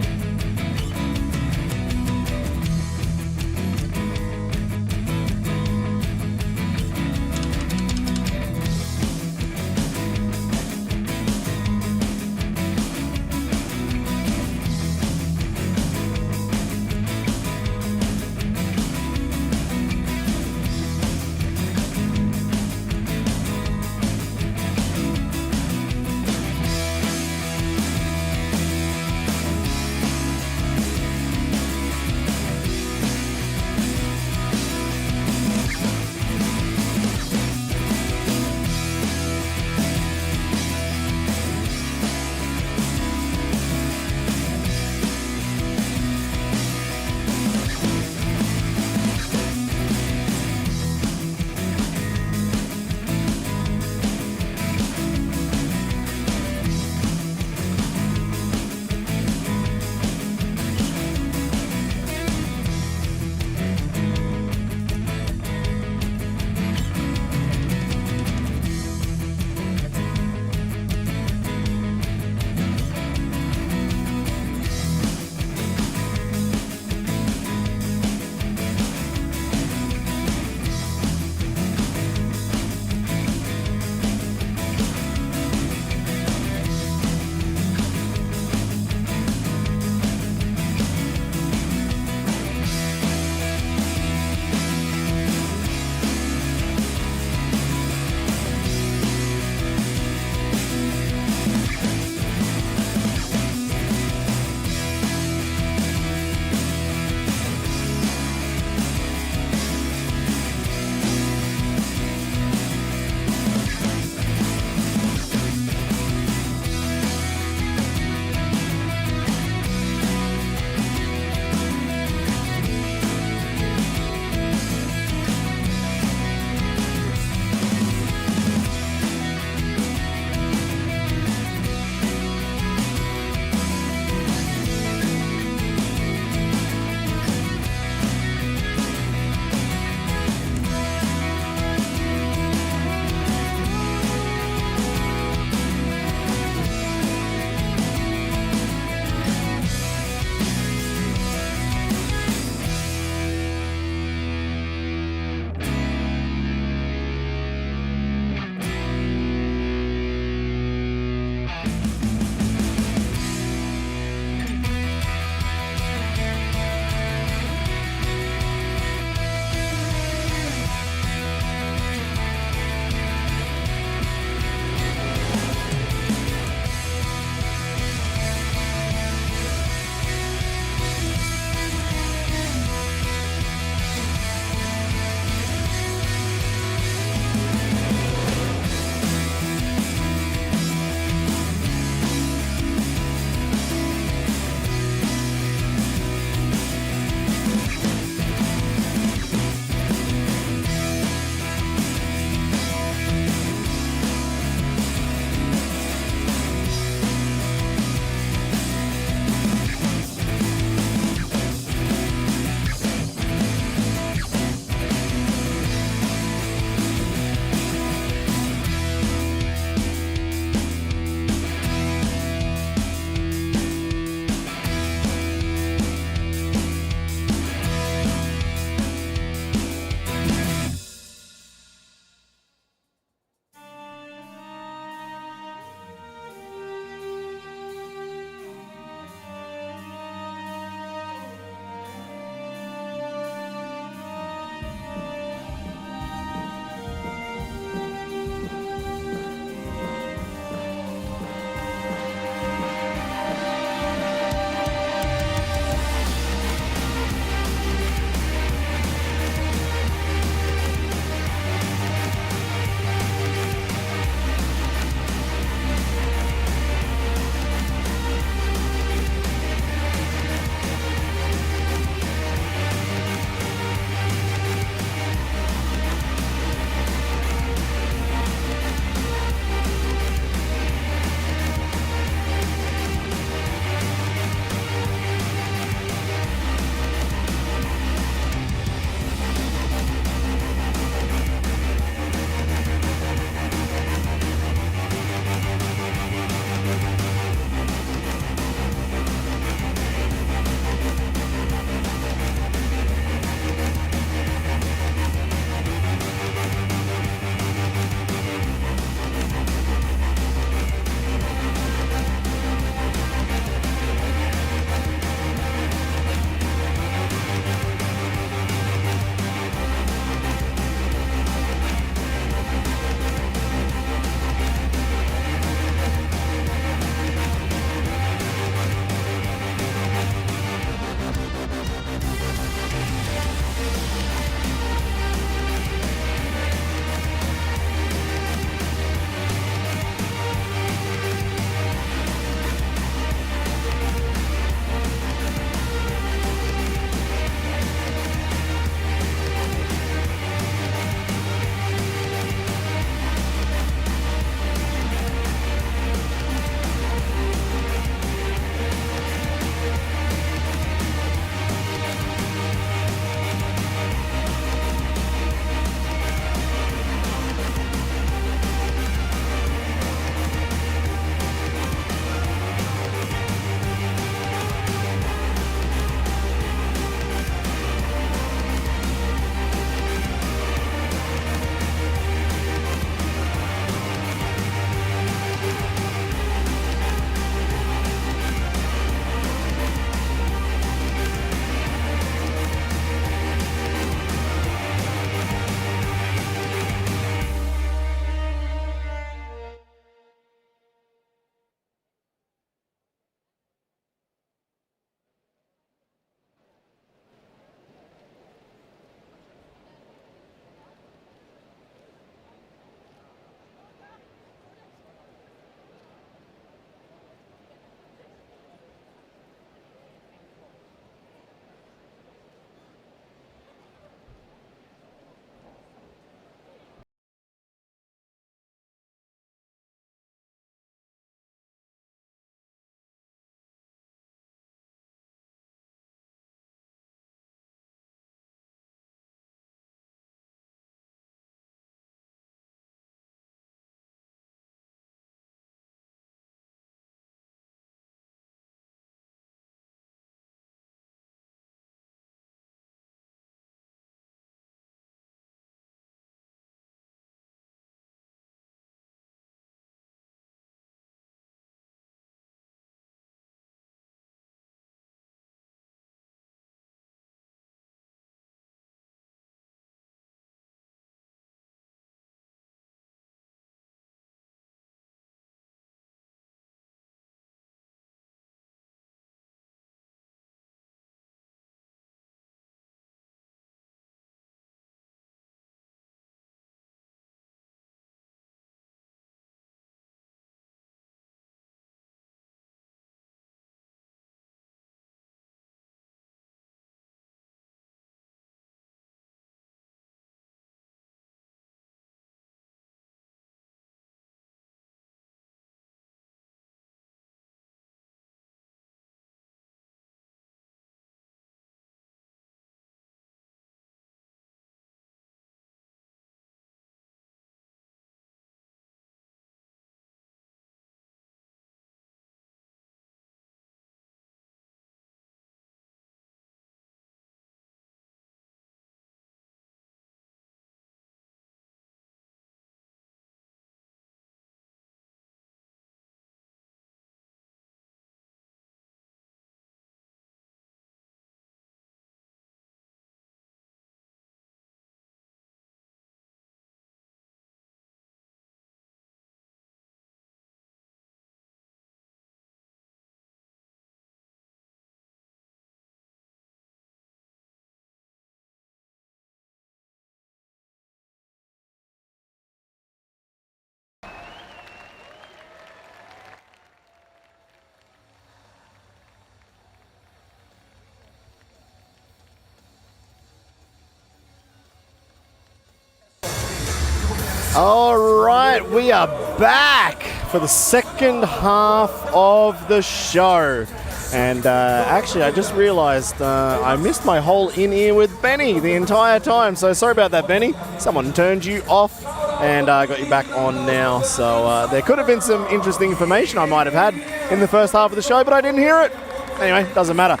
All right, we are back for the second half of the show. And actually, I just realized I missed my whole in-ear with Benny the entire time. So sorry about that, Benny. Someone turned you off and got you back on now. So there could have been some interesting information I might have had in the first half of the show, but I didn't hear it. Anyway, doesn't matter.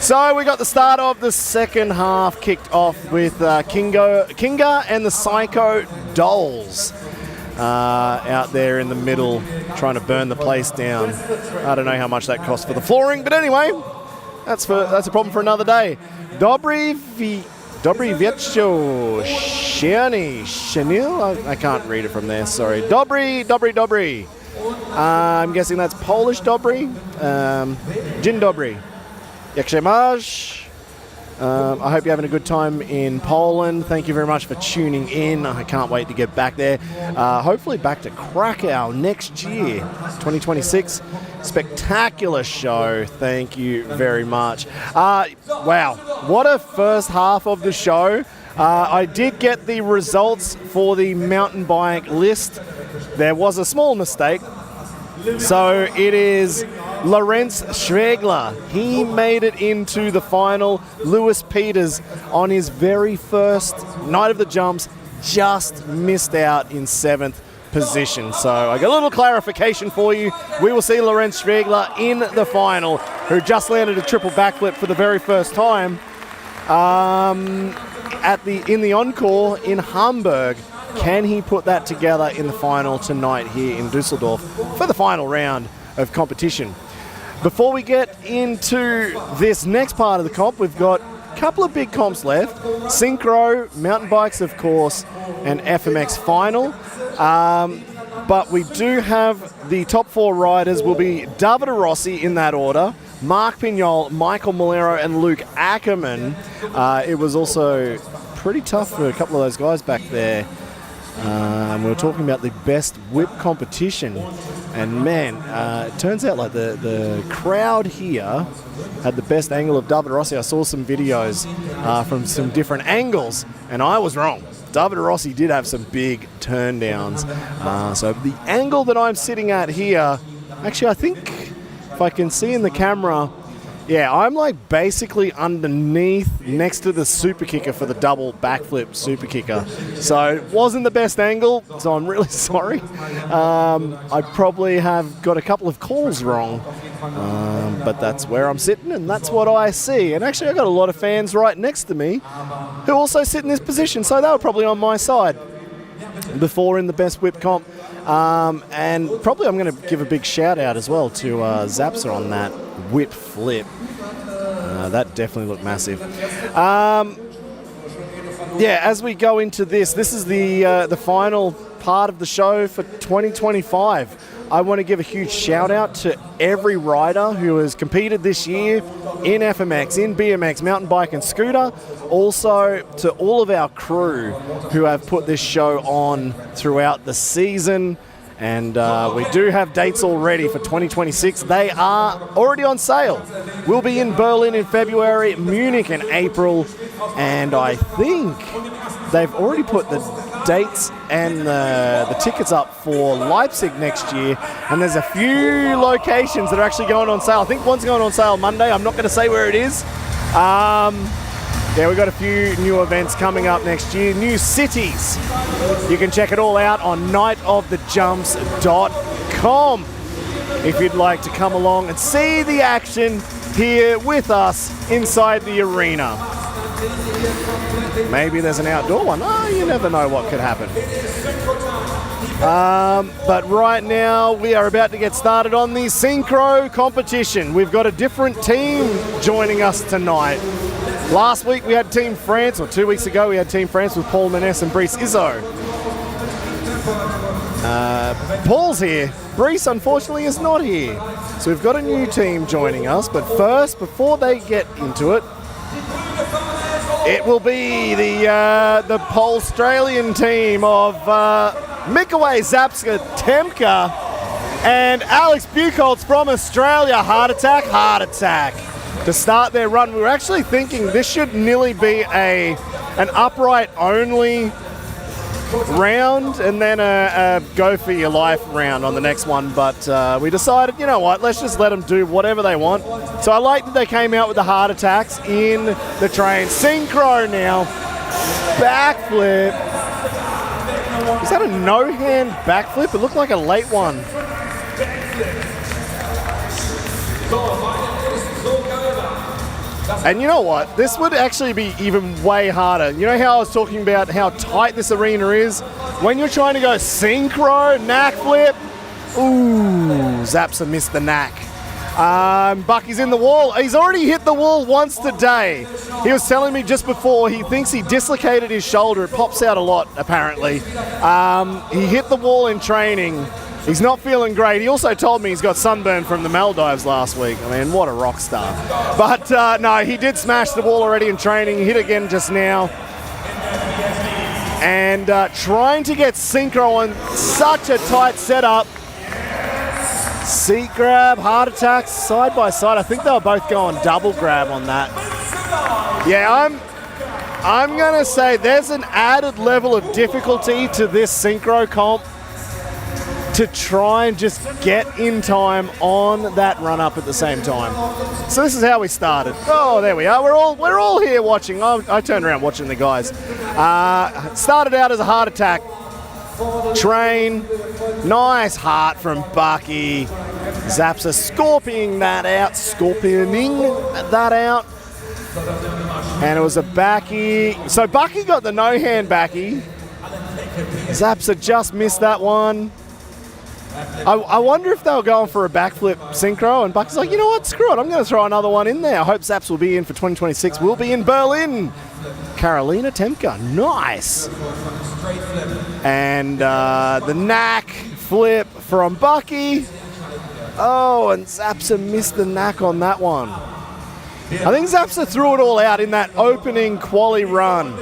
So we got the start of the second half kicked off with Kinga and the Psycho Dolls out there in the middle trying to burn the place down. I don't know how much that cost for the flooring, but anyway, that's a problem for another day. Dobry Wieczo Szenil. I can't read it from there, sorry. Dobry. I'm guessing that's Polish Dobry. Dzień dobry. Jak się masz? I hope you're having a good time in Poland. Thank you very much for tuning in. I can't wait to get back there. Hopefully back to Krakow next year, 2026. Spectacular show. Thank you very much. Wow, what a first half of the show. I did get the results for the mountain bike list. There was a small mistake. So it is Lorenz Schwegler. He made it into the final. Lewis Peters on his very first night of the jumps just missed out in 7th position. So I got a little clarification for you. We will see Lorenz Schwegler in the final, who just landed a triple backflip for the very first time in the encore in Hamburg. Can he put that together in the final tonight here in Düsseldorf for the final round of competition? Before we get into this next part of the comp, we've got a couple of big comps left. Synchro, mountain bikes, of course, and FMX final. But we do have the top 4 riders will be Davide Rossi in that order, Marc Pinyol, Maikel Melero, and Luc Ackermann. It was also pretty tough for a couple of those guys back there. We were talking about the best whip competition, and man, it turns out like the crowd here had the best angle of Davide Rossi. I saw some videos from some different angles, and I was wrong. Davide Rossi did have some big turn downs. So the angle that I'm sitting at here, actually I think if I can see in the camera, yeah, I'm like basically underneath next to the super kicker for the double backflip super kicker. So it wasn't the best angle, so I'm really sorry. I probably have got a couple of calls wrong, but that's where I'm sitting and that's what I see. And actually I got a lot of fans right next to me who also sit in this position, so they were probably on my side before in the best whip comp. And probably I'm going to give a big shout out as well to Zapsa on that whip flip. That definitely looked massive. Yeah, as we go into this is the final part of the show for 2025. I want to give a huge shout out to every rider who has competed this year in FMX, in BMX, mountain bike and scooter. Also to all of our crew who have put this show on throughout the season. And we do have dates already for 2026. They are already on sale. We'll be in Berlin in February, Munich in April, and I think they've already put the dates and the tickets up for Leipzig next year. And there's a few locations that are actually going on sale. I think one's going on sale Monday. I'm not going to say where it is. Yeah, we've got a few new events coming up next year, new cities. You can check it all out on nightofthejumps.com if you'd like to come along and see the action here with us inside the arena. Maybe there's an outdoor one. Oh, you never know what could happen. But right now we are about to get started on the Synchro competition. We've got a different team joining us tonight. Last week we had Team France, or 2 weeks ago we had Team France with Paul Manesse and Brice Izzo. Paul's here. Brice unfortunately is not here. So we've got a new team joining us, but first, before they get into it, it will be the Pole-Australian team of Mikaway Zapsa Temka and Alex Buchholz from Australia. Heart attack, heart attack. To start their run, we were actually thinking this should nearly be an upright only round and then a go for your life round on the next one. But we decided, you know what, let's just let them do whatever they want. So I like that they came out with the heart attacks in the train. Synchro now. Backflip. Is that a no-hand backflip? It looked like a late one. And you know what? This would actually be even way harder. You know how I was talking about how tight this arena is? When you're trying to go synchro, knack flip, ooh, Zapsa missed the knack. Bucky's in the wall. He's already hit the wall once today. He was telling me just before he thinks he dislocated his shoulder. It pops out a lot, apparently. He hit the wall in training. He's not feeling great. He also told me he's got sunburn from the Maldives last week. I mean, what a rock star. But no, he did smash the wall already in training. He hit again just now. And trying to get synchro on such a tight setup. Seat grab, heart attacks, side by side. I think they were both going double grab on that. Yeah, I'm going to say there's an added level of difficulty to this synchro comp to try and just get in time on that run up at the same time. So this is how we started. Oh, there we are. We're all here watching. I turned around watching the guys. Started out as a heart attack. Train. Nice heart from Bucky. Zapsa scorpioning that out. And it was a backy. So Bucky got the no-hand backy. Zapsa just missed that one. I wonder if they were going for a backflip synchro, and Bucky's like, you know what, screw it, I'm going to throw another one in there. I hope Zaps will be in for 2026. We'll be in Berlin. Carolina Temka, nice. And the knack flip from Bucky. Oh, and Zapsa missed the knack on that one. I think Zapsa threw it all out in that opening quali run.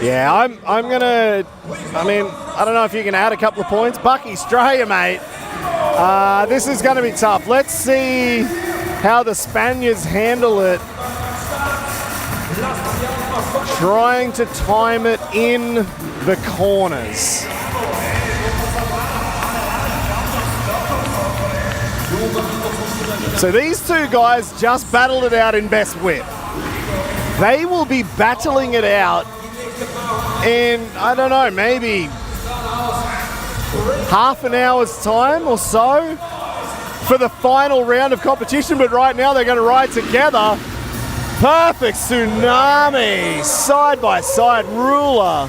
Yeah, I'm gonna, I don't know if you can add a couple of points. Bucky, Australia, mate. This is gonna be tough. Let's see how the Spaniards handle it. Trying to time it in the corners. So these two guys just battled it out in best whip. They will be battling it out in, I don't know, maybe half an hour's time or so for the final round of competition, but right now they're going to ride together. Perfect tsunami, side by side ruler.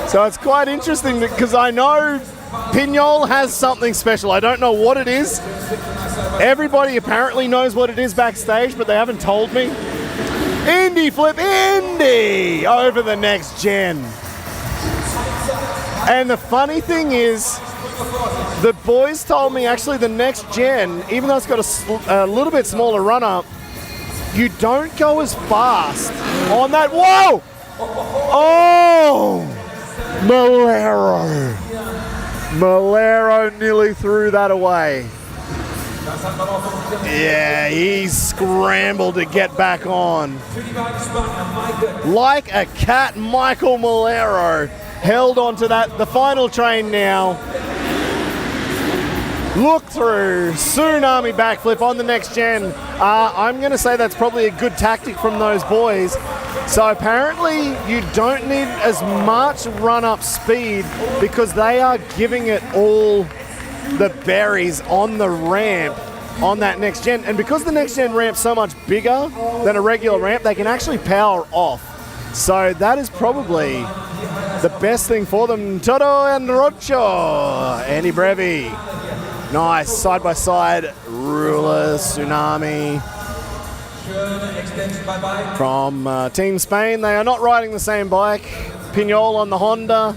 So it's quite interesting because I know Pinyol has something special. I don't know what it is. Everybody apparently knows what it is backstage, but they haven't told me. Indy flip, Indy over the next gen. And the funny thing is, the boys told me actually the next gen, even though it's got a little bit smaller run up, you don't go as fast on that. Whoa! Oh! Melero nearly threw that away. Yeah, he scrambled to get back on. Like a cat, Maikel Melero held onto that. The final train now. Look through, tsunami backflip on the next gen. I'm going to say that's probably a good tactic from those boys. So apparently you don't need as much run-up speed because they are giving it all the berries on the ramp on that next gen. And because the next gen ramp's so much bigger than a regular ramp, they can actually power off. So that is probably the best thing for them. Todo and Rocho, Andy Brevi. Nice, side by side, ruler, tsunami. From Team Spain, they are not riding the same bike. Pinyol on the Honda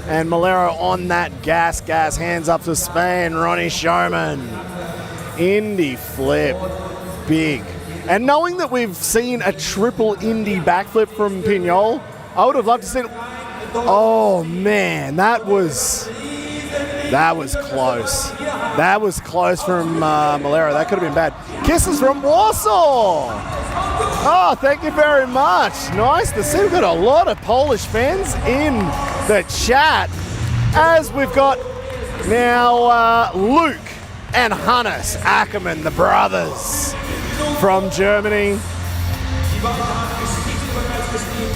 and Melero on that gas, hands up to Spain. Ronnie Showman, Indy flip, big. And knowing that we've seen a triple Indy backflip from Pinyol, I would have loved to see it. Oh man, that was close. That was close from Melero. That could have been bad. Kisses from Warsaw. Oh, Oh, thank you very much. Nice to see. We've got a lot of Polish fans in the chat. As we've got now Luc and Hannes Ackermann, the brothers from Germany.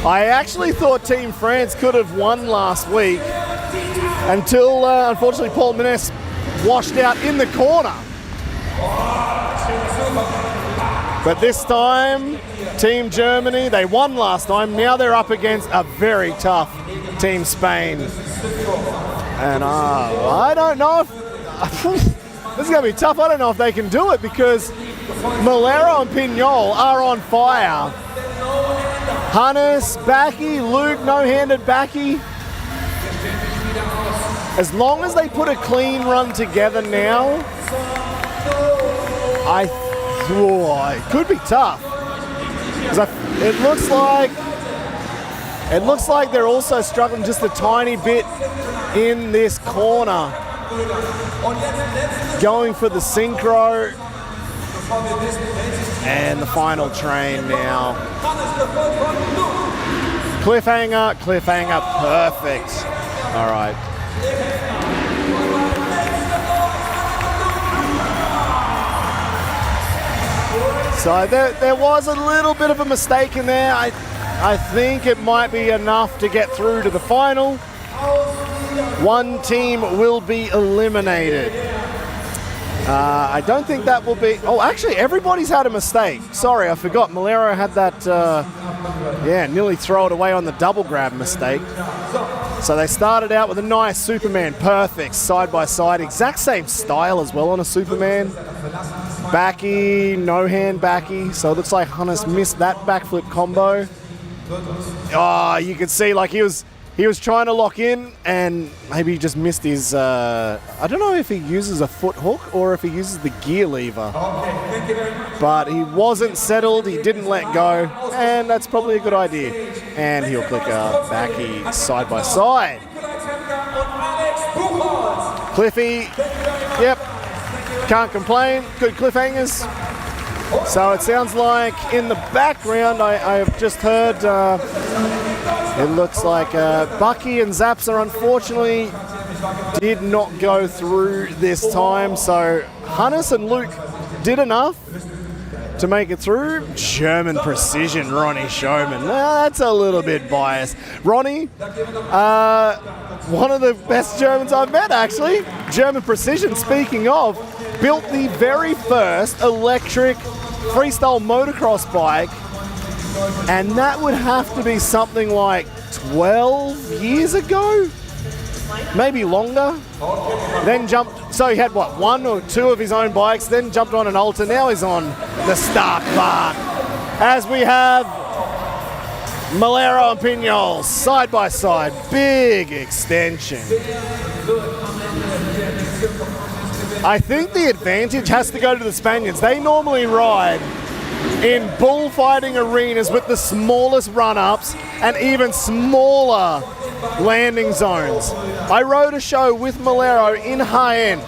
I actually thought Team France could have won last week until, unfortunately, Paul Manesse washed out in the corner. But this time, Team Germany, they won last time. Now they're up against a very tough Team Spain. And I don't know if... this is going to be tough. I don't know if they can do it because Melero and Pinyol are on fire. Hannes, backy, Luc, no-handed backy. As long as they put a clean run together now, it could be tough. It looks like they're also struggling just a tiny bit in this corner. Going for the Synchro. And the final train now. Cliffhanger, perfect. All right. So there was a little bit of a mistake in there. I think it might be enough to get through to the final. One team will be eliminated. I don't think that will be... Oh, actually, everybody's had a mistake. Sorry, I forgot. Melero had that, nearly throw it away on the double grab mistake. So they started out with a nice Superman. Perfect, side by side. Exact same style as well on a Superman. Backy, no hand backy. So it looks like Hannes missed that backflip combo. Oh, you could see like he was trying to lock in and maybe he just missed his, I don't know if he uses a foot hook or if he uses the gear lever. But he wasn't settled, he didn't let go, and that's probably a good idea. And he'll click a backy side by side. Cliffy, yep, can't complain, good cliffhangers. So it sounds like in the background, I have just heard, it looks like Bucky and Zapsa unfortunately did not go through this time. So Hannes and Luc did enough to make it through. German precision, Ronnie Showman. That's a little bit biased. Ronnie, one of the best Germans I've met actually. German precision, speaking of, built the very first electric freestyle motocross bike. And that would have to be something like 12 years ago? Maybe longer? Then jumped, so he had what, one or two of his own bikes, then jumped on an Alta, now he's on the Stark Park. As we have Melero and Pinyol side by side, big extension. I think the advantage has to go to the Spaniards. They normally ride in bullfighting arenas with the smallest run-ups and even smaller landing zones. I rode a show with Melero in Jaén.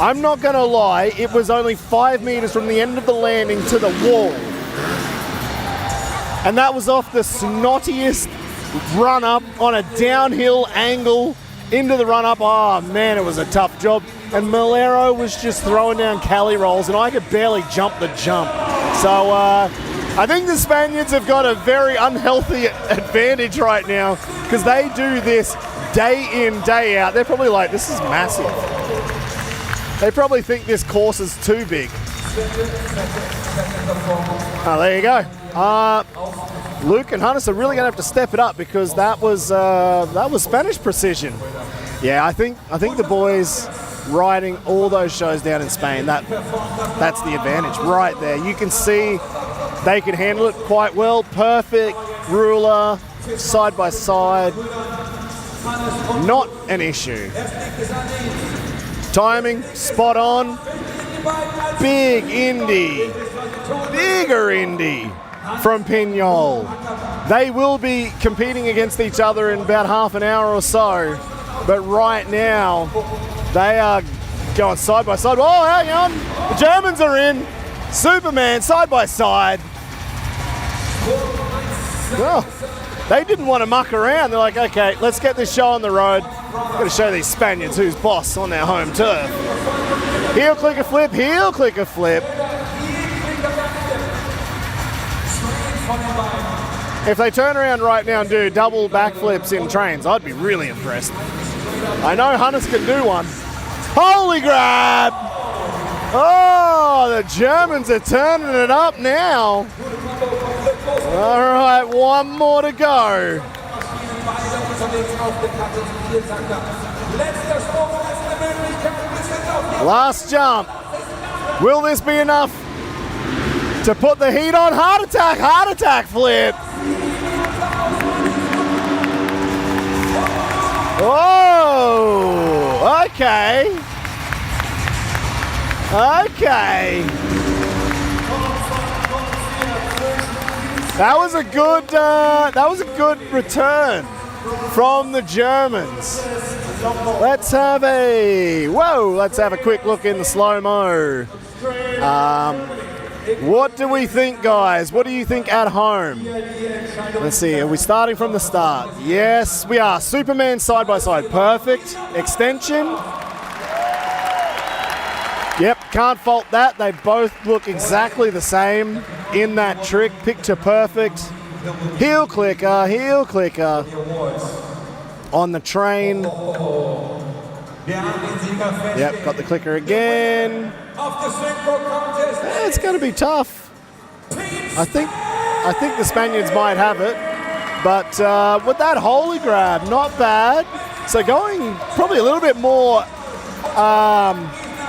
I'm not gonna lie, it was only 5 meters from the end of the landing to the wall. And that was off the snottiest run-up on a downhill angle into the run-up. Oh man, it was a tough job. And Melero was just throwing down Cali rolls and I could barely jump the jump. So I think the Spaniards have got a very unhealthy advantage right now because they do this day in, day out. They're probably like, this is massive. They probably think this course is too big. Oh, there you go. Luc and Hannes are really going to have to step it up because that was Spanish precision. Yeah, I think the boys riding all those shows down in Spain, that's the advantage right there. You can see they can handle it quite well. Perfect ruler, side by side, not an issue. Timing, spot on. Big Indy, bigger Indy from Pinyol. They will be competing against each other in about half an hour or so, but right now they are going side by side. Oh, hang on, the Germans are in. Superman side by side. Well, they didn't want to muck around. They're like, okay, let's get this show on the road. Got to show these Spaniards who's boss on their home turf. Heel clicker flip, heel clicker flip. If they turn around right now and do double backflips in trains, I'd be really impressed. I know Hunters can do one. Holy grab! Oh, the Germans are turning it up now. All right, one more to go. Last jump. Will this be enough to put the heat on? Heart attack flip. Whoa, okay. Okay. That was a good return from the Germans. Let's have a quick look in the slow-mo. What do we think, guys? What do you think at home? Let's see, are we starting from the start? Yes, we are. Superman side by side, perfect. Extension. Yep, can't fault that. They both look exactly the same in that trick. Picture perfect. Heel clicker on the train. Yep, got the clicker again. It's going to be tough. I think the Spaniards might have it, but with that holy grab, not bad. So going probably a little bit more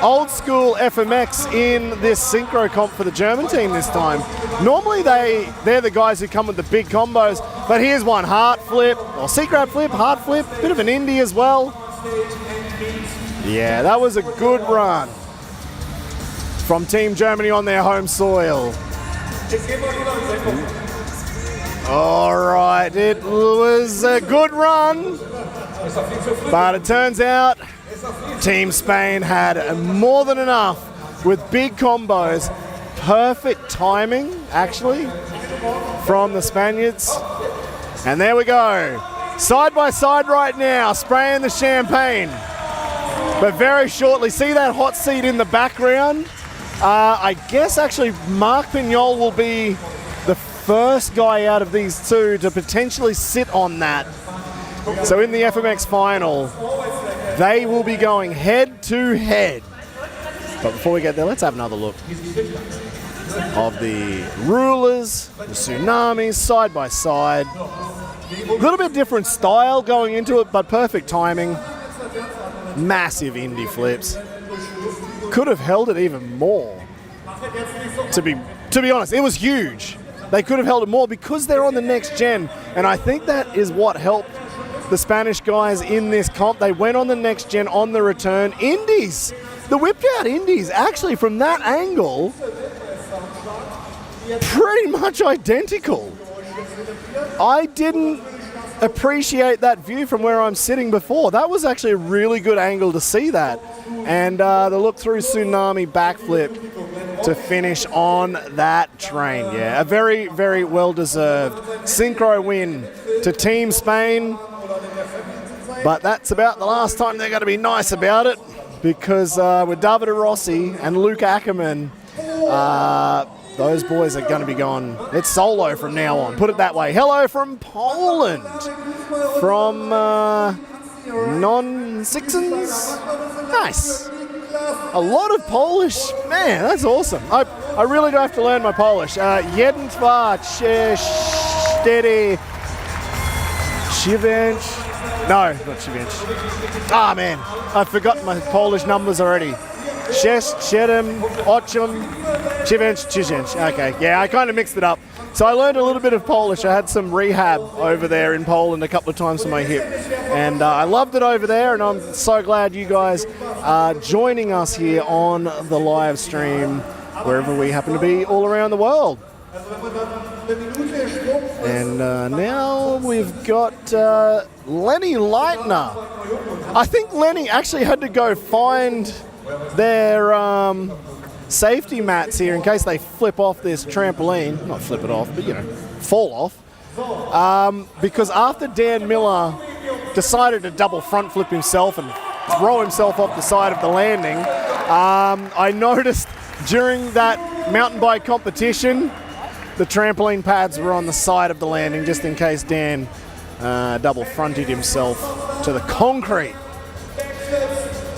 old school FMX in this synchro comp for the German team this time. Normally they're the guys who come with the big combos, but here's one, heart flip, or C-grab flip, heart flip, bit of an indie as well. Yeah, that was a good run from Team Germany on their home soil. All right, it was a good run, but it turns out Team Spain had more than enough with big combos. Perfect timing, actually, from the Spaniards. And there we go. Side by side right now, spraying the champagne. But very shortly, see that hot seat in the background? I guess actually Marc Pinyol will be the first guy out of these two to potentially sit on that. So in the FMX final, they will be going head to head. But before we get there, let's have another look of the rulers, the tsunamis, side by side. A little bit different style going into it, but perfect timing. Massive indie flips. Could have held it even more. To be honest, it was huge. They could have held it more because they're on the next gen, and I think that is what helped the Spanish guys in this comp. They went on the next gen on the return. Indies, the whipped out indies, actually from that angle, pretty much identical. I didn't appreciate that view from where I'm sitting before. That was actually a really good angle to see that. And the look through tsunami backflip to finish on that train. Yeah, a very, very well-deserved synchro win to Team Spain. But that's about the last time they're going to be nice about it, because with Davide Rossi and Luc Ackermann, those boys are going to be gone. It's solo from now on, put it that way. Hello from Poland, from Non-Sixons. Nice. A lot of Polish. Man, that's awesome. I really do have to learn my Polish. Jeden dwa, cztery, dziewięć. No, not dziewięć. Ah, man, I've forgotten my Polish numbers already. 6, 7, 8, 9, 10. Okay, yeah, I kind of mixed it up. So I learned a little bit of Polish. I had some rehab over there in Poland a couple of times for my hip. And I loved it over there, and I'm so glad you guys are joining us here on the live stream, wherever we happen to be all around the world. And now we've got Lenny Leitner. I think Lenny actually had to go find their safety mats here in case they flip off this trampoline. Not flip it off, but you know, fall off. Because after Dan Miller decided to double front flip himself and throw himself off the side of the landing, I noticed during that mountain bike competition, the trampoline pads were on the side of the landing just in case Dan double fronted himself to the concrete.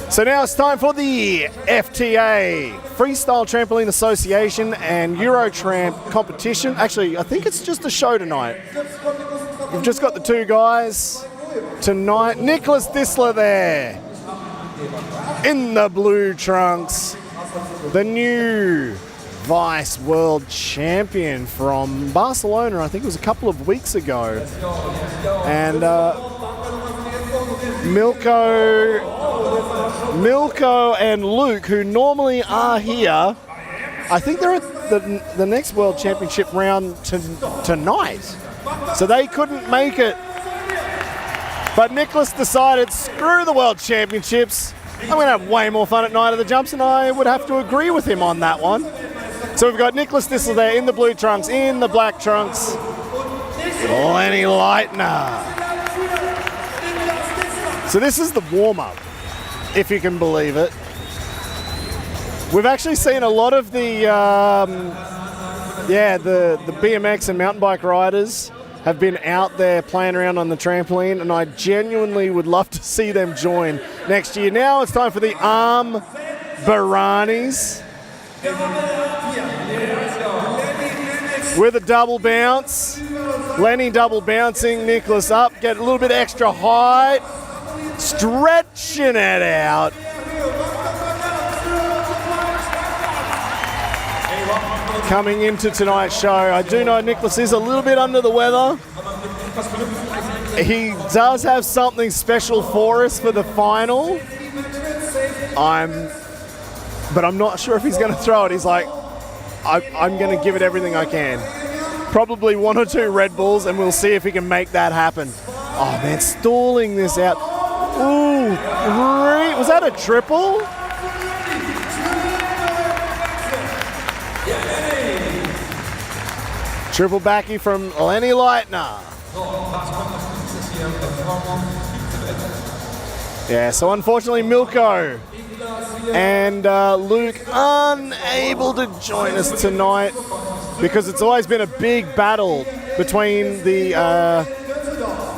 So now it's time for the FTA, Freestyle Trampoline Association and Eurotramp competition. Actually, I think it's just a show tonight. We've just got the two guys tonight. Nicholas Dissler there in the blue trunks, the new Vice World Champion from Barcelona, I think it was a couple of weeks ago. And Milko and Luc, who normally are here, I think they're at the next World Championship round tonight. So they couldn't make it. But Nicholas decided, screw the World Championships. I'm going to have way more fun at Night of the Jumps, and I would have to agree with him on that one. So we've got Nicholas Dissler there in the blue trunks, in the black trunks, Lenny Leitner. So this is the warm-up, if you can believe it. We've actually seen a lot of the BMX and mountain bike riders have been out there playing around on the trampoline, and I genuinely would love to see them join next year. Now it's time for the arm Baranis with a double bounce. Lenny double bouncing, Nicholas up, get a little bit extra height, stretching it out. Coming into tonight's show, I do know Nicholas is a little bit under the weather. He does have something special for us for the final. But I'm not sure if he's going to throw it. He's like, I'm going to give it everything I can. Probably 1 or 2 Red Bulls, and we'll see if he can make that happen. Oh man, stalling this out. Ooh, 3. Was that a triple? Triple backy from Lenny Leitner. Yeah, so unfortunately Milko and Luc unable to join us tonight because it's always been a big battle between the,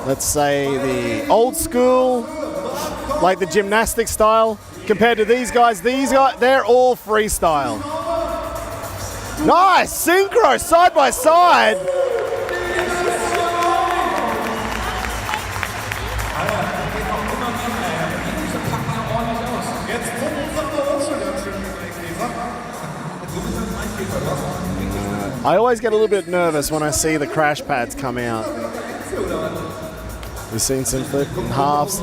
let's say, the old school, like the gymnastic style, compared to these guys. These guys, they're all freestyle. Nice, synchro, side by side. I always get a little bit nervous when I see the crash pads come out. We've seen some flip and halves.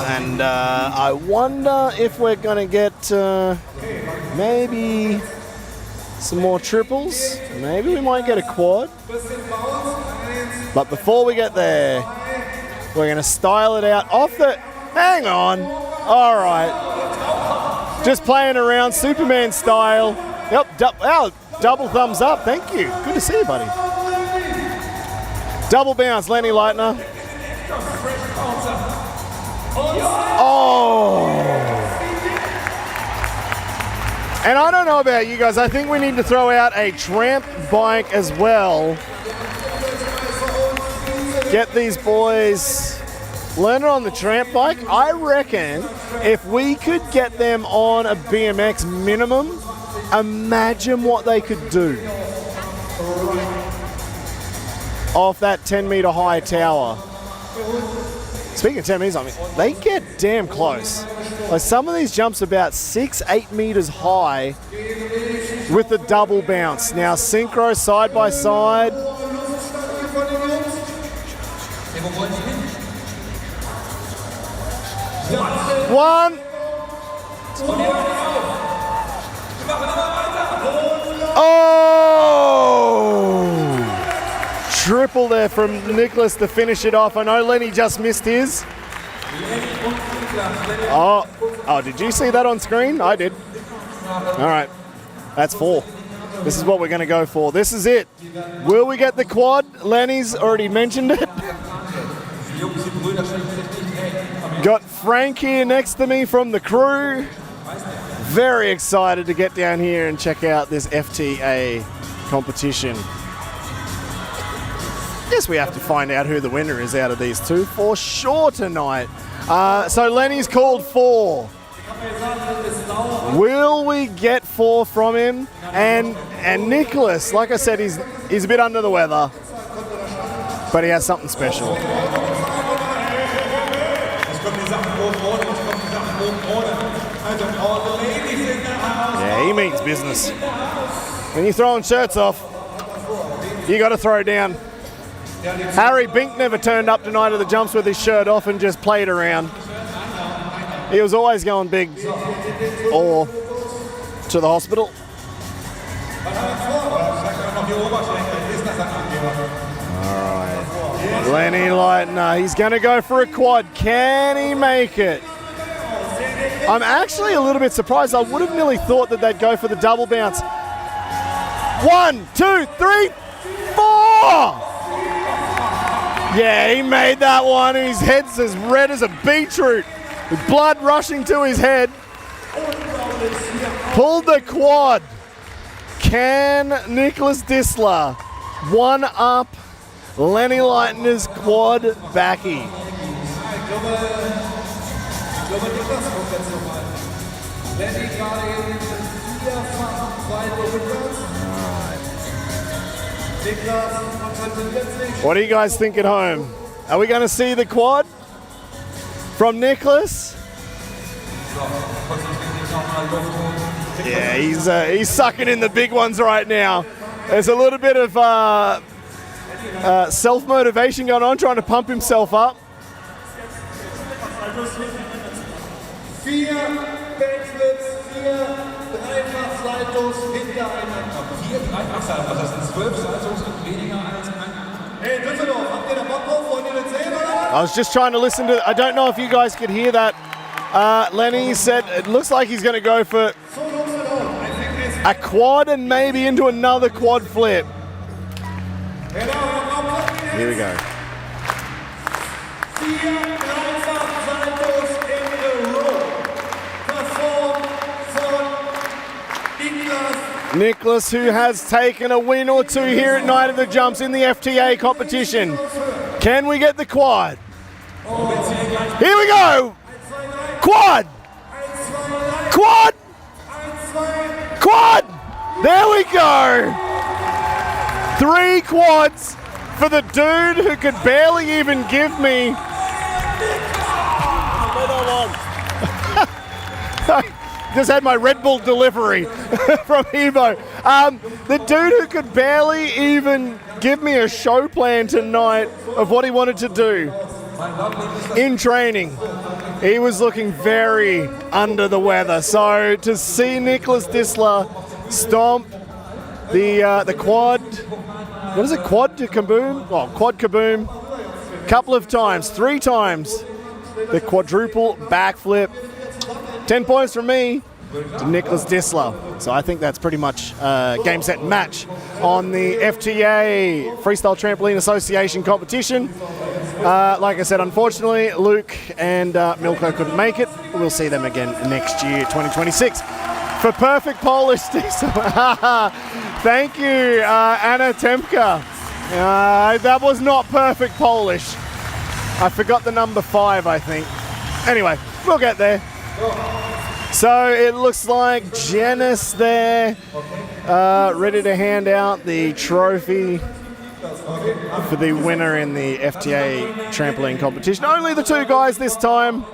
And I wonder if we're going to get maybe some more triples. Maybe we might get a quad. But before we get there, we're going to style it out off the... Hang on. All right. Just playing around, Superman style. Yep, double thumbs up. Thank you. Good to see you, buddy. Double bounce, Lenny Leitner. Oh! And I don't know about you guys, I think we need to throw out a tramp bike as well. Get these boys learning on the tramp bike. I reckon if we could get them on a BMX minimum, imagine what they could do off that 10-meter high tower. Speaking of 10 meters, I mean, they get damn close. Like some of these jumps are about 6-8 meters high with the double bounce. Now synchro side by side. One. Oh! Triple there from Nicholas to finish it off. I know Lenny just missed his. Oh, Oh, did you see that on screen? I did. All right, that's 4. This is what we're going to go for. This is it. Will we get the quad? Lenny's already mentioned it. Got Frank here next to me from the crew. Very excited to get down here and check out this FTA competition. Guess we have to find out who the winner is out of these two for sure tonight. So Lenny's called 4. Will we get 4 from him? And Nicholas, like I said, he's a bit under the weather, but he has something special. Yeah, he means business. When you're throwing shirts off, you got to throw down. Harry Bink never turned up tonight at the jumps with his shirt off and just played around. He was always going big or to the hospital. All right. Lenny Leitner, he's going to go for a quad. Can he make it? I'm actually a little bit surprised. I would have nearly thought that they'd go for the double bounce. 1, 2, 3, 4! Yeah, he made that one. His head's as red as a beetroot, with blood rushing to his head. Pulled the quad. Can Nicholas Dissler one up Lenny Leitner's quad backy? What do you guys think at home? Are we going to see the quad from Nicholas? Yeah, he's sucking in the big ones right now. There's a little bit of self-motivation going on, trying to pump himself up. 4 Backflips, 4 Dreifach-Saltos hintereinander. 4 Dreifach-Saltos, das sind 12 Saltos und weniger als ein. Hey Düsseldorf, habt ihr da Bock drauf? Wollt ihr das sehen, oder? I was just trying to listen to, I don't know if you guys could hear that. Lenny said it looks like he's going to go for a quad and maybe into another quad flip. Here we go. Nicholas, who has taken a win or two here at Night of the Jumps in the FTA competition. Can we get the quad? Here we go! Quad! Quad! Quad! There we go! 3 quads for the dude who could barely even give me... Just had my Red Bull delivery from Evo. The dude who could barely even give me a show plan tonight of what he wanted to do in training. He was looking very under the weather. So to see Nicholas Dissler stomp the quad, what is it, quad to kaboom? Oh, quad kaboom. Couple of times, 3 times. The quadruple backflip. 10 points from me to Nicholas Dissler. So I think that's pretty much game, set, and match on the FTA Freestyle Trampoline Association competition. Like I said, unfortunately, Luc and Milko couldn't make it. We'll see them again next year, 2026. For perfect Polish, thank you, Anna Temka. That was not perfect Polish. I forgot the number 5, I think. Anyway, we'll get there. So it looks like Janice there, ready to hand out the trophy for the winner in the FTA trampoline competition. Only the 2 guys this time,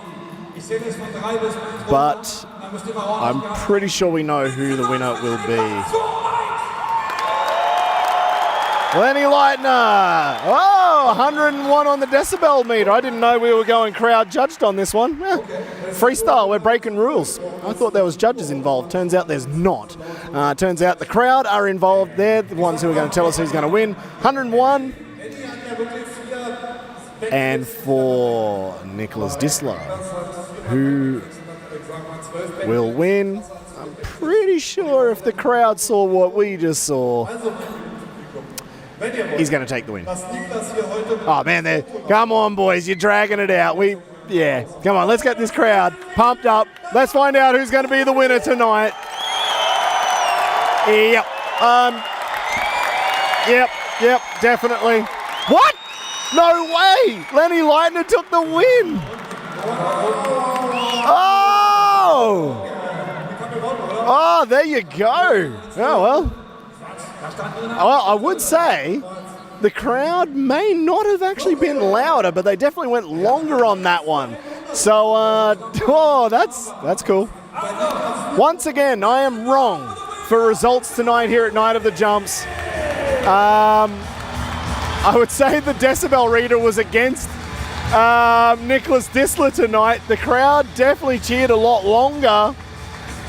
but I'm pretty sure we know who the winner will be. Lenny Leitner. Oh, 101 on the decibel meter. I didn't know we were going crowd judged on this one. Freestyle, we're breaking rules. I thought there was judges involved. Turns out there's not. Turns out the crowd are involved. They're the ones who are going to tell us who's going to win. 101. And for Nicholas Dissler, who will win. I'm pretty sure if the crowd saw what we just saw, he's going to take the win. Oh, man, come on, boys. You're dragging it out. Yeah, come on. Let's get this crowd pumped up. Let's find out who's going to be the winner tonight. Yep. Yep, definitely. What? No way! Lenny Leitner took the win. Oh, there you go. Oh, well. Well, I would say the crowd may not have actually been louder, but they definitely went longer on that one. So, that's cool. Once again, I am wrong for results tonight here at Night of the Jumps. I would say the decibel reader was against Nicholas Dissler tonight. The crowd definitely cheered a lot longer,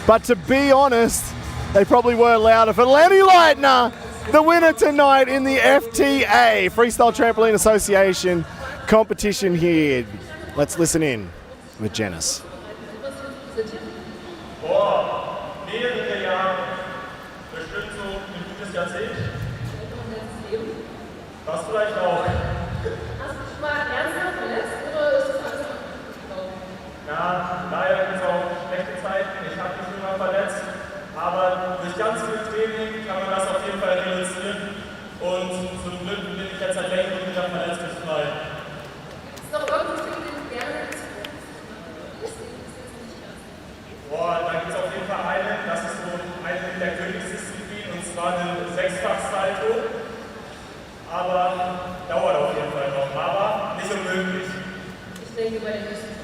but to be honest, they probably were louder for Lenny Leitner, the winner tonight in the FTA, Freestyle Trampoline Association competition here. Let's listen in with Janice. Mehrere Jahre, bestimmt so ein gutes Jahrzehnt. Das vielleicht auch. Hast du dich mal ernsthaft verletzt oder ist das alles abgelaufen? Ja, leider gibt es auch schlechte Zeiten. Ich habe mich schon mal verletzt, aber durch ganz viel Training kann man das auf jeden Fall reduzieren. Und zum Glück bin ich jetzt seit längerem wieder verletzungsfrei. Ist noch irgendwas, den du gerne Boah, da gibt es auf jeden Fall einen, das ist so eine der Königsdisziplinen, und zwar eine Sechsfach-Salto. Aber dauert auf jeden Fall noch, aber nicht unmöglich. Ich denke bei den nächsten.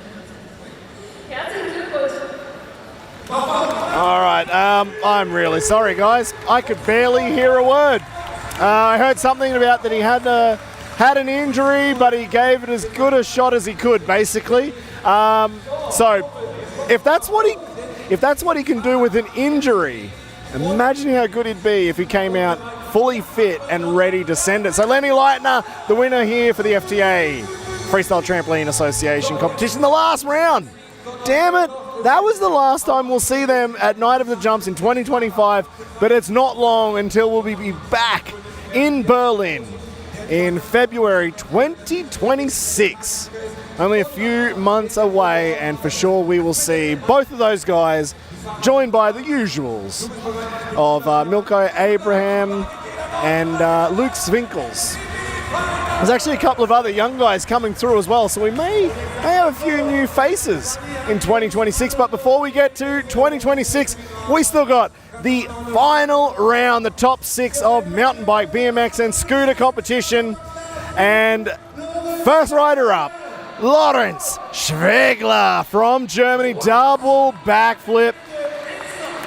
Herzlichen Glückwunsch. All right, I'm really sorry, guys. I could barely hear a word. I heard something about that he had an injury, but he gave it as good a shot as he could, basically. So, if that's what he can do with an injury, imagine how good he'd be if he came out fully fit and ready to send it. So Lenny Leitner, the winner here for the FTA Freestyle Trampoline Association competition, the last round. Damn it, that was the last time we'll see them at Night of the Jumps in 2025, but it's not long until we'll be back in Berlin in February 2026. Only a few months away, and for sure we will see both of those guys joined by the usuals of Milko Abraham and Luc Swinkels. There's actually a couple of other young guys coming through as well, so we may have a few new faces in 2026. But before we get to 2026, we still got the final round, the top 6 of mountain bike, BMX and scooter competition. And first rider up, Lorenz Schwegler from Germany, double backflip.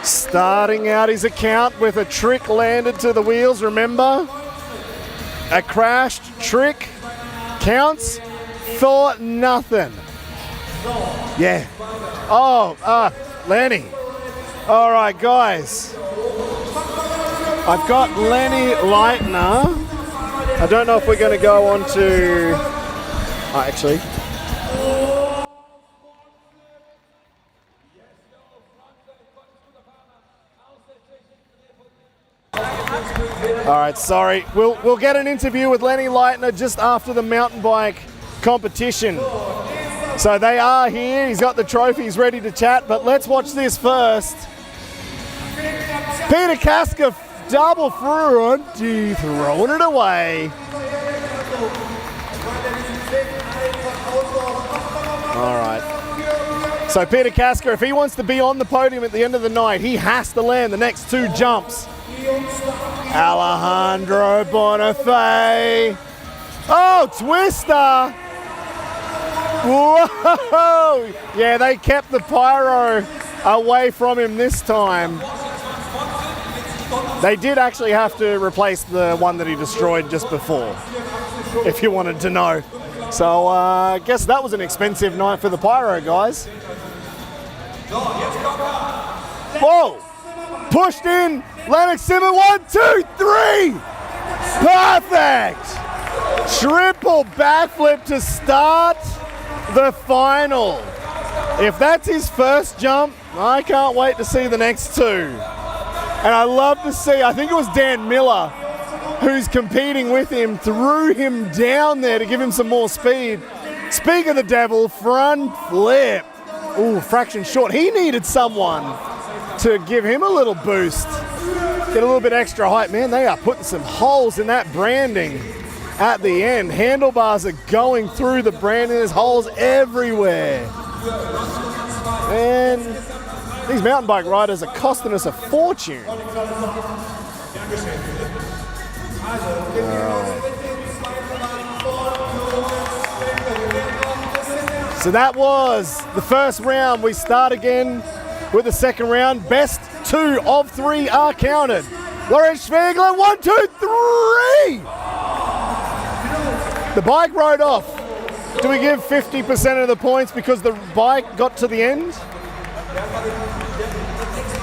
Starting out his account with a trick landed to the wheels, remember? A crashed trick counts for nothing. Yeah. Oh, Lenny. All right, guys. I've got Lenny Leitner. I don't know if we're going to go on to... actually... All right, sorry. We'll get an interview with Lenny Leitner just after the mountain bike competition. So they are here. He's got the trophies ready to chat, but let's watch this first. Peter Kaska double front, throwing it away. All right. So Peter Kaska, if he wants to be on the podium at the end of the night, he has to land the next 2 jumps. Alejandro Bonifay. Oh, Twister. Whoa. Yeah, they kept the pyro away from him this time. They did actually have to replace the one that he destroyed just before, if you wanted to know. So I guess that was an expensive night for the pyro guys. Whoa. Pushed in, Lennox Simmer, 1, 2, 3! Perfect! Triple backflip to start the final. If that's his first jump, I can't wait to see the next two. And I love to see, I think it was Dan Miller who's competing with him, threw him down there to give him some more speed. Speak of the devil, front flip. Ooh, fraction short. He needed someone to give him a little boost. Get a little bit extra height. Man, they are putting some holes in that branding at the end. Handlebars are going through the branding. There's holes everywhere. And these mountain bike riders are costing us a fortune. So that was the first round. We start again with the second round. Best 2 of 3 are counted. Lorenz Schwegler, 1, 2, 3. The bike rode off. Do we give 50% of the points because the bike got to the end?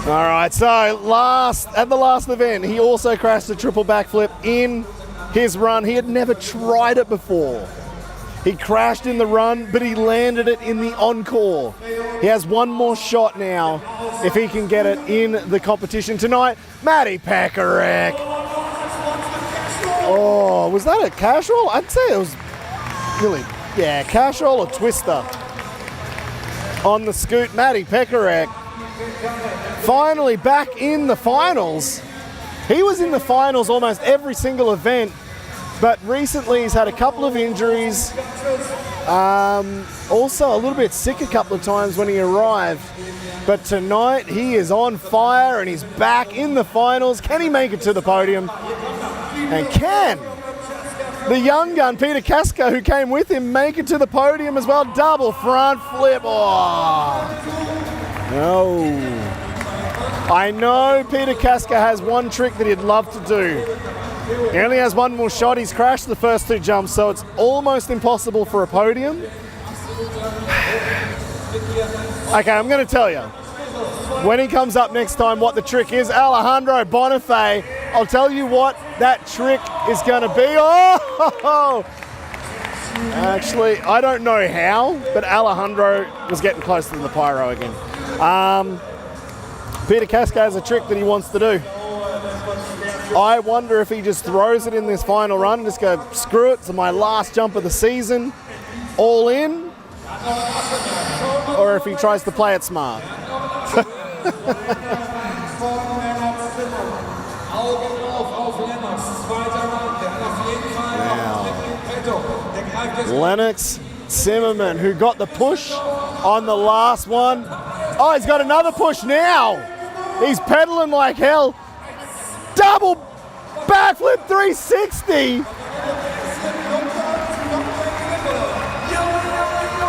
All right, so at the last event, he also crashed a triple backflip in his run. He had never tried it before. He crashed in the run, but he landed it in the encore. He has one more shot now if he can get it in the competition tonight. Matty Pekarek. Oh, was that a cash roll? I'd say it was really, yeah, cash roll or twister on the scoot. Matty Pekarek finally back in the finals. He was in the finals almost every single event, but recently he's had a couple of injuries. Also a little bit sick a couple of times when he arrived. But tonight he is on fire and he's back in the finals. Can he make it to the podium? And can the young gun, Peter Kaska, who came with him, make it to the podium as well? Double front flip. Oh, no. I know Peter Kaska has one trick that he'd love to do. He only has one more shot. He's crashed the first 2 jumps, so it's almost impossible for a podium. Okay, I'm going to tell you. When he comes up next time what the trick is, Alejandro Bonifay, I'll tell you what that trick is going to be. Oh! Actually, I don't know how, but Alejandro was getting close to the pyro again. Peter Kaska has a trick that he wants to do. I wonder if he just throws it in this final run, just go, screw it, it's my last jump of the season, all in, or if he tries to play it smart. Lennox Zimmerman, who got the push on the last one. Oh, he's got another push now. He's pedaling like hell. Double backflip 360.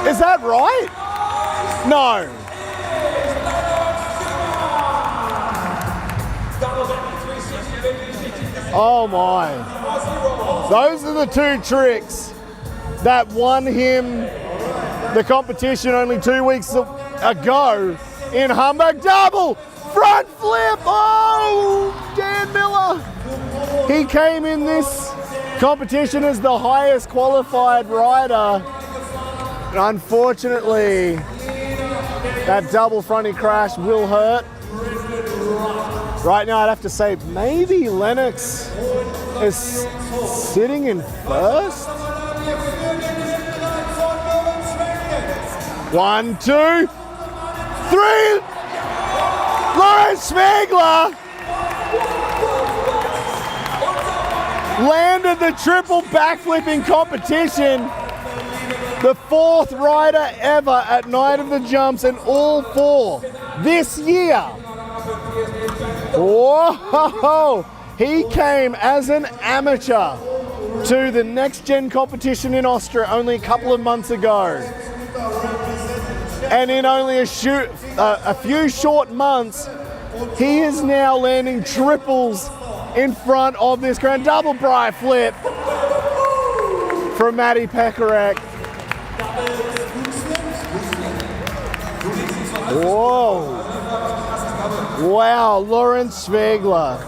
Is that right? No. Oh my. Those are the 2 tricks that won him the competition only 2 weeks ago in Hamburg. Double front flip. Oh, Dan Miller. He came in this competition as the highest qualified rider. Unfortunately, that double fronty crash will hurt. Right now, I'd have to say maybe Lennox is sitting in first. 1, 2, 3. Lorenz Schwegler landed the triple backflip in competition. The 4th rider ever at Night of the Jumps, and all 4 this year. Whoa! He came as an amateur to the Next Gen competition in Austria only a couple of months ago. And in only a few short months, he is now landing triples in front of this grand double bri flip from Matty Pekarek. Whoa. Wow, Lorenz Schwegler.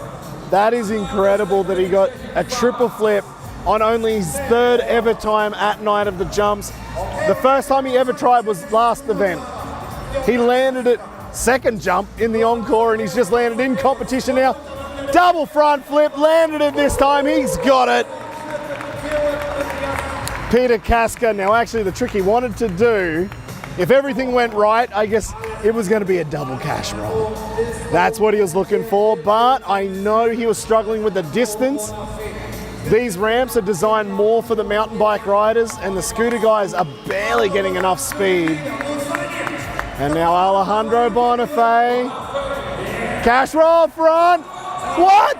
That is incredible that he got a triple flip on only his 3rd ever time at Night of the Jumps. The first time he ever tried was last event. He landed it second jump in the encore, and he's just landed in competition now. Double front flip, landed it this time. He's got it. Peter Kaska. Now, actually, the trick he wanted to do, if everything went right, I guess it was going to be a double cash roll. That's what he was looking for, but I know he was struggling with the distance. These ramps are designed more for the mountain bike riders, and the scooter guys are barely getting enough speed. And now Alejandro Bonifay. Cash roll front. What?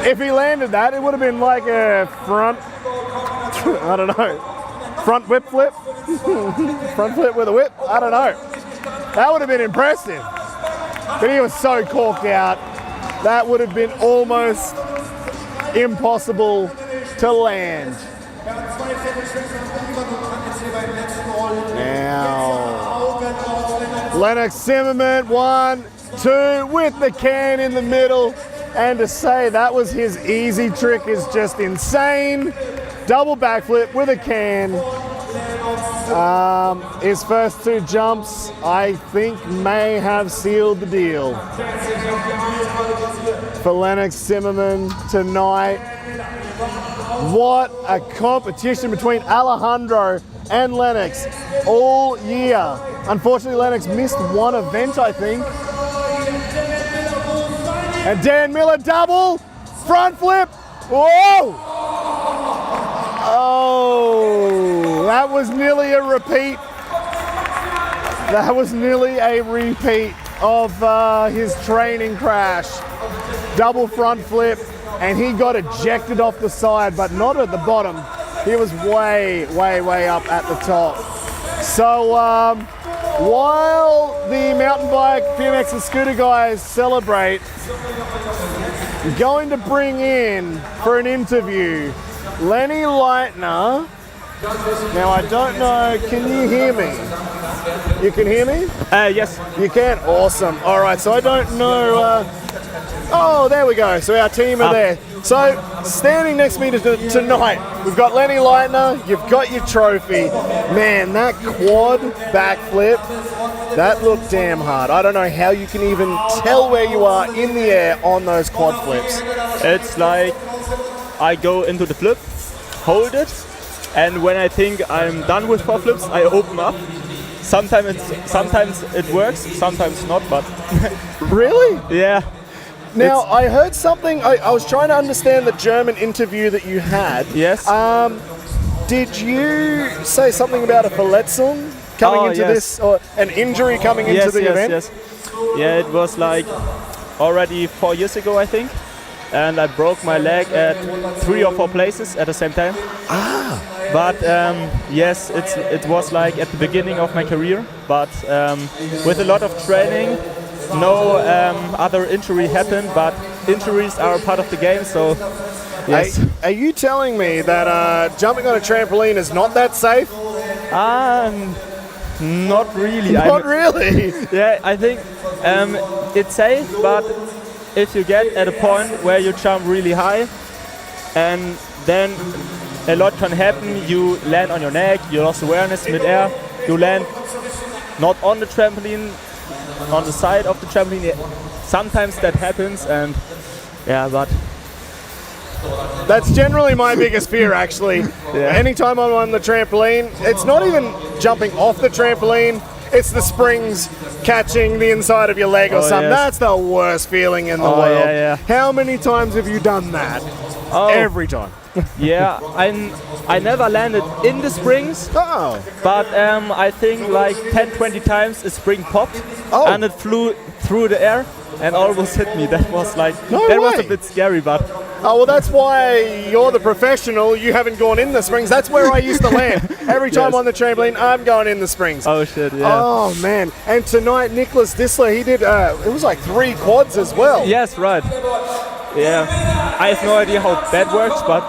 If he landed that, it would have been like a front, I don't know, front whip flip? Front flip with a whip? I don't know. That would have been impressive. But he was so corked out. That would have been almost impossible to land. Now, Lennox Zimmerman, 1, 2, with the can in the middle. And to say that was his easy trick is just insane. Double backflip with a can. His first 2 jumps, I think, may have sealed the deal for Lennox Zimmerman tonight. What a competition between Alejandro and Lennox all year. Unfortunately, Lennox missed one event, I think. And Dan Miller double, front flip, whoa! Oh, that was nearly a repeat. That was nearly a repeat of his training crash. Double front flip, and he got ejected off the side, but not at the bottom. He was way, way, way up at the top. So while the mountain bike, BMX and scooter guys celebrate, I'm going to bring in for an interview Lenny Leitner. Now I don't know, can you hear me? You can hear me? Yes. You can? Awesome. All right, so I don't know. Oh, there we go. So our team are there. So standing next to me tonight, we've got Lenny Leitner. You've got your trophy. Man, that quad backflip, that looked damn hard. I don't know how you can even tell where you are in the air on those quad flips. It's like I go into the flip, hold it, and when I think I'm done with 4 flips, I open up. Sometimes it works, sometimes not, but... Really? Yeah. Now, I heard something, I was trying to understand the German interview that you had. Yes. Did you say something about a Verletzung coming into this, or an injury coming into the event? Yes. Yeah, it was like already 4 years ago, I think. And I broke my leg at 3 or 4 places at the same time. But yes, it was like at the beginning of my career. But with a lot of training, no other injury happened. But injuries are a part of the game, so yes. Are you telling me that jumping on a trampoline is not that safe? Not really. Not really? Yeah, I think it's safe, but if you get at a point where you jump really high, and then a lot can happen. You land on your neck, you lost awareness mid-air, you land not on the trampoline, on the side of the trampoline. Sometimes that happens, and yeah, but... That's generally my biggest fear, actually. Yeah. Anytime I'm on the trampoline, it's not even jumping off the trampoline, it's the springs catching the inside of your leg or something. Yes. That's the worst feeling in the world. Yeah. How many times have you done that? Every time. Yeah, I never landed in the springs, but I think like 10-20 times a spring popped and it flew through the air and almost hit me. That was like, was a bit scary, but... Oh, well, that's why you're the professional. You haven't gone in the springs. That's where I used to land. Every time on the trampoline, I'm going in the springs. Oh, shit, yeah. Oh, man. And tonight, Nicholas Dissler, he did, it was like 3 quads as well. Yes, right. Yeah. I have no idea how that works, but...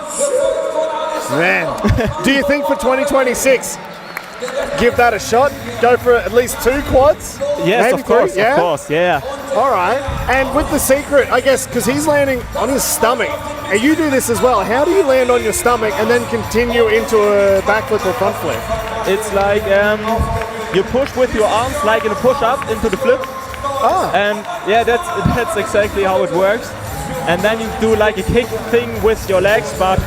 Man. Do you think for 2026, give that a shot? Go for at least 2 quads? Yes, maybe of course, 3? Yeah? of course, yeah. All right. And with the secret, I guess, because he's landing on his stomach, and you do this as well. How do you land on your stomach and then continue into a backflip or front flip? It's like you push with your arms, like in a push-up into the flip. And yeah, that's exactly how it works. And then you do like a kick thing with your legs, but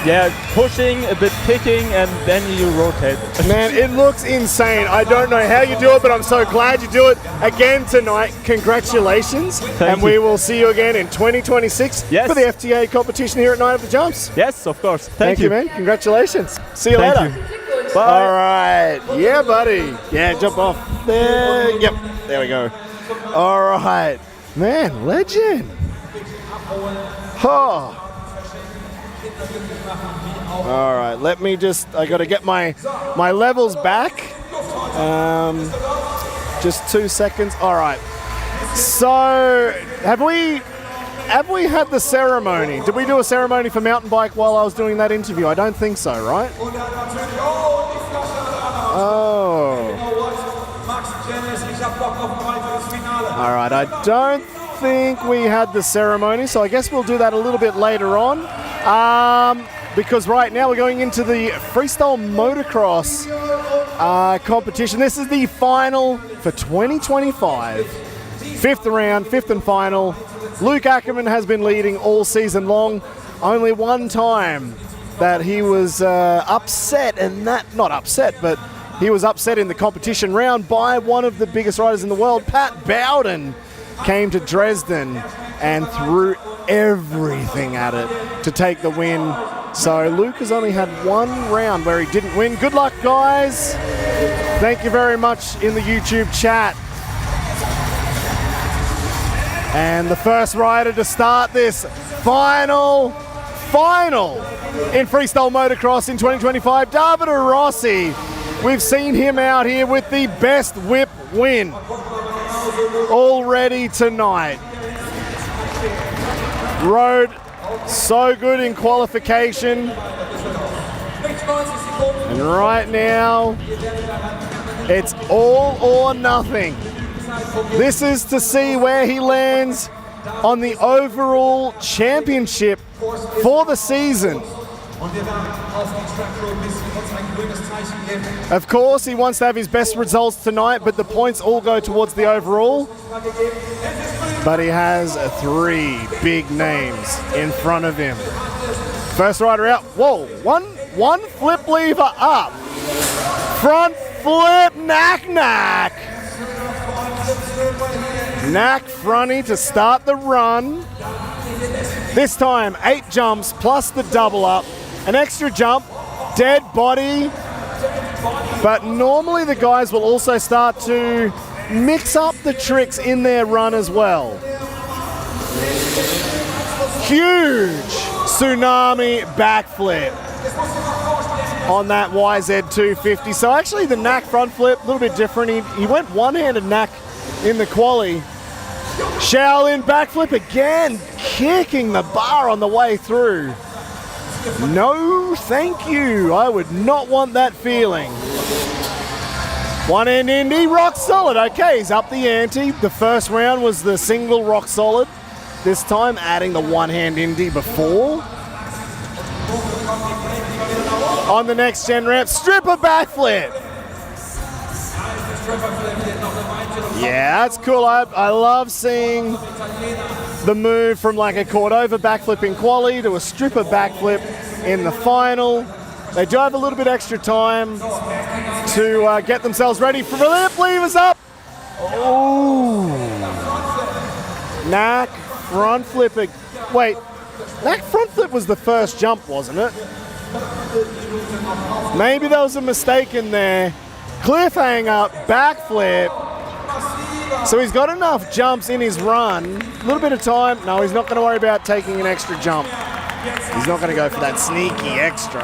yeah, pushing, a bit kicking, and then you rotate. Man, it looks insane. I don't know how you do it, but I'm so glad you do it again tonight. Congratulations. Thank we you. will see you again in 2026 Yes. for the FTA competition here at Night of the Jumps. Yes, of course. Thank you, man. Congratulations. See you Thank later. you. Bye. All right. Yeah, buddy. Yeah, jump off there. Yep. There we go. All right. Man, legend. Oh. All right, let me I got to get my levels back. Just 2 seconds. All right. So, have we had the ceremony? Did we do a ceremony for mountain bike while I was doing that interview? I don't think so, right? Oh. All right, I don't think we had the ceremony, so I guess we'll do that a little bit later on. Because right now we're going into the freestyle motocross competition. This is the final for 2025. Fifth round, fifth and final. Luc Ackermann has been leading all season long. Only one time that he was upset, and not upset, but he was upset in the competition round by one of the biggest riders in the world, Pat Bowden. Came to Dresden and threw everything at it to take the win. So Luc has only had one round where he didn't win. Good luck, guys. Thank you very much in the YouTube chat. And the first rider to start this final in freestyle motocross in 2025, Davide Rossi. We've seen him out here with the best whip win already tonight. Rode so good in qualification. And right now, it's all or nothing. This is to see where he lands on the overall championship for the season. Of course, he wants to have his best results tonight, but the points all go towards the overall. But he has 3 big names in front of him. First rider out. Whoa, one flip lever up. Front flip, knack. Knack fronty to start the run. This time, 8 jumps plus the double up. An extra jump, dead body. But normally the guys will also start to mix up the tricks in their run as well. Huge tsunami backflip on that YZ250. So actually the knack front flip, a little bit different. He went one-handed knack in the quali. Shaolin backflip again, kicking the bar on the way through. No, thank you. I would not want that feeling. One-hand Indy, rock solid. Okay, he's up the ante. The first round was the single rock solid. This time adding the one-hand Indy before. On the next gen ramp, stripper backflip. Yeah, that's cool. I love seeing the move from like a Cordova backflip in quali to a stripper backflip in the final. They do have a little bit extra time to get themselves ready for flip levers up. Oh, knack front flip. Wait, knack front flip was the first jump, wasn't it? Maybe there was a mistake in there. Cliffhanger backflip. So he's got enough jumps in his run. A little bit of time. No, he's not going to worry about taking an extra jump. He's not going to go for that sneaky extra.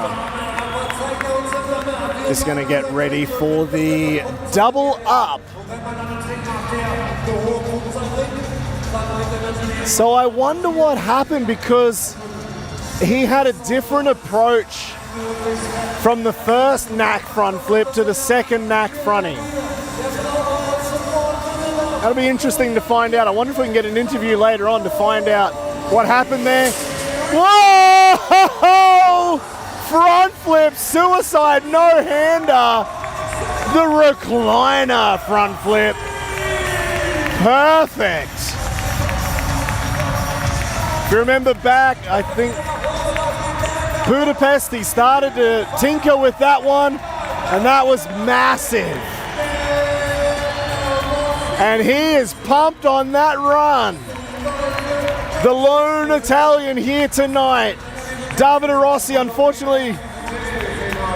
Just going to get ready for the double up. So I wonder what happened, because he had a different approach from the first knack front flip to the second knack fronting. That'll be interesting to find out. I wonder if we can get an interview later on to find out what happened there. Whoa! front flip, suicide, no-hander. The recliner front flip. Perfect. If you remember back, I think Budapest, he started to tinker with that one, and that was massive. And he is pumped on that run. The lone Italian here tonight. Davide Rossi, unfortunately,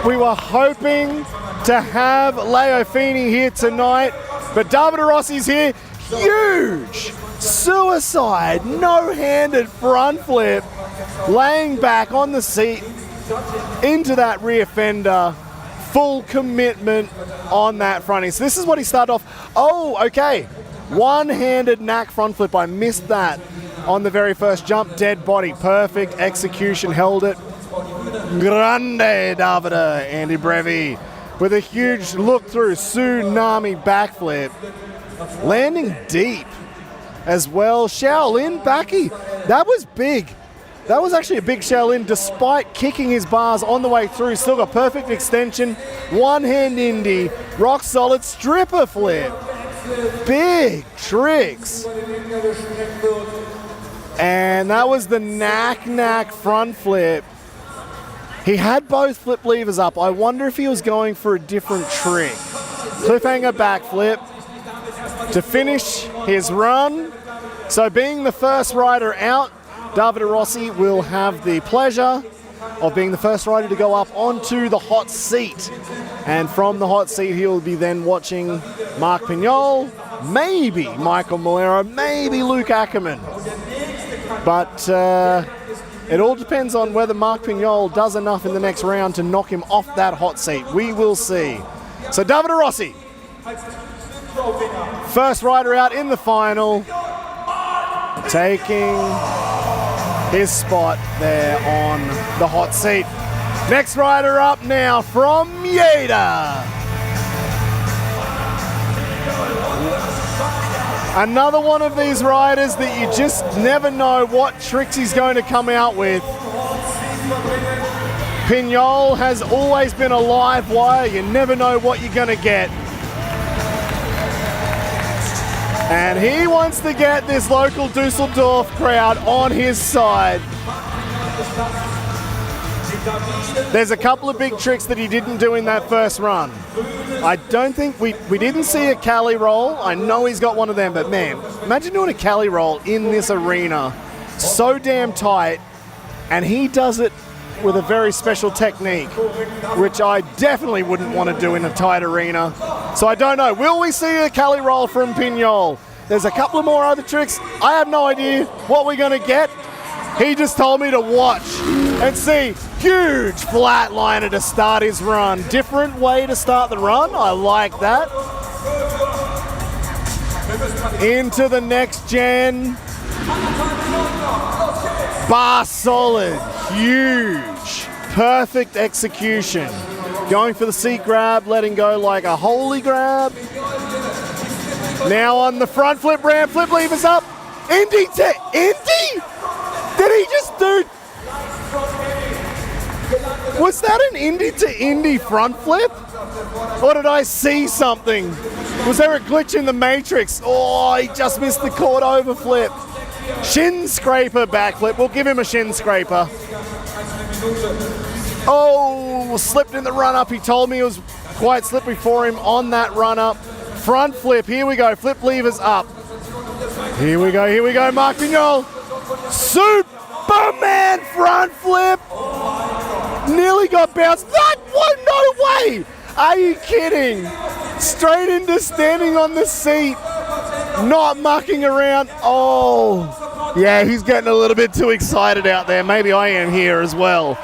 we were hoping to have Leo Fini here tonight, but Davide Rossi's here. Huge suicide, no-handed front flip, laying back on the seat into that rear fender. Full commitment on that fronting. So this is what he started off. Oh, okay. One-handed knack front flip. I missed that on the very first jump. Dead body. Perfect execution. Held it. Grande Davide. Andy Brevi with a huge look through tsunami backflip. Landing deep as well. Shaolin Baki. That was big. That was actually a big Shaolin, despite kicking his bars on the way through. Still got perfect extension. One-hand indie. Rock solid stripper flip. Big tricks. And that was the knack front flip. He had both flip levers up. I wonder if he was going for a different trick. Cliffhanger backflip to finish his run. So being the first rider out, Davide Rossi will have the pleasure of being the first rider to go up onto the hot seat. And from the hot seat, he'll be then watching Marc Pinyol, maybe Maikel Melero, maybe Luc Ackermann. But it all depends on whether Marc Pinyol does enough in the next round to knock him off that hot seat. We will see. So Davide Rossi, first rider out in the final, taking his spot there on the hot seat. Next rider up now from Jeda. Another one of these riders that you just never know what tricks he's going to come out with. Pinyol has always been a live wire. You never know what you're going to get. And he wants to get this local Düsseldorf crowd on his side. There's a couple of big tricks that he didn't do in that first run. I don't think we didn't see a Cali roll. I know he's got one of them, but man, imagine doing a Cali roll in this arena. So damn tight, and he does it with a very special technique, which I definitely wouldn't want to do in a tight arena. So I don't know. Will we see a Cali roll from Pinyol? There's a couple of more other tricks. I have no idea what we're going to get. He just told me to watch and see. Huge flatliner to start his run. Different way to start the run. I like that. Into the next gen. Bar solid. Huge. Perfect execution. Going for the seat grab, letting go like a holy grab. Now on the front flip ramp, flip levers up. Indy to Indy? Did he just do... Was that an Indy to Indy front flip? Or did I see something? Was there a glitch in the matrix? Oh, he just missed the court over flip. Shin scraper backflip. We'll give him a shin scraper. Oh, slipped in the run up. He told me it was quite slippery for him on that run up. Front flip. Here we go. Flip levers up. Here we go. Here we go. Marc Pinyol. Superman front flip. Nearly got bounced. That one, no way. Are you kidding? Straight into standing on the seat. Not mucking around. Oh, yeah, he's getting a little bit too excited out there. Maybe I am here as well.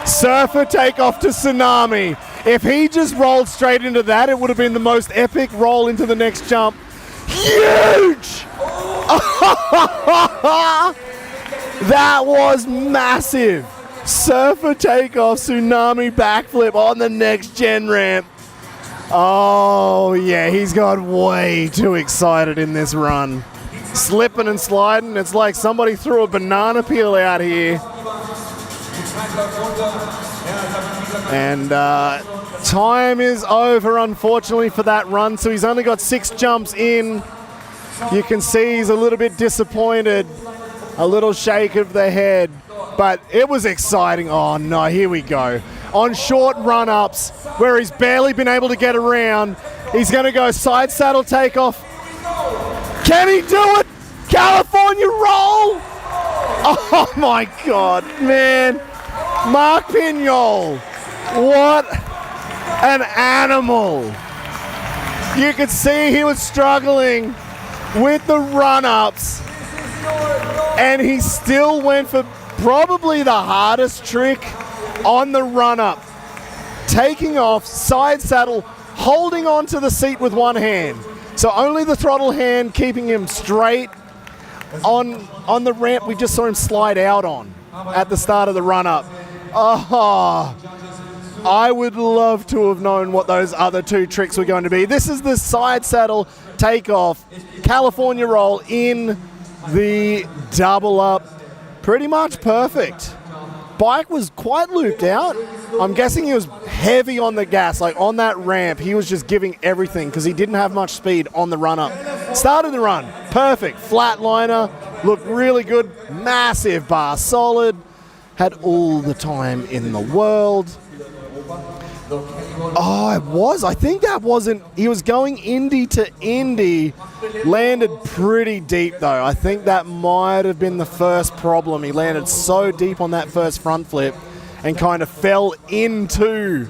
Surfer takeoff to Tsunami. If he just rolled straight into that, it would have been the most epic roll into the next jump. Huge! That was massive. Surfer takeoff, Tsunami backflip on the next gen ramp. Oh, yeah, he's got way too excited in this run. Slipping and sliding. It's like somebody threw a banana peel out here. And time is over, unfortunately, for that run. So he's only got 6 jumps in. You can see he's a little bit disappointed. A little shake of the head. But it was exciting. Oh, no, here we go. On short run-ups, where he's barely been able to get around, he's going to go side saddle takeoff. Can he do it? California roll! Oh, my God, man. Marc Pinyol. What an animal. You could see he was struggling with the run-ups, and he still went for probably the hardest trick on the run-up. Taking off, side saddle, holding on to the seat with one hand. So only the throttle hand keeping him straight on the ramp we just saw him slide out on at the start of the run-up. Oh, I would love to have known what those other 2 tricks were going to be. This is the side saddle takeoff, California roll in the double up. Pretty much perfect. Bike was quite looped out. I'm guessing he was heavy on the gas, like on that ramp. He was just giving everything because he didn't have much speed on the run up. Started the run, perfect. Flatliner, looked really good. Massive bar, solid. Had all the time in the world. Oh, it was. I think that wasn't. He was going Indy to Indy. Landed pretty deep, though. I think that might have been the first problem. He landed so deep on that first front flip and kind of fell into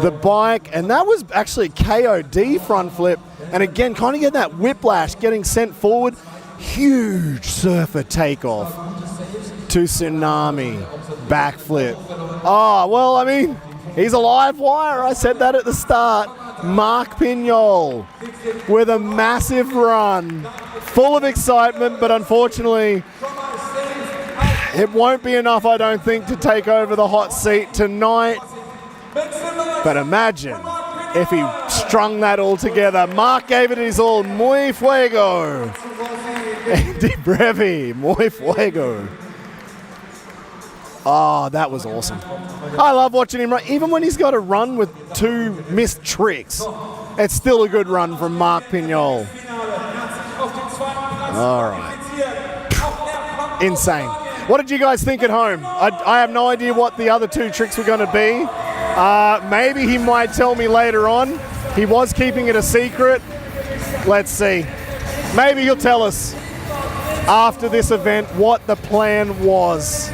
the bike. And that was actually a KOD front flip. And again, kind of getting that whiplash, getting sent forward. Huge surfer takeoff to Tsunami. Backflip. Oh, well, I mean, he's a live wire. I said that at the start. Marc Pinyol with a massive run, full of excitement, but unfortunately, it won't be enough, I don't think, to take over the hot seat tonight. But imagine if he strung that all together. Marc gave it his all. Muy fuego. Di brevi. Muy fuego. Oh, that was awesome. I love watching him run. Even when he's got a run with 2 missed tricks, it's still a good run from Marc Pinyol. All right. Insane. What did you guys think at home? I have no idea what the other 2 tricks were going to be. Maybe he might tell me later on. He was keeping it a secret. Let's see. Maybe he'll tell us after this event what the plan was.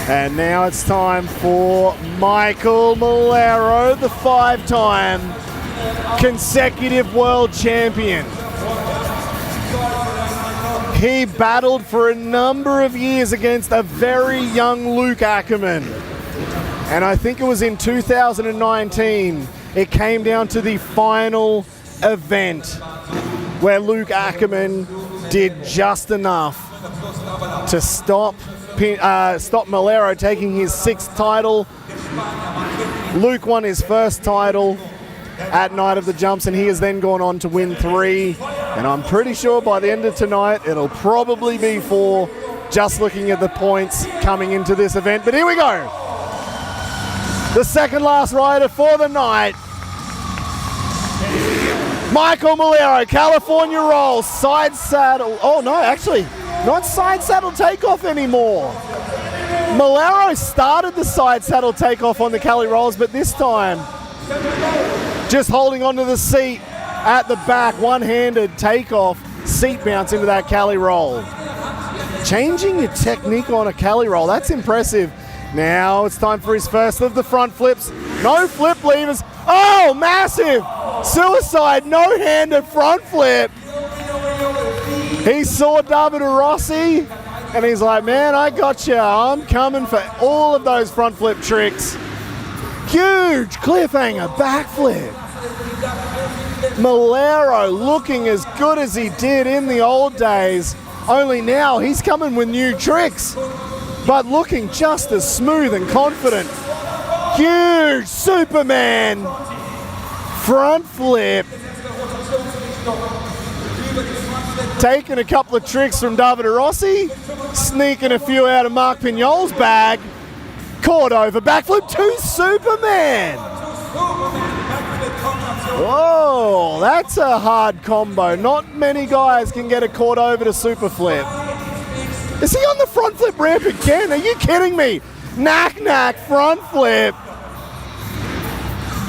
And now it's time for Maikel Melero, the 5-time consecutive world champion. He battled for a number of years against a very young Luc Ackermann. And I think it was in 2019, it came down to the final event where Luc Ackermann did just enough to stop Melero taking his 6th title. Luc won his first title at Night of the Jumps, and he has then gone on to win 3. And I'm pretty sure by the end of tonight, it'll probably be 4, just looking at the points coming into this event. But here we go. The second last rider for the night. Maikel Melero, California roll, side saddle. Oh no, actually, not side saddle takeoff anymore. Melero started the side saddle takeoff on the Cali rolls, but this time just holding onto the seat at the back, one-handed takeoff, seat bounce into that Cali roll. Changing your technique on a Cali roll, that's impressive. Now it's time for his first of the front flips. No flip levers. Oh, massive! Suicide, no-hander front flip. He saw Davide Rossi, and he's like, man, I got you. I'm coming for all of those front flip tricks. Huge cliffhanger backflip. Melero looking as good as he did in the old days, only now he's coming with new tricks, but looking just as smooth and confident. Huge Superman front flip. taking a couple of tricks from Davide Rossi, sneaking a few out of Marc Pinyol's bag, caught over, backflip to Superman. Whoa, that's a hard combo. Not many guys can get a caught over to super flip. Is he on the front flip ramp again? Are you kidding me? Knack front flip.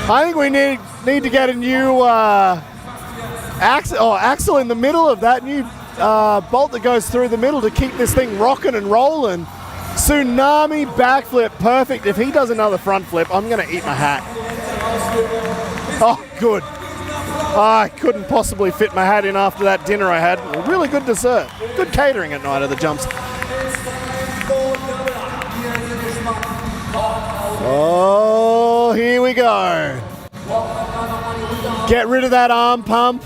I think we need to get a new axle in the middle of that new bolt that goes through the middle to keep this thing rocking and rolling. Tsunami backflip, perfect. If he does another front flip, I'm gonna eat my hat. Oh, good. I couldn't possibly fit my hat in after that dinner I had. A really good dessert. Good catering at Night of the Jumps. Oh, here we go. Get rid of that arm pump.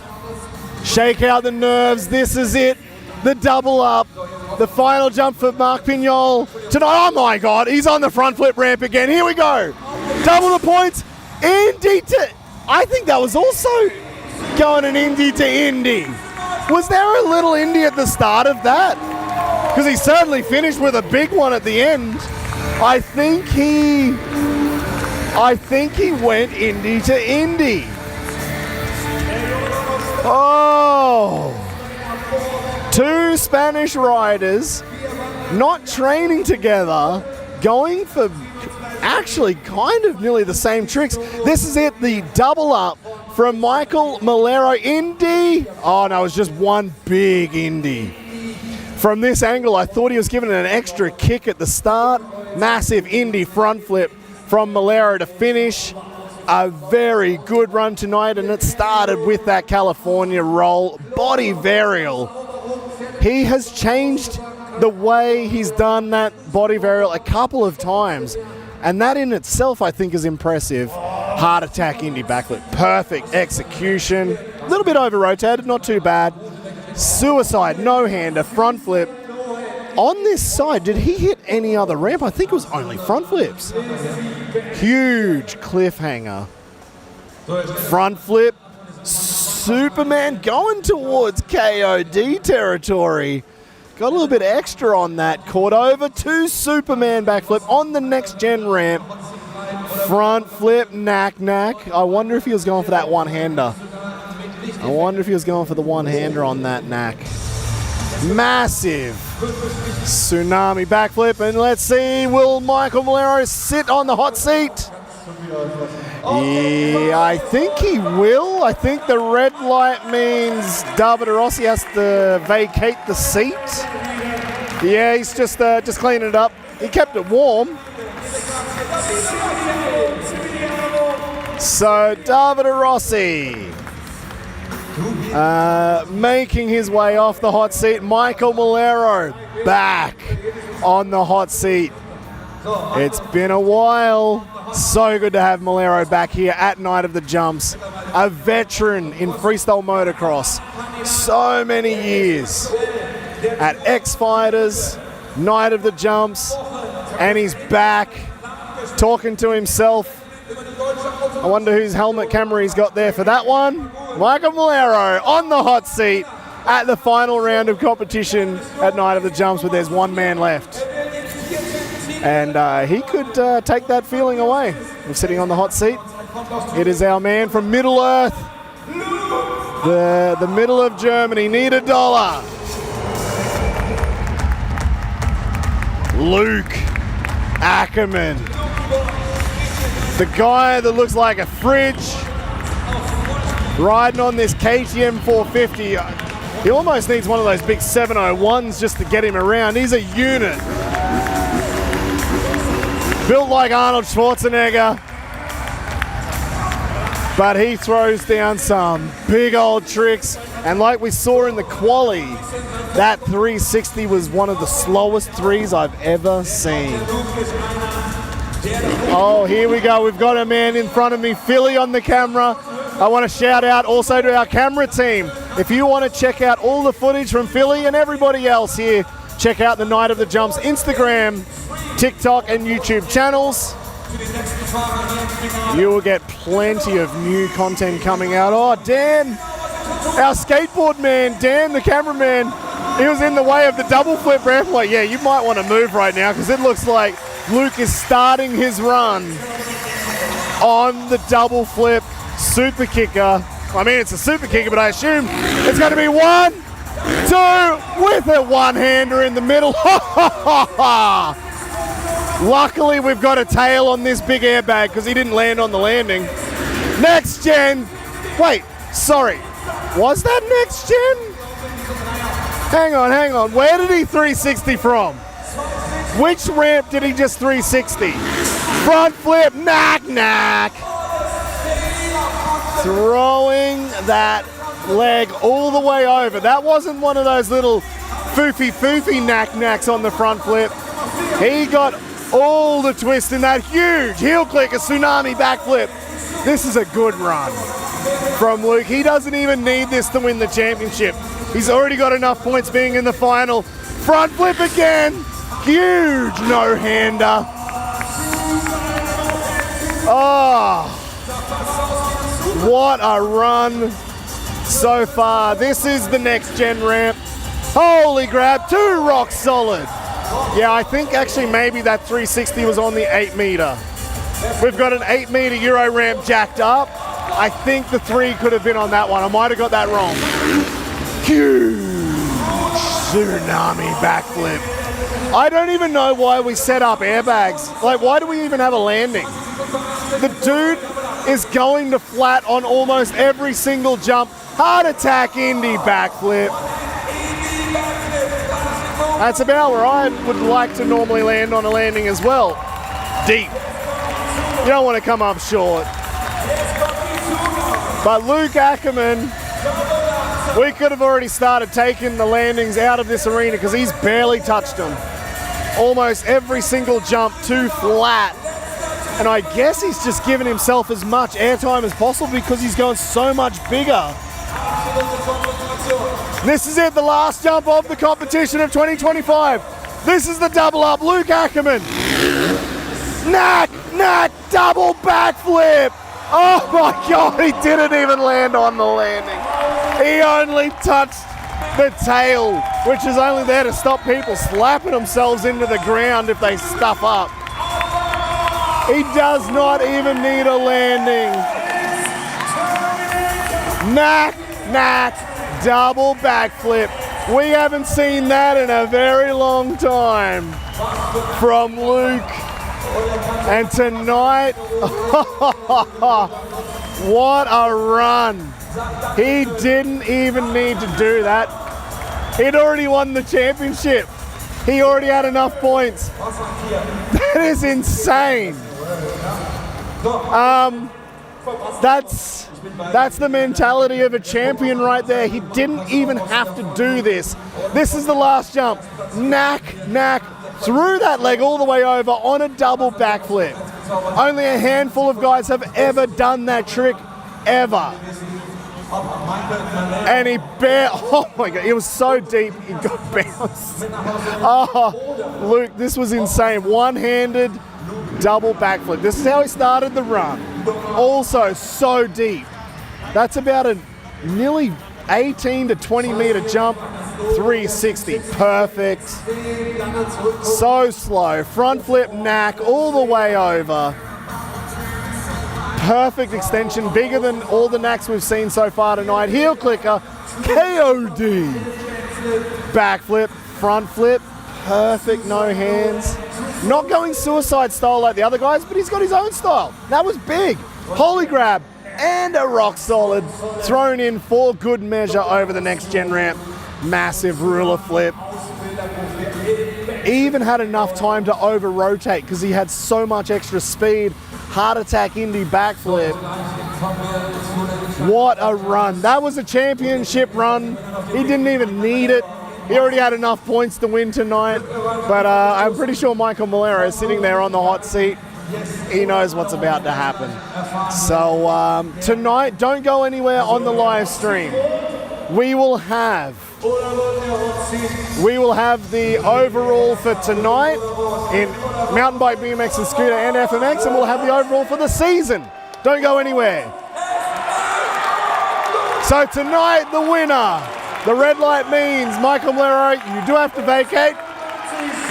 Shake out the nerves. This is it. The double up. The final jump for Marc Pinyol tonight. Oh my God, he's on the front flip ramp again. Here we go. Double the points. Indy to... I think that was also going an Indy to Indy. Was there a little Indy at the start of that? Because he certainly finished with a big one at the end. I think he went Indy to Indy. Oh. Two Spanish riders not training together, going for actually kind of nearly the same tricks. This is it, the double up from Maikel Melero. Indy. Oh no, it was just one big Indy. From this angle, I thought he was giving it an extra kick at the start. Massive Indy front flip from Melero to finish. A very good run tonight, and it started with that California roll. Body varial. He has changed the way he's done that body varial a couple of times, and that in itself I think is impressive. Heart attack Indy backflip. Perfect execution. A little bit over-rotated, not too bad. Suicide, no-hander, front flip. On this side, did he hit any other ramp? I think it was only front flips. Huge cliffhanger. Front flip. Superman going towards KOD territory. Got a little bit extra on that. Caught over to Superman backflip on the next gen ramp. Front flip, knack. I wonder if he was going for that one-hander. I wonder if he was going for the one-hander on that knack. Massive tsunami backflip, and let's see, will Maikel Melero sit on the hot seat? Yeah, I think he will. I think the red light means Davide Rossi has to vacate the seat. Yeah, he's just cleaning it up. He kept it warm. So Davide Rossi making his way off the hot seat. Maikel Melero back on the hot seat. It's been a while. So good to have Melero back here at Night of the Jumps. A veteran in freestyle motocross. So many years at X Fighters, Night of the Jumps, and he's back talking to himself. I wonder whose helmet camera he's got there for that one. Maikel Melero on the hot seat at the final round of competition at Night of the Jumps, where there's one man left. And he could take that feeling away of sitting on the hot seat. It is our man from Middle Earth, the middle of Germany, need $1. Luc Ackermann. The guy that looks like a fridge, riding on this KTM 450. He almost needs one of those big 701s just to get him around. He's a unit. Built like Arnold Schwarzenegger, but he throws down some big old tricks. And like we saw in the quali, that 360 was one of the slowest threes I've ever seen. Oh, here we go. We've got a man in front of me, Philly on the camera. I want to shout out also to our camera team. If you want to check out all the footage from Philly and everybody else here, check out the Night of the Jumps Instagram, TikTok and YouTube channels. You will get plenty of new content coming out. Oh, Dan, Our skateboard man, Dan, the cameraman, he was in the way of the double flip ramp. Like, yeah, you might want to move right now because it looks like Luc is starting his run on the double flip super kicker. I mean, it's a super kicker, but I assume it's going to be 1, 2, with a one-hander in the middle. Luckily, we've got a tail on this big airbag because he didn't land on the landing. Next gen. Wait, sorry. Was that next gen? Hang on. Where did he 360 from? Which ramp did he just 360? Front flip, knack. Throwing that leg all the way over. That wasn't one of those little foofy knack-knacks on the front flip. He got all the twist in that huge heel click, a tsunami backflip. This is a good run from Luc. He doesn't even need this to win the championship. He's already got enough points being in the final. Front flip again. Huge no-hander. Oh, what a run so far. This is the next gen ramp. Holy crap, 2 rock solid. Yeah, I think actually maybe that 360 was on the 8 meter. We've got an 8 meter Euro ramp jacked up. I think the 3 could have been on that one. I might have got that wrong. Huge tsunami backflip. I don't even know why we set up airbags. Like, why do we even have a landing? The dude is going to flat on almost every single jump. Heart attack Indy backflip. That's about where I would like to normally land on a landing as well. Deep. You don't want to come up short. But Lucc Ackermann, we could have already started taking the landings out of this arena because he's barely touched them. Almost every single jump too flat. And I guess he's just given himself as much airtime as possible because he's going so much bigger. This is it, the last jump of the competition of 2025. This is the double up, Lucc Ackermann. Knack, double backflip. Oh my God, he didn't even land on the landing. He only touched the tail, which is only there to stop people slapping themselves into the ground if they stuff up. He does not even need a landing. Knack, double backflip. We haven't seen that in a very long time from Luc. And tonight, what a run. He didn't even need to do that. He'd already won the championship. He already had enough points. That is insane. That's the mentality of a champion right there. He didn't even have to do this. This is the last jump. Knack, threw that leg all the way over on a double backflip. Only a handful of guys have ever done that trick, ever. And he oh my God, it was so deep, he got bounced. Oh, Luc, this was insane. One-handed double backflip. This is how he started the run. Also so deep. That's about a nearly 18 to 20 meter jump, 360, perfect. So slow, front flip knack all the way over. Perfect extension, bigger than all the knacks we've seen so far tonight. Heel clicker, KOD. Backflip, front flip, perfect, no hands. Not going suicide style like the other guys, but he's got his own style. That was big. Holy grab and a rock solid thrown in for good measure over the next gen ramp. Massive ruler flip. Even had enough time to over rotate because he had so much extra speed. Heart attack Indy backflip. What a run. That was a championship run. He didn't even need it. He already had enough points to win tonight. But I'm pretty sure Maikel Melero is sitting there on the hot seat. He knows what's about to happen. So tonight, don't go anywhere on the live stream. We will have the overall for tonight in mountain bike, BMX and scooter and FMX, and we'll have the overall for the season. Don't go anywhere. So tonight, the winner, the red light means Maikel Melero, you do have to vacate.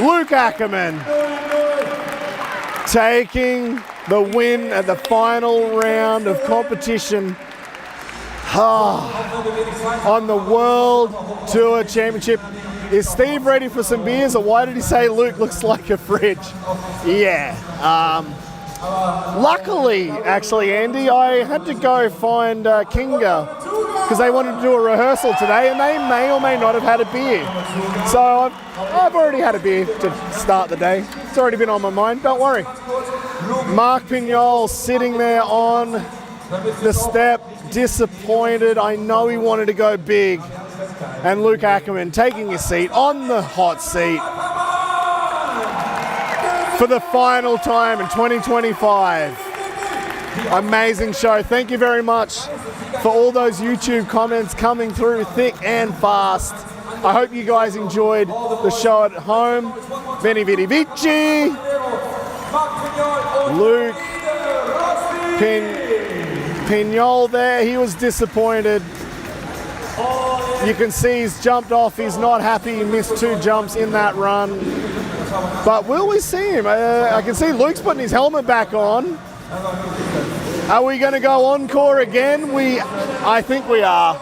Luc Ackermann taking the win at the final round of competition on the World Tour Championship. Is Steve ready for some beers, or why did he say Luc looks like a fridge? Yeah. Luckily, actually, Andy, I had to go find Kinga because they wanted to do a rehearsal today, and they may or may not have had a beer. So I've already had a beer to start the day. It's already been on my mind, don't worry. Marc Pinyol sitting there on the step, disappointed. I know he wanted to go big. And Luc Ackermann taking his seat on the hot seat for the final time in 2025. Amazing show. Thank you very much for all those YouTube comments coming through thick and fast. I hope you guys enjoyed the show at home. Veni Vidi Vici. Luc Pinyol there, he was disappointed. You can see he's jumped off, he's not happy, he missed 2 jumps in that run. But will we see him? I can see Luc's putting his helmet back on. Are we going to go encore again? I think we are.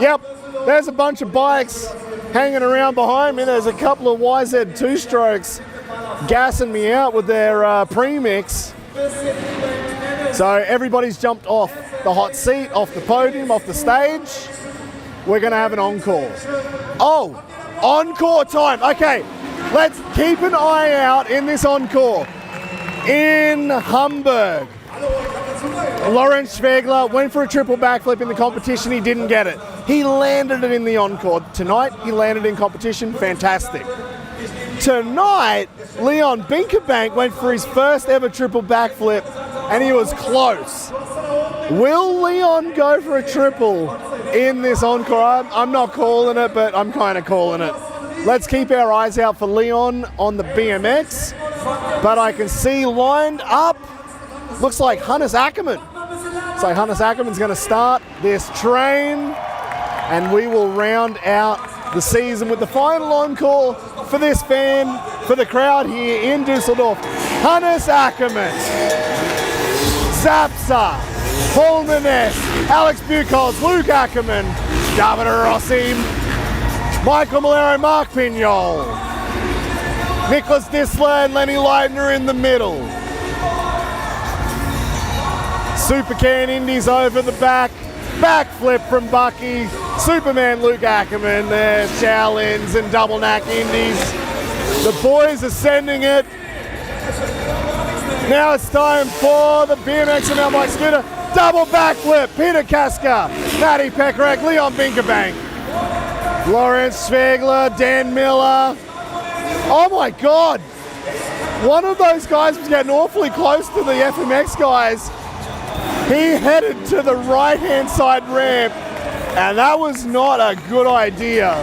Yep, there's a bunch of bikes hanging around behind me. There's a couple of YZ 2-strokes gassing me out with their premix. So everybody's jumped off the hot seat, off the podium, off the stage. We're going to have an encore. Oh, encore time. Okay, let's keep an eye out in this encore. In Hamburg, Lorenz Schwegler went for a triple backflip in the competition. He didn't get it. He landed it in the encore. Tonight, he landed in competition. Fantastic. Tonight, Leon Binkerbank went for his first ever triple backflip, and he was close. Will Leon go for a triple in this encore? I'm not calling it, but I'm kind of calling it. Let's keep our eyes out for Leon on the BMX. But I can see lined up, looks like Jenice Ackermann. So Jenice Ackermann's going to start this train, and we will round out the season with the final encore for this fan, for the crowd here in Düsseldorf. Jenice Ackermann, Zapsa, Paul Manesse, Alex Buchholz, Luc Ackermann, Davide Rossi, Maikel Melero, Marc Pinyol, Nicholas Dissler and Lenny Leitner in the middle. Supercan Indies over the back, backflip from Bucky, Superman Luc Ackermann there, Shaolins and Double Knack Indies. The boys are sending it. Now it's time for the BMX and Mountainbike Scooter. Double backflip, Peter Kaska, Matty Pekarek, Leon Binkerbank, Lorenz Schwegler, Dan Miller. Oh my God! One of those guys was getting awfully close to the FMX guys. He headed to the right-hand side ramp, and that was not a good idea.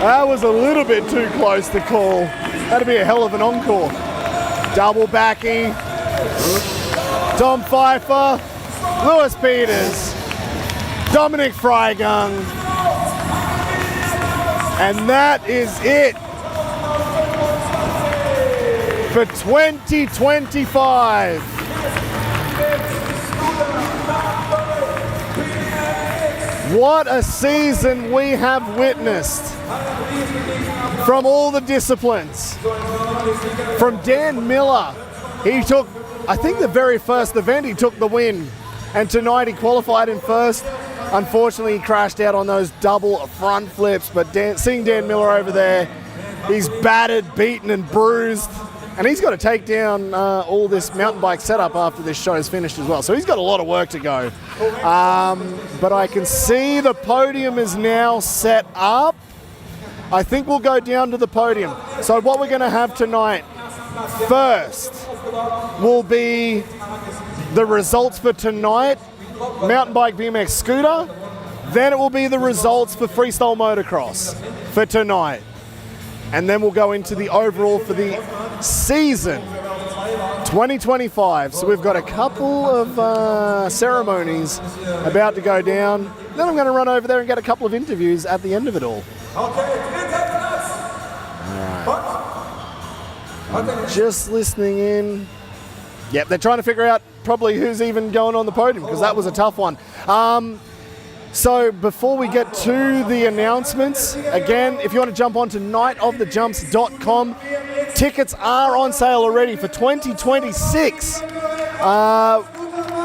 That was a little bit too close to call. That'd be a hell of an encore. Double backing. Tom Pfeiffer, Lewis Peters, Dominic Freigang. And that is it for 2025. What a season we have witnessed from all the disciplines. From Dan Miller, he took, I think the very first event he took the win, and tonight he qualified in first. Unfortunately, he crashed out on those double front flips, but seeing Dan Miller over there, he's battered, beaten and bruised, and he's got to take down all this mountain bike setup after this show is finished as well. So he's got a lot of work to go. But I can see the podium is now set up. I think we'll go down to the podium. So what we're going to have tonight, first will be the results for tonight, mountain bike BMX scooter. Then it will be the results for freestyle motocross for tonight. And then we'll go into the overall for the season 2025. So we've got a couple of ceremonies about to go down. Then I'm going to run over there and get a couple of interviews at the end of it all. Just listening in. Yep, they're trying to figure out probably who's even going on the podium, because that was a tough one. So before we get to the announcements, again, if you want to jump on to nightofthejumps.com, tickets are on sale already for 2026.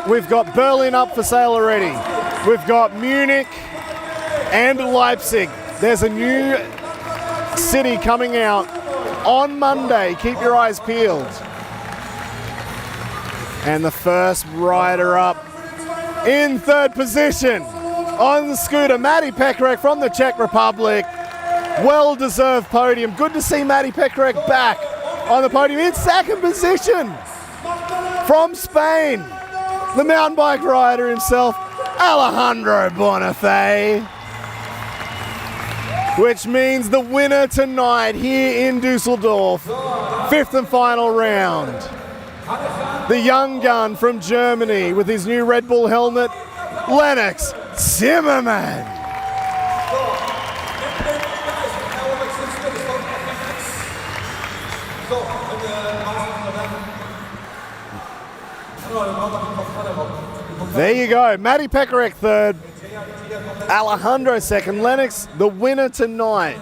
We've got Berlin up for sale already. We've got Munich and Leipzig. There's a new city coming out on Monday. Keep your eyes peeled. And the first rider up in third position on the scooter, Matty Pekarek from the Czech Republic. Well-deserved podium. Good to see Matty Pekarek back on the podium. In second position from Spain, the mountain bike rider himself, Alejandro Bonifay. Which means the winner tonight here in Düsseldorf, fifth and final round. The young gun from Germany with his new Red Bull helmet, Lennox Zimmermann. There you go, Matty Pekarek third, Alejandro second, Lennox the winner tonight.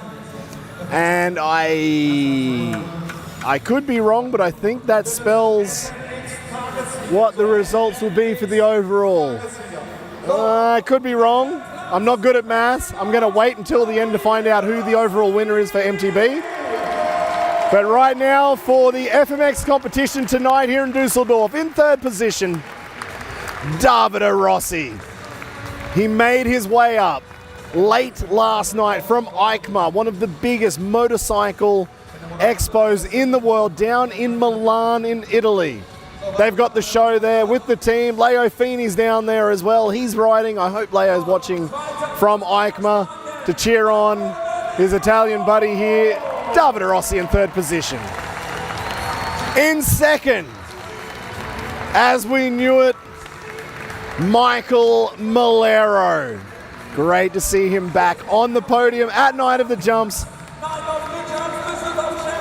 And I could be wrong, but I think that spells what the results will be for the overall. I could be wrong. I'm not good at maths. I'm going to wait until the end to find out who the overall winner is for MTB. But right now, for the FMX competition tonight here in Düsseldorf, in third position, Davide Rossi. He made his way up late last night from EICMA, one of the biggest motorcycle expos in the world, down in Milan in Italy. They've got the show there with the team. Leo Feeney's down there as well. He's riding. I hope Leo's watching from EICMA to cheer on his Italian buddy here. Davide Rossi in third position. In second, as we knew it, Maikel Melero. Great to see him back on the podium at Night of the Jumps.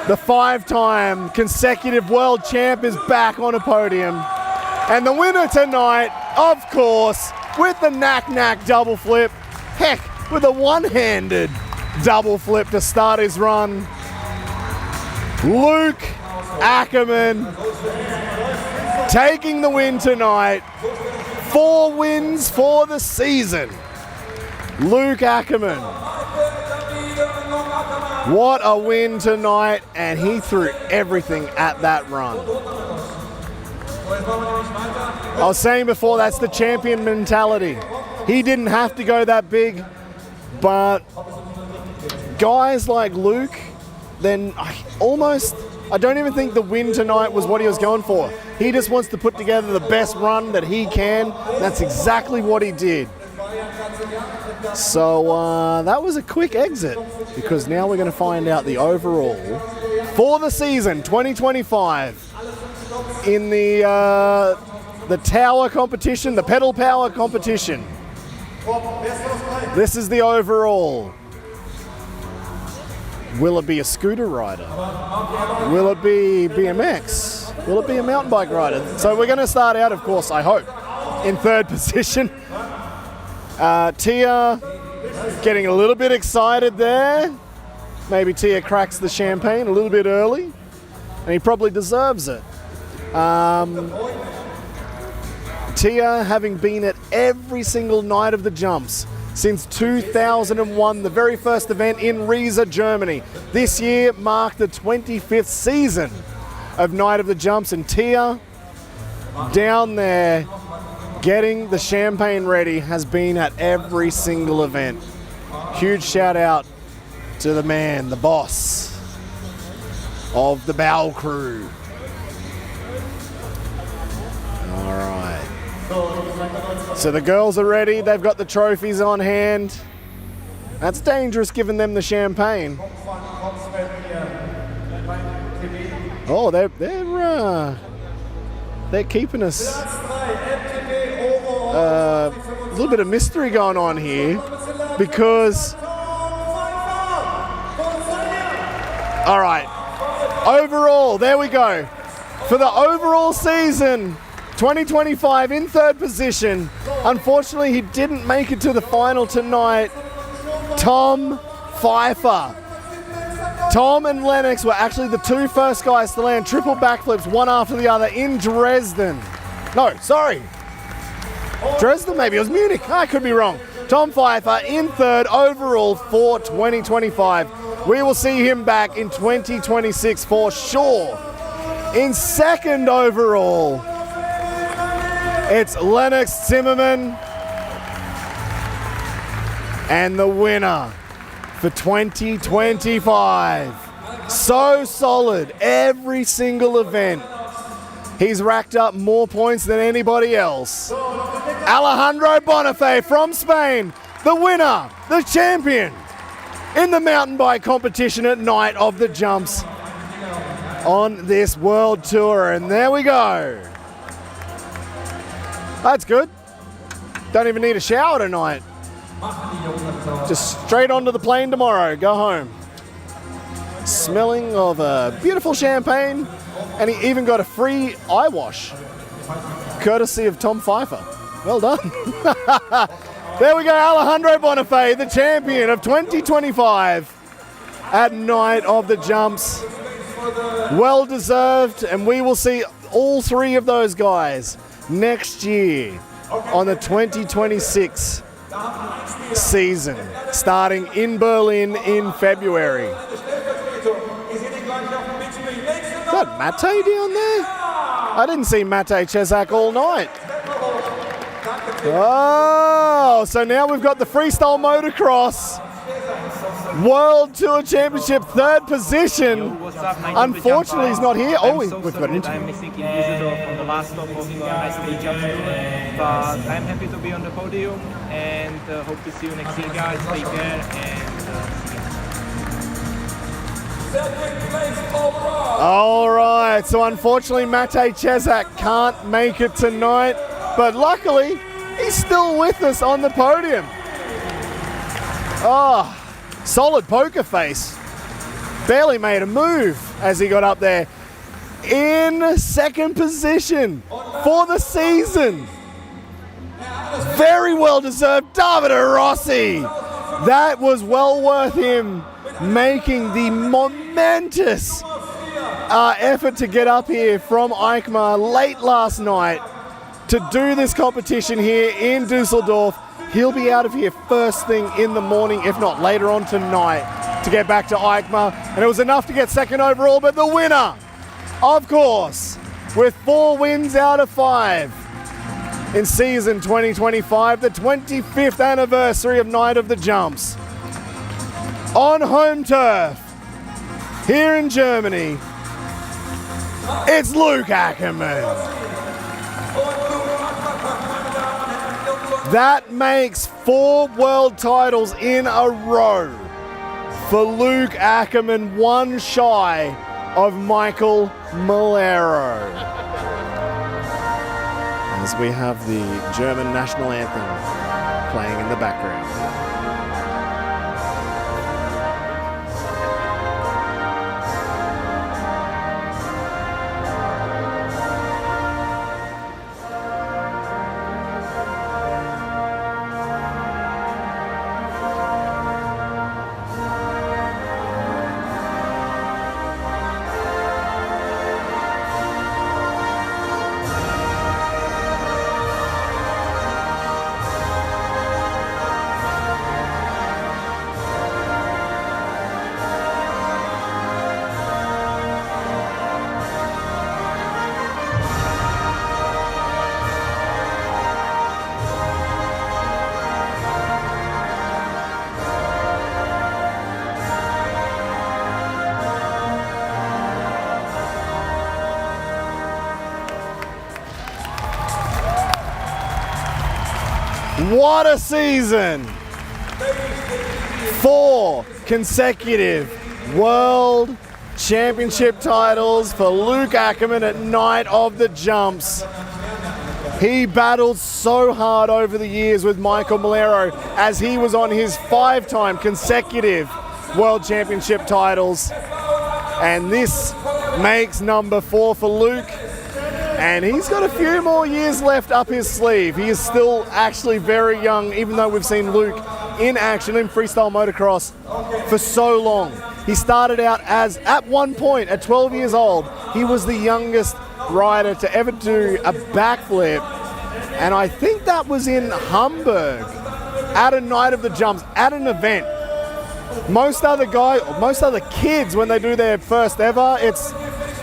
The five-time consecutive world champ is back on a podium. And the winner tonight, of course, with the knack-knack double flip. Heck, with a one-handed double flip to start his run. Luc Ackermann taking the win tonight. 4 wins for the season. Luc Ackermann. What a win tonight, and he threw everything at that run. I was saying before, that's the champion mentality. He didn't have to go that big, but guys like Luc, then I don't even think the win tonight was what he was going for. He just wants to put together the best run that he can. That's exactly what he did. So that was a quick exit, because now we're going to find out the overall for the season 2025 in the tower competition, the pedal power competition. This is the overall. Will it be a scooter rider? Will it be BMX? Will it be a mountain bike rider? So we're going to start out, of course, I hope, in third position. Tia getting a little bit excited there. Maybe Tia cracks the champagne a little bit early, and he probably deserves it. Tia having been at every single Night of the Jumps since 2001, the very first event in Riesa, Germany. This year marked the 25th season of Night of the Jumps, and Tia down there getting the champagne ready, has been at every single event. Huge shout out to the man, the boss of the Bow Crew. All right. So the girls are ready. They've got the trophies on hand. That's dangerous, giving them the champagne. they're keeping us a little bit of mystery going on here because, all right, overall, there we go. For the overall season, 2025 in third position. Unfortunately, he didn't make it to the final tonight. Tom Pfeiffer. Tom and Lennox were actually the two first guys to land triple backflips, one after the other, in Dresden. No, sorry. Dresden, maybe it was Munich. I could be wrong. Tom Pfeiffer in third overall for 2025. We will see him back in 2026 for sure. In second overall, it's Lennox Zimmerman. And the winner for 2025. So solid every single event. He's racked up more points than anybody else. Alejandro Bonifay from Spain, the winner, the champion in the mountain bike competition at Night of the Jumps on this world tour. And there we go. That's good. Don't even need a shower tonight. Just straight onto the plane tomorrow, go home. Smelling of a beautiful champagne, and he even got a free eye wash, courtesy of Tom Pfeiffer. Well done. There we go, Alejandro Bonifay, the champion of 2025 at Night of the Jumps. Well deserved, and we will see all three of those guys next year on the 2026 season, starting in Berlin in February. Is that Mate down there? I didn't see Mate Chesak all night. Oh, so now we've got the freestyle motocross World Tour Championship third position. Unfortunately, he's not here. Oh, we've got an interview. I'm missing in Düsseldorf on the last stop of my stage up tour, but I'm happy to be on the podium and hope to see you next year, guys. Take care and all right, so unfortunately Mate Chesak can't make it tonight, but luckily he's still with us on the podium. Oh, solid poker face. Barely made a move as he got up there. In second position for the season. Very well deserved, Davide Rossi. That was well worth him making the momentous effort to get up here from Eichmar late last night to do this competition here in Düsseldorf. He'll be out of here first thing in the morning, if not later on tonight, to get back to Eichmar. And it was enough to get second overall, but the winner, of course, with 4 wins out of 5 in season 2025, the 25th anniversary of Night of the Jumps. On home turf, here in Germany, it's Luc Ackermann. That makes 4 world titles in a row for Luc Ackermann, one shy of Maikel Melero. As we have the German national anthem playing in the background. What a season! 4 consecutive World championship titles for Luc Ackermann at Night of the Jumps. He battled so hard over the years with Maikel Melero as he was on his 5-time consecutive World Championship titles. And this makes number 4 for Luc. And he's got a few more years left up his sleeve. He is still actually very young, even though we've seen Luc in action in freestyle motocross for so long. He started out as, at one point, at 12 years old, he was the youngest rider to ever do a backflip. And I think that was in Hamburg, at a Night of the Jumps, at an event. Most other kids, when they do their first ever, it's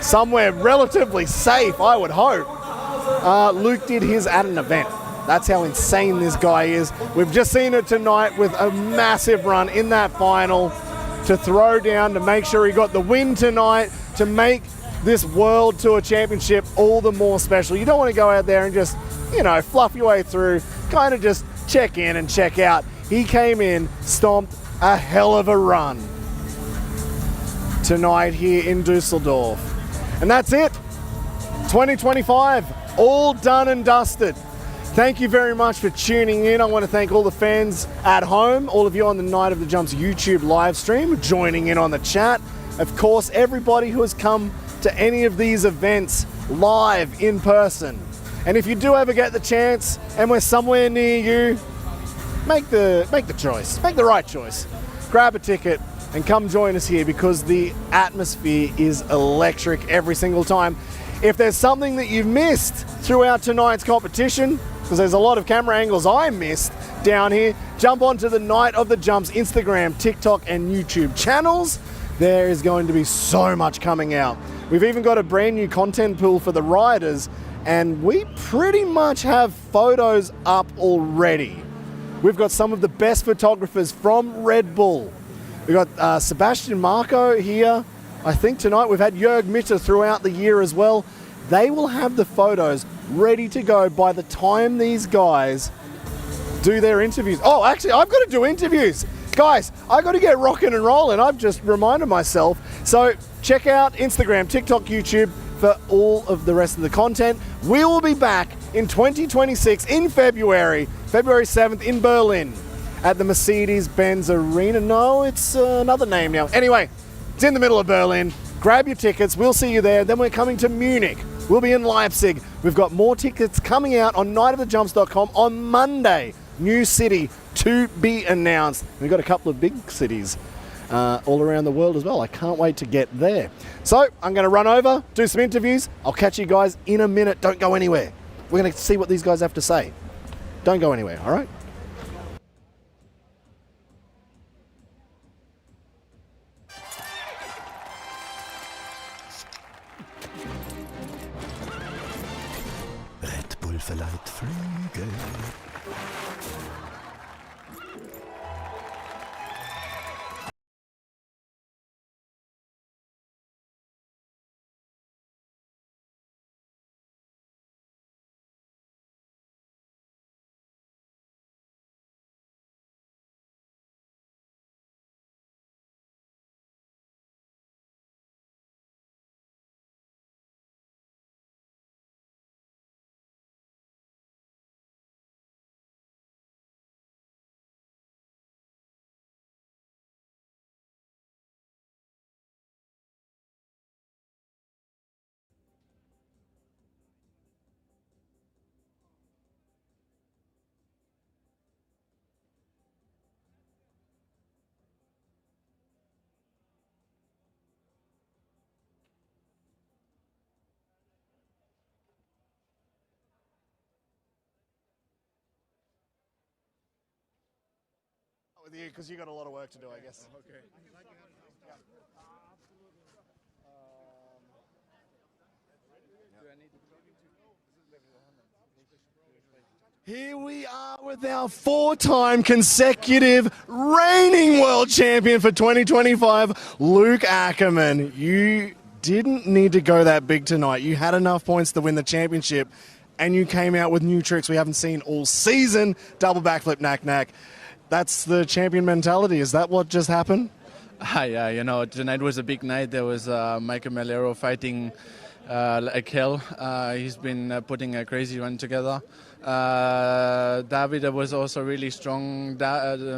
somewhere relatively safe, I would hope. Luc did his at an event. That's how insane this guy is. We've just seen it tonight with a massive run in that final to throw down to make sure he got the win tonight, to make this World Tour Championship all the more special. You don't want to go out there and just, you know, fluff your way through, kind of just check in and check out. He came in, stomped a hell of a run tonight here in Düsseldorf. And that's it. 2025, all done and dusted. Thank you very much for tuning in. I want to thank all the fans at home, all of you on the Night of the Jumps YouTube live stream, joining in on the chat. Of course, everybody who has come to any of these events live in person. And if you do ever get the chance and we're somewhere near you, make the choice, make the right choice. Grab a ticket and come join us here, because the atmosphere is electric every single time. If there's something that you've missed throughout tonight's competition, because there's a lot of camera angles I missed down here, jump onto the Night of the Jumps Instagram, TikTok and YouTube channels. There is going to be so much coming out. We've even got a brand new content pool for the riders, and we pretty much have photos up already. We've got some of the best photographers from Red Bull. We've got Sebastian Marco here. I think tonight we've had Jörg Mitter throughout the year as well. They will have the photos ready to go by the time these guys do their interviews. Oh, actually, I've got to do interviews. Guys, I've got to get rocking and rolling. I've just reminded myself. So check out Instagram, TikTok, YouTube for all of the rest of the content. We will be back in 2026 in February 7th in Berlin at the Mercedes-Benz Arena. No, it's another name now. Anyway, it's in the middle of Berlin. Grab your tickets. We'll see you there. Then we're coming to Munich. We'll be in Leipzig. We've got more tickets coming out on nightofthejumps.com on Monday. New city to be announced. We've got a couple of big cities all around the world as well. I can't wait to get there. So I'm going to run over, do some interviews. I'll catch you guys in a minute. Don't go anywhere. We're going to see what these guys have to say. Don't go anywhere, all right? Red Bull verleiht Flügel. With you, because you got a lot of work to do, I guess. Okay. Here we are with our 4-time consecutive reigning world champion for 2025, Luc Ackermann. You didn't need to go that big tonight. You had enough points to win the championship, and you came out with new tricks we haven't seen all season. Double backflip, knack, knack. That's the champion mentality. Is that what just happened? Yeah, you know, tonight was a big night. There was Maikel Melero fighting like hell. He's been putting a crazy run together. Davide was also really strong.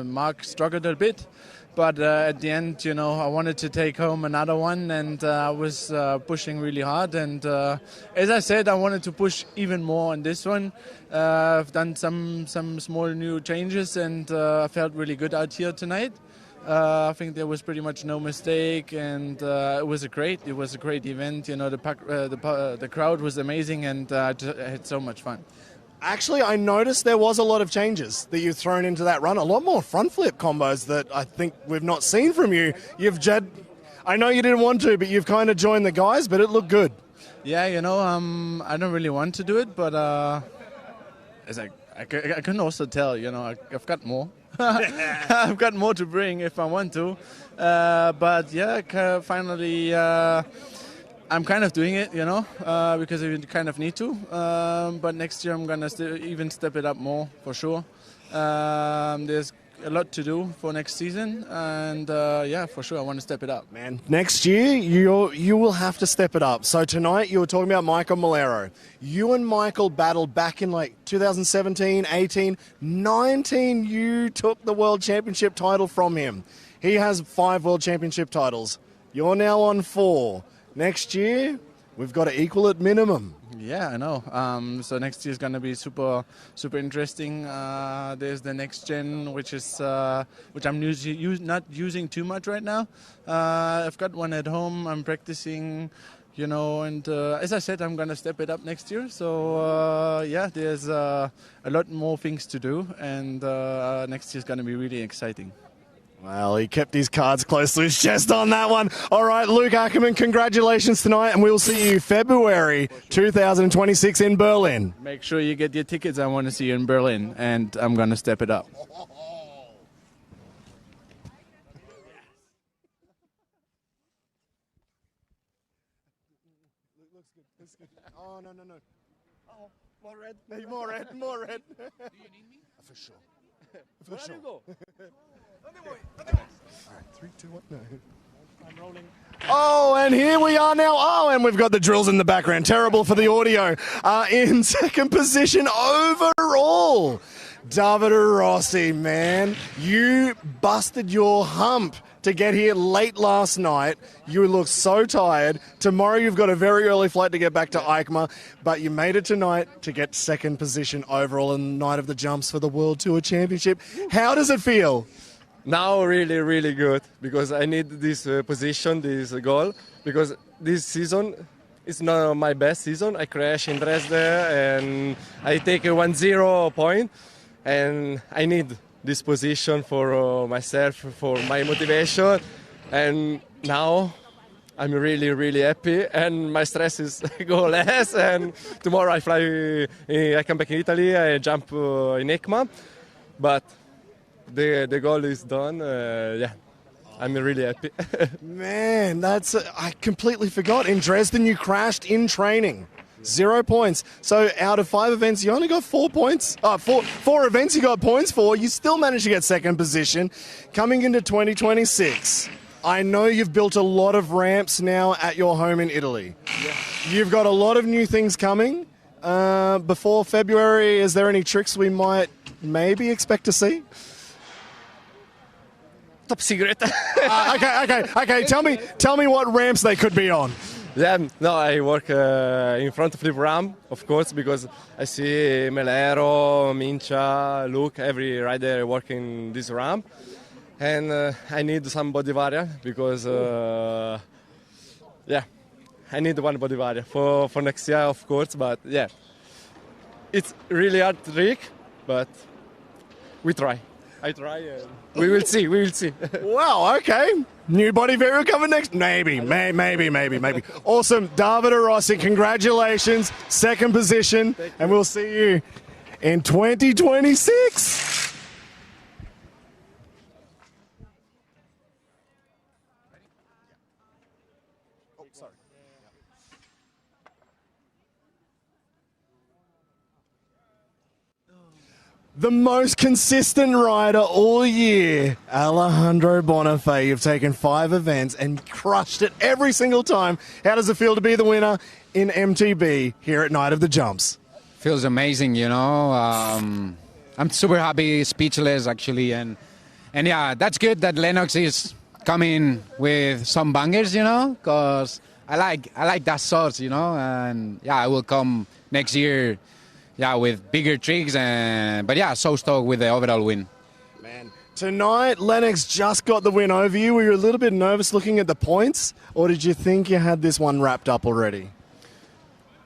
Marc struggled a bit, but at the end, you know, I wanted to take home another one, and I was pushing really hard. And as I said, I wanted to push even more on this one. I've done some small new changes, and I felt really good out here tonight. I think there was pretty much no mistake, and it was a great event. You know, the crowd was amazing, and I had so much fun. Actually, I noticed there was a lot of changes that you've thrown into that run. A lot more front flip combos that I think we've not seen from you. I know you didn't want to, but you've kind of joined the guys, but it looked good. Yeah, you know, I don't really want to do it, but as I can also tell, you know, I've got more. I've got more to bring if I want to. But yeah, finally, I'm kind of doing it, you know, because I kind of need to. But next year I'm going to even step it up more, for sure. There's a lot to do for next season, and yeah, for sure I want to step it up. Man, next year you will have to step it up. So tonight you were talking about Maikel Melero. You and Maikel battled back in like 2017, 18, 19. You took the World Championship title from him. He has 5 World Championship titles. You're now on 4. Next year, we've got to equal at minimum. Yeah, I know. So next year is going to be super interesting. There's the next gen, which I'm not using too much right now. I've got one at home. I'm practicing, you know, and as I said, I'm going to step it up next year. So yeah, there's a lot more things to do, and next year is going to be really exciting. Well, he kept his cards close to his chest on that one. All right, Luc Ackermann, congratulations tonight, and we'll see you February 2026 in Berlin. Make sure you get your tickets. I want to see you in Berlin, and I'm going to step it up. Oh, no. Oh, more red. More red. Do you need me? For sure. For sure. All right, 3, 2, 1. No. I'm rolling. Oh, and here we are now. Oh, and we've got the drills in the background. Terrible for the audio. In second position overall, Davide Rossi, man. You busted your hump to get here late last night. You look so tired. Tomorrow you've got a very early flight to get back to EICMA, but you made it tonight to get second position overall in the night of the jumps for the World Tour Championship. How does it feel? Now really, really good, because I need this position, this goal, because this season is not my best season. I crashed in Dresden and I take a 1-0 point, and I need this position for myself, for my motivation, and now I'm really, really happy, and my stress is go less, and tomorrow I come back in Italy, I jump in EICMA, but the goal is done. Yeah, I'm really happy. Man, I completely forgot. In Dresden, you crashed in training. 0 points. So out of 5 events, you only got 4 points. Four events you got points for. You still managed to get second position. Coming into 2026, I know you've built a lot of ramps now at your home in Italy. Yeah. You've got a lot of new things coming. Before February, is there any tricks we might maybe expect to see? Top secret. Okay. Tell me what ramps they could be on. Yeah, no, I work in front of the ramp, of course, because I see Melero, Mincha, Luc, every rider working this ramp, and I need some body variant because, yeah, I need one body variant for next year, of course. But yeah, it's really hard trick, but we try. I try, and we will see. Wow, okay. New body variant coming next? Maybe. Awesome. Davide Rossi, congratulations. Second position, and we'll see you in 2026. Oh, sorry. The most consistent rider all year, Alejandro Bonifay. You've taken 5 events and crushed it every single time. How does it feel to be the winner in MTB here at Night of the Jumps? Feels amazing, you know. I'm super happy, speechless actually, and yeah, that's good that Lennox is coming with some bangers, you know, because I like that sauce, you know, and yeah, I will come next year. Yeah, with bigger tricks, but yeah, so stoked with the overall win. Man, tonight Lennox just got the win over you. Were you a little bit nervous looking at the points, or did you think you had this one wrapped up already?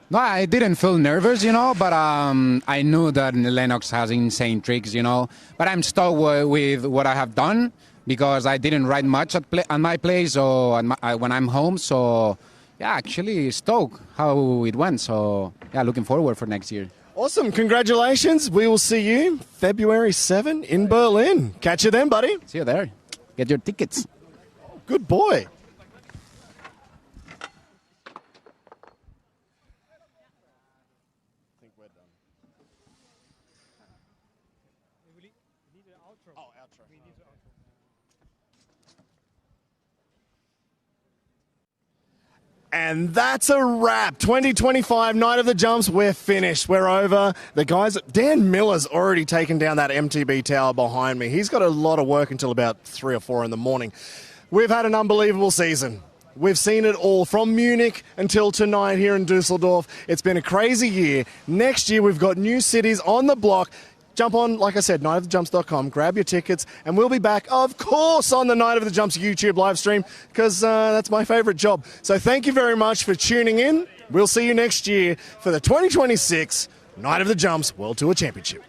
No, I didn't feel nervous, you know, but I knew that Lennox has insane tricks, you know. But I'm stoked with what I have done because I didn't ride much at my place or when I'm home. So, yeah, actually stoked how it went. So, yeah, looking forward for next year. Awesome. Congratulations. We will see you February 7 in Berlin. Catch you then, buddy. See you there. Get your tickets. Good boy. And that's a wrap. 2025 Night of the Jumps, we're finished. We're over. The guys, Dan Miller's already taken down that MTB tower behind me. He's got a lot of work until about 3 or 4 in the morning. We've had an unbelievable season. We've seen it all from Munich until tonight here in Düsseldorf. It's been a crazy year. Next year, we've got new cities on the block. Jump on, like I said, nightofthejumps.com, grab your tickets, and we'll be back, of course, on the Night of the Jumps YouTube live stream, because that's my favourite job. So thank you very much for tuning in. We'll see you next year for the 2026 Night of the Jumps World Tour Championship.